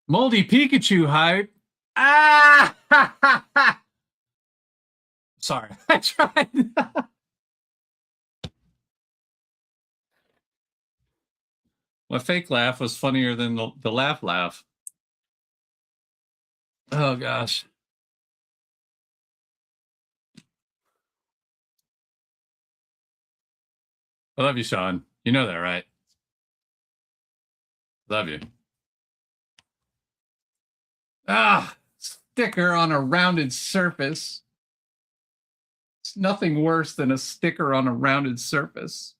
Moldy Pikachu hype. Ah! Sorry, I tried. My fake laugh was funnier than the laugh. Oh, gosh. I love you, Sean. You know that, right? Love you. Ah, sticker on a rounded surface. It's nothing worse than a sticker on a rounded surface.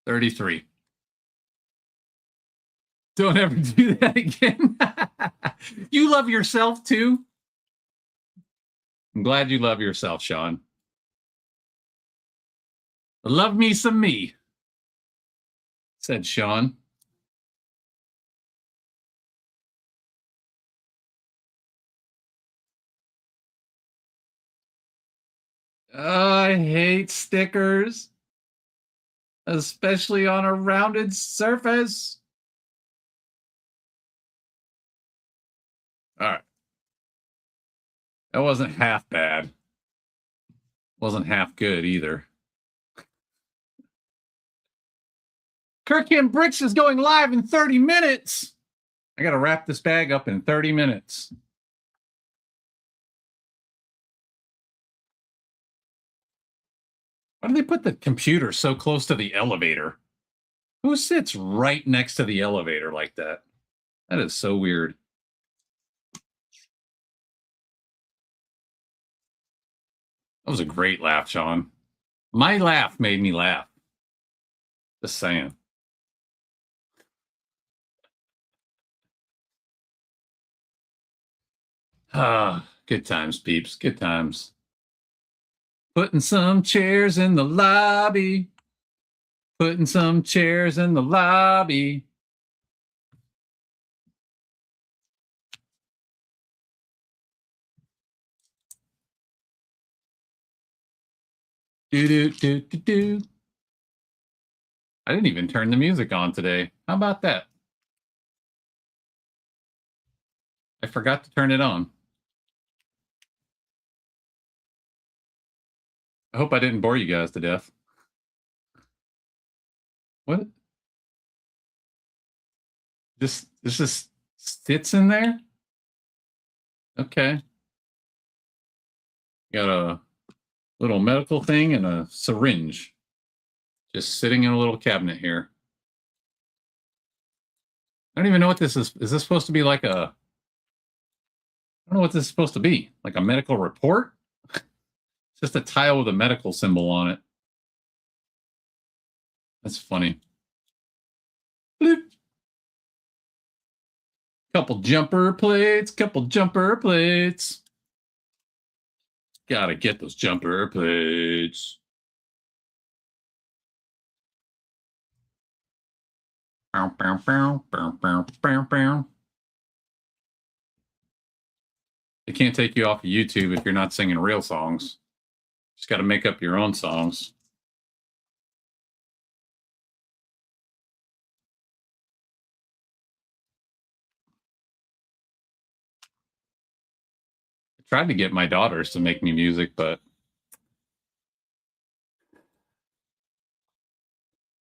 33. Don't ever do that again. You love yourself too? I'm glad you love yourself, Sean. Love me some me, said Sean. I hate stickers, especially on a rounded surface. All right. That wasn't half bad. Wasn't half good either. Kirkham Bricks is going live in 30 minutes. I got to wrap this bag up in 30 minutes. Why do they put the computer so close to the elevator? Who sits right next to the elevator like that? That is so weird. That was a great laugh, Sean. My laugh made me laugh. Just saying. Ah, good times, peeps. Good times. Putting some chairs in the lobby. Putting some chairs in the lobby. Do do do do do. I didn't even turn the music on today. How about that? I forgot to turn it on. I hope I didn't bore you guys to death. What? This just sits in there? Okay. Got a little medical thing and a syringe. Just sitting in a little cabinet here. I don't even know what this is. Is this supposed to be like a... I don't know what this is supposed to be. Like a medical report? It's just a tile with a medical symbol on it. That's funny. Bloop. Couple jumper plates. Gotta get those jumper plates. Bow, bow, bow, bow, bow, bow, bow. They can't take you off of YouTube if you're not singing real songs. Just got to make up your own songs. I tried to get my daughters to make me music, but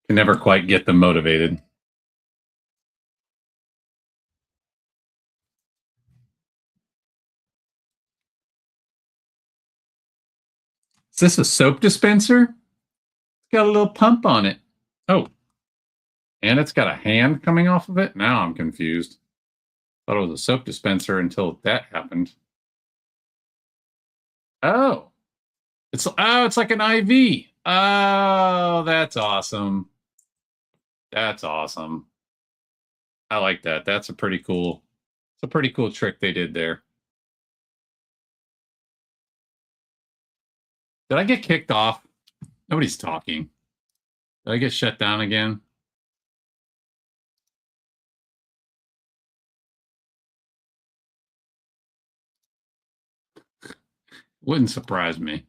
can never quite get them motivated. Is this a soap dispenser? It's got a little pump on it. Oh. And it's got a hand coming off of it? Now I'm confused. Thought it was a soap dispenser until that happened. Oh. It's like an IV. Oh, that's awesome. That's awesome. I like that. That's a pretty cool. It's a pretty cool trick they did there. Did I get kicked off? Nobody's talking. Did I get shut down again? Wouldn't surprise me.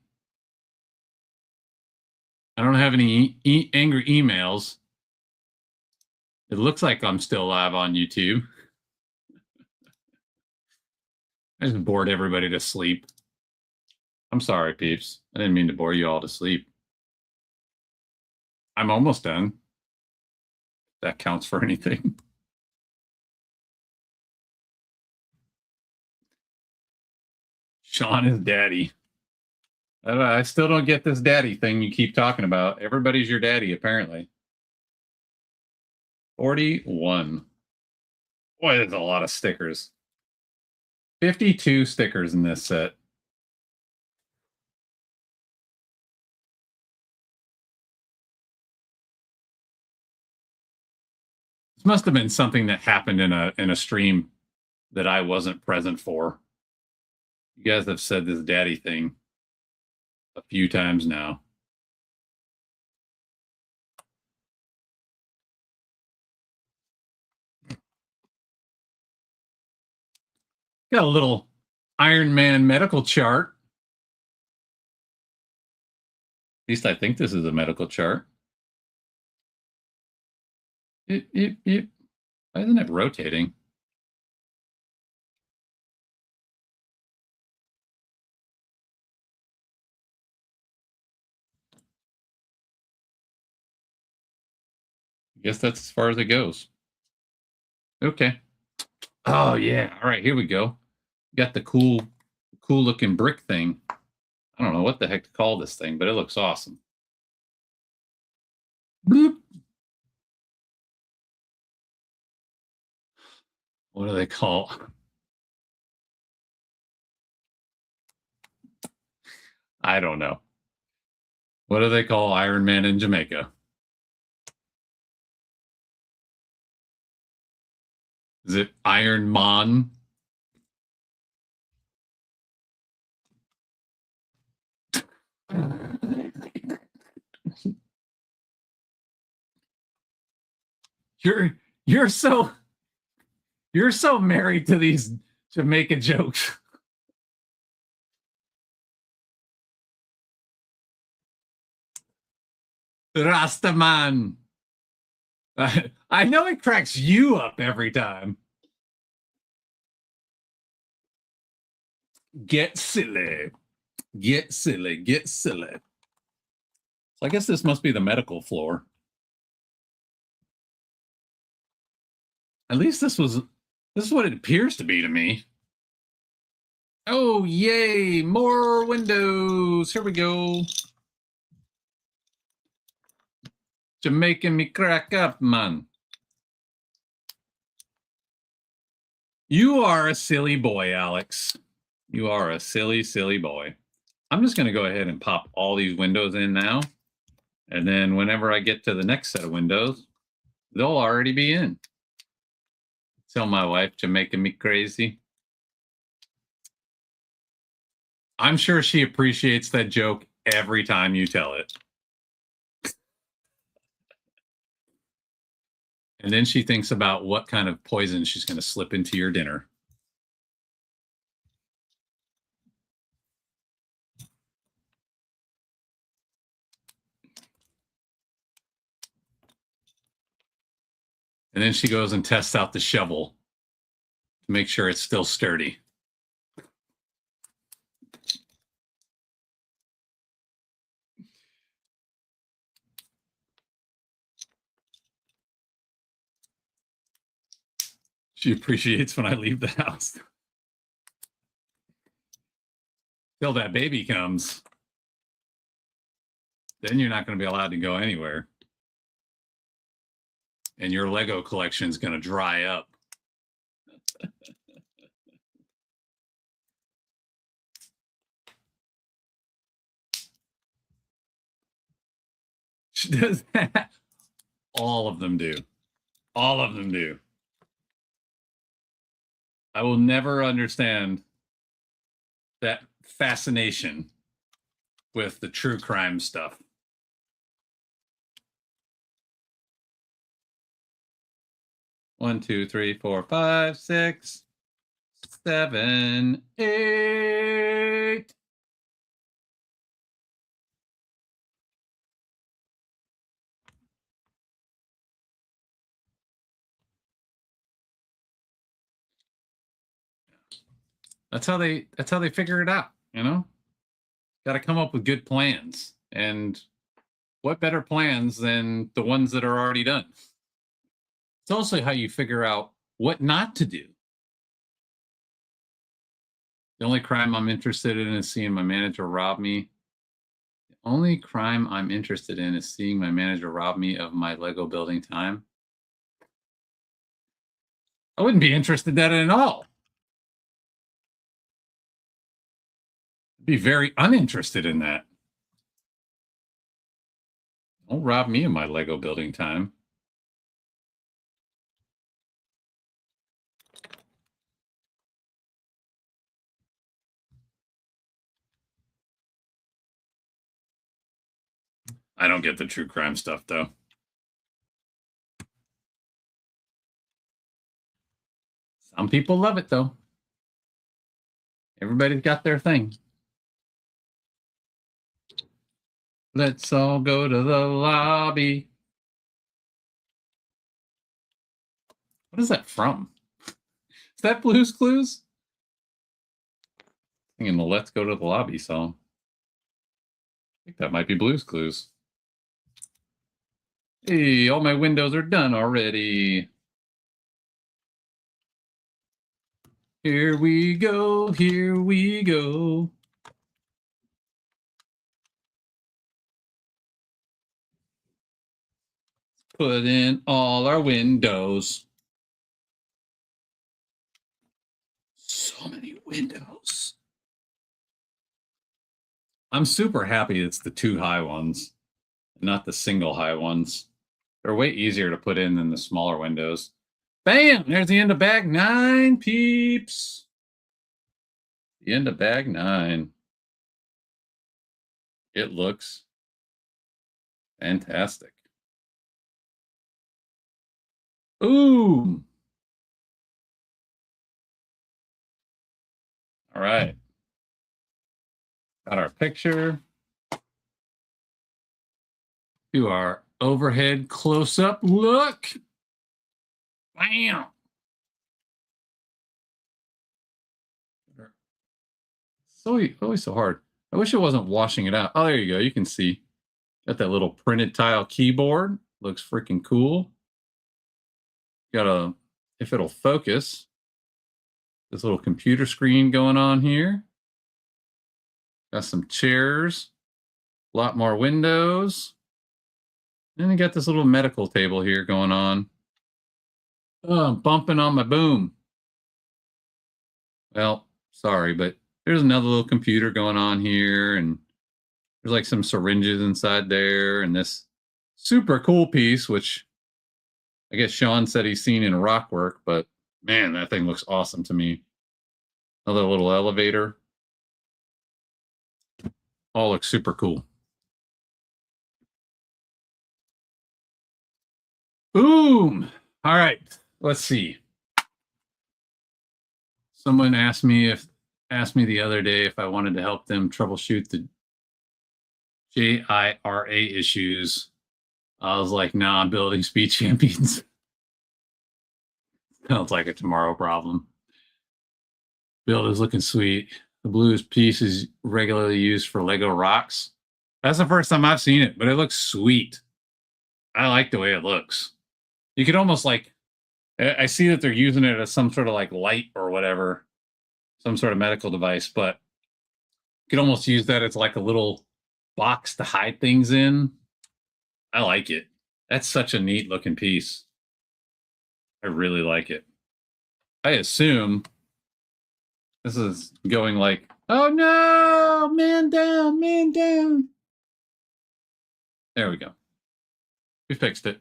I don't have any angry emails. It looks like I'm still live on YouTube. I just bored everybody to sleep. I'm sorry, peeps. I didn't mean to bore you all to sleep. I'm almost done. That counts for anything. Sean is daddy. I still don't get this daddy thing you keep talking about. Everybody's your daddy, apparently. 41. Boy, there's a lot of stickers. 52 stickers in this set. This must have been something that happened in a stream that I wasn't present for. You guys have said this daddy thing a few times now. Got a little Iron Man medical chart. At least I think this is a medical chart. Why isn't it rotating? I guess that's as far as it goes. Okay. Oh yeah. All right, here we go. Got the cool looking brick thing. I don't know what the heck to call this thing, but it looks awesome. Boop. What do they call? I don't know. What do they call Iron Man in Jamaica? Is it Iron Man? You're so married to these Jamaica jokes. Rastaman. I know it cracks you up every time. Get silly. Get silly. Get silly. So I guess this must be the medical floor. At least this is what it appears to be to me. Oh, yay. More windows. Here we go. Jamaican me crack up, man. You are a silly boy, Alex. You are a silly, silly boy. I'm just going to go ahead and pop all these windows in now. And then whenever I get to the next set of windows, they'll already be in. Tell my wife, Jamaican me crazy. I'm sure she appreciates that joke every time you tell it. And then she thinks about what kind of poison she's going to slip into your dinner. And then she goes and tests out the shovel to make sure it's still sturdy. She appreciates when I leave the house. Till that baby comes. then you're not going to be allowed to go anywhere. And your Lego collection is going to dry up. Does that? All of them do. All of them do. I will never understand that fascination with the true crime stuff. One, two, three, four, five, 6, 7, 8. That's how they figure it out, you know? Got to come up with good plans. And what better plans than the ones that are already done? It's also how you figure out what not to do. The only crime I'm interested in is seeing my manager rob me. The only crime I'm interested in is seeing my manager rob me of my Lego building time. I wouldn't be interested in that at all. I'd be very uninterested in that. Don't rob me of my Lego building time. I don't get the true crime stuff, though. Some people love it, though. Everybody's got their thing. Let's all go to the lobby. What is that from? Is that Blue's Clues? I'm thinking the Let's Go to the Lobby song. I think that might be Blue's Clues. Hey, all my windows are done already. Here we go, here we go. Put in all our windows. So many windows. I'm super happy it's the 2 high ones, not the single high ones. They're way easier to put in than the smaller windows. Bam! There's the end of bag 9, peeps. The end of bag 9. It looks fantastic. Ooh! All right. Got our picture. Do our overhead close-up look. Bam! So always so hard. I wish it wasn't washing it out. Oh, there you go. You can see. Got that little printed tile keyboard. Looks freaking cool. Got a, if it'll focus, this little computer screen going on here. Got some chairs. A lot more windows. And I got this little medical table here going on. Oh, I'm bumping on my boom. Well, sorry, but there's another little computer going on here, and there's like some syringes inside there, and this super cool piece, which I guess Sean said he's seen in rock work, but man, that thing looks awesome to me. Another little elevator. All looks super cool. Boom! All right, let's see. Someone asked me the other day if I wanted to help them troubleshoot the JIRA issues. I was like, nah, I'm building speed champions. Sounds like a tomorrow problem. Build is looking sweet. The blues piece is regularly used for Lego rocks. That's the first time I've seen it, but it looks sweet. I like the way it looks. You could almost like, I see that they're using it as some sort of like light or whatever, some sort of medical device, but you could almost use that as like a little box to hide things in. I like it. That's such a neat looking piece. I really like it. I assume this is going like, oh no, man down, man down. There we go. We fixed it.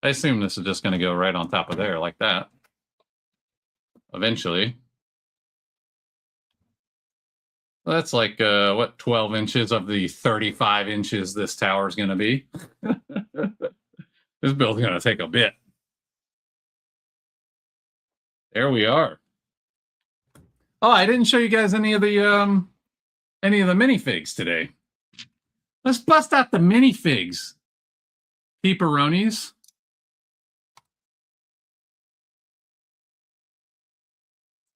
I assume this is just going to go right on top of there like that. Eventually. Well, that's like, what, 12 inches of the 35 inches this tower is going to be. This build's going to take a bit. There we are. Oh, I didn't show you guys any of the minifigs today. Let's bust out the minifigs. Pepperonis.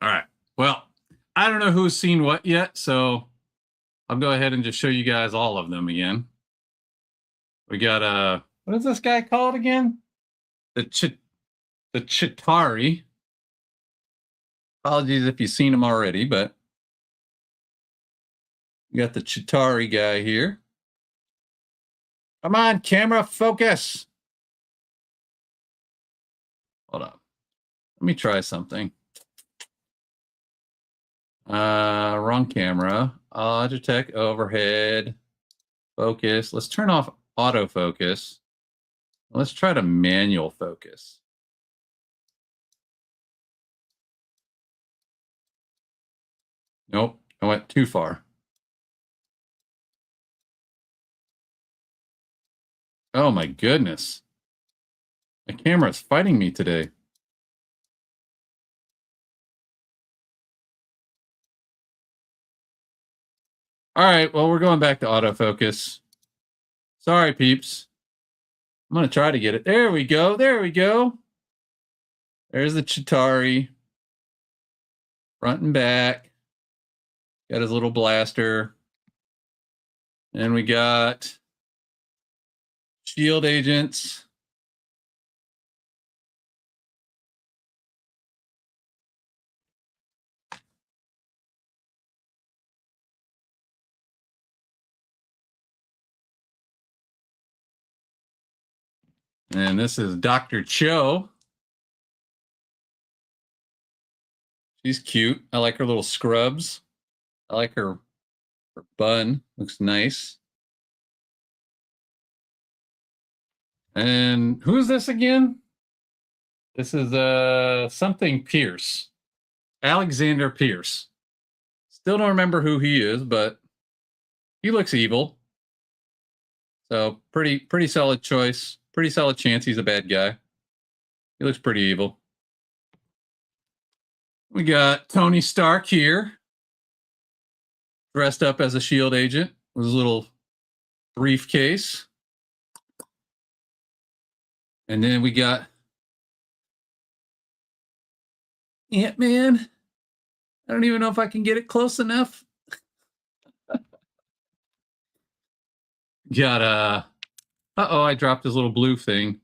All right. Well, I don't know who's seen what yet, so I'll go ahead and just show you guys all of them again. We got what is this guy called again? The Chitauri. Apologies if you've seen him already, but we got the Chitauri guy here. Come on, camera, focus. Hold on. Let me try something. Wrong camera. Logitech overhead. Focus. Let's turn off autofocus. Let's try to manual focus. Nope, I went too far. Oh my goodness. My camera's fighting me today. All right, well, we're going back to autofocus. Sorry, peeps. I'm going to try to get it. There we go. There we go. There's the Chitauri. Front and back. Got his little blaster. And we got shield agents. And this is Dr. Cho. She's cute. I like her little scrubs. I like her bun. Looks nice. And who's this again? This is something Pierce. Alexander Pierce. Still don't remember who he is, but he looks evil. So pretty solid choice. Pretty solid chance he's a bad guy. He looks pretty evil. We got Tony Stark here, dressed up as a shield agent with his little briefcase. And then we got Ant-Man. I don't even know if I can get it close enough. Got uh-oh, I dropped his little blue thing.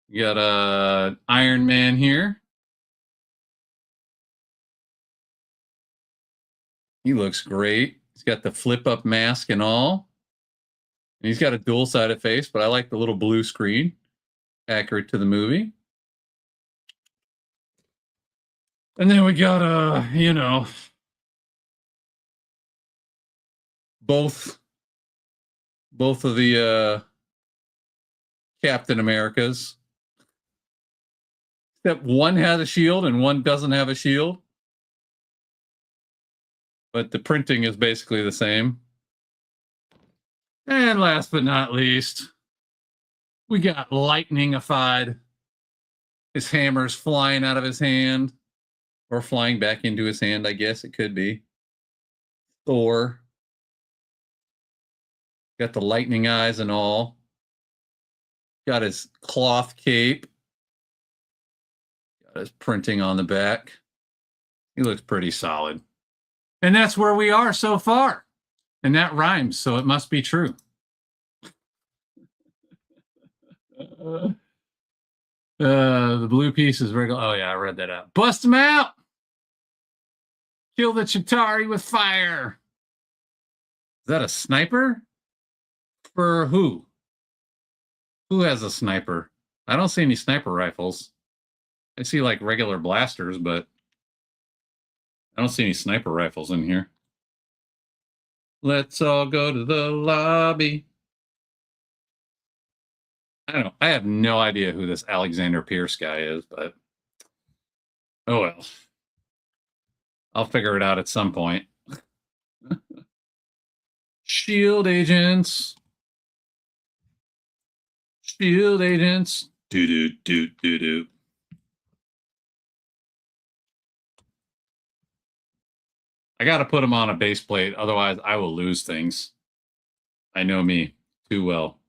You got Iron Man here. He looks great. He's got the flip-up mask and all. And he's got a dual-sided face, but I like the little blue screen. Accurate to the movie. And then we got, you know, both of the Captain Americas. Except one has a shield and one doesn't have a shield. But the printing is basically the same. And last but not least, we got lightningified. His hammer's flying out of his hand. Or flying back into his hand, I guess it could be. Thor. Got the lightning eyes and all. Got his cloth cape. Got his printing on the back. He looks pretty solid. And that's where we are so far. And that rhymes, so it must be true. The blue piece is regular. Oh, yeah, I read that out. Bust him out! Kill the Chitauri with fire! that a sniper? For who? Who has a sniper? I don't see any sniper rifles. I see like regular blasters, but I don't see any sniper rifles in here. Let's all go to the lobby. I have no idea who this Alexander Pierce guy is, but oh well. I'll figure it out at some point. Shield agents. Shield agents. Do. I got to put them on a base plate, otherwise I will lose things. I know me too well.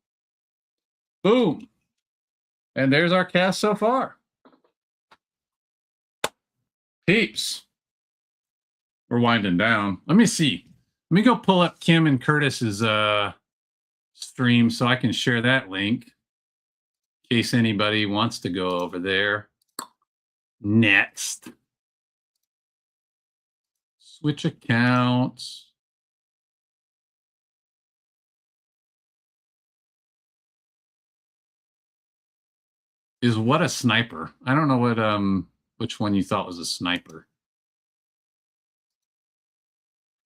Boom. And there's our cast so far. Peeps. We're winding down. Let me see. Let me go pull up Kim and Curtis's stream so I can share that link in case anybody wants to go over there. Next. Switch accounts. Is what a sniper? I don't know what which one you thought was a sniper.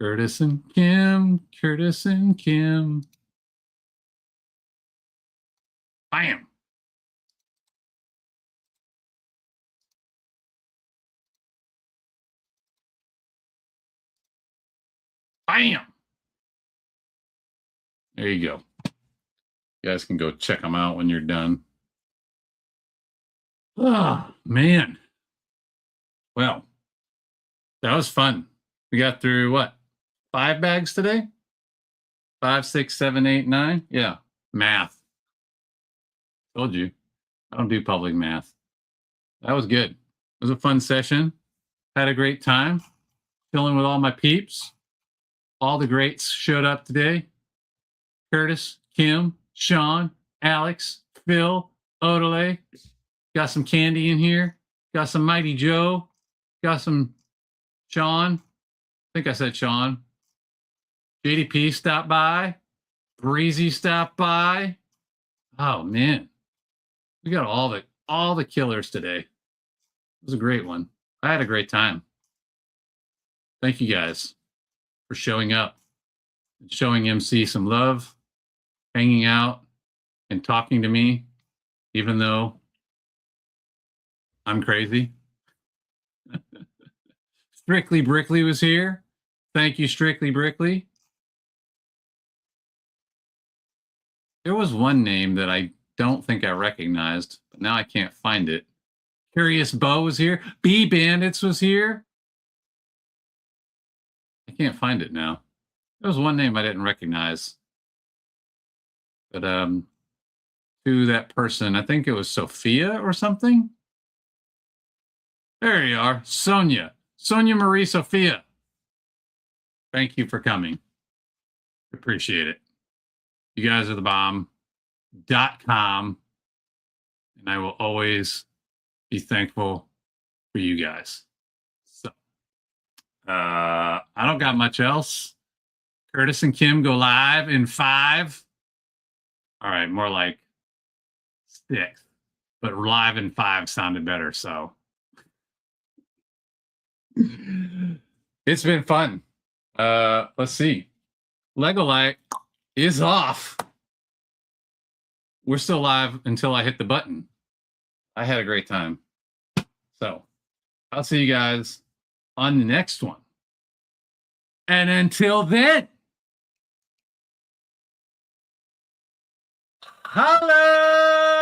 Curtis and Kim, Curtis and Kim. Bam. Bam. There you go. You guys can go check them out when you're done. Oh, man. Well, that was fun. We got through what? 5 bags today? 5, 6, 7, 8, 9? Yeah. Math. Told you. I don't do public math. That was good. It was a fun session. Had a great time. Chilling with all my peeps. All the greats showed up today. Curtis, Kim, Sean, Alex, Phil, Odelay. Got some Candy in here. Got some Mighty Joe. Got some Sean. I think I said Sean. JDP stopped by. Breezy stopped by. Oh man. We got all the killers today. It was a great one. I had a great time. Thank you guys for showing up and showing MC some love, hanging out and talking to me, even though I'm crazy. Strictly Brickley was here. Thank you, Strictly Brickley. There was one name that I don't think I recognized, but now I can't find it. Curious Bo was here. B Bandits was here. I can't find it now. There was one name I didn't recognize. But to that person, I think it was Sophia or something. There you are. Sonia. Sonia Marie Sophia. Thank you for coming. Appreciate it. You guys are the bomb.com. And I will always be thankful for you guys. So I don't got much else. Curtis and Kim go live in 5. All right, more like 6. But live in 5 sounded better, so it's been fun. Let's see. Lego Light is off. We're still live until I hit the button. I had a great time. So I'll see you guys on the next one. And until then, holla!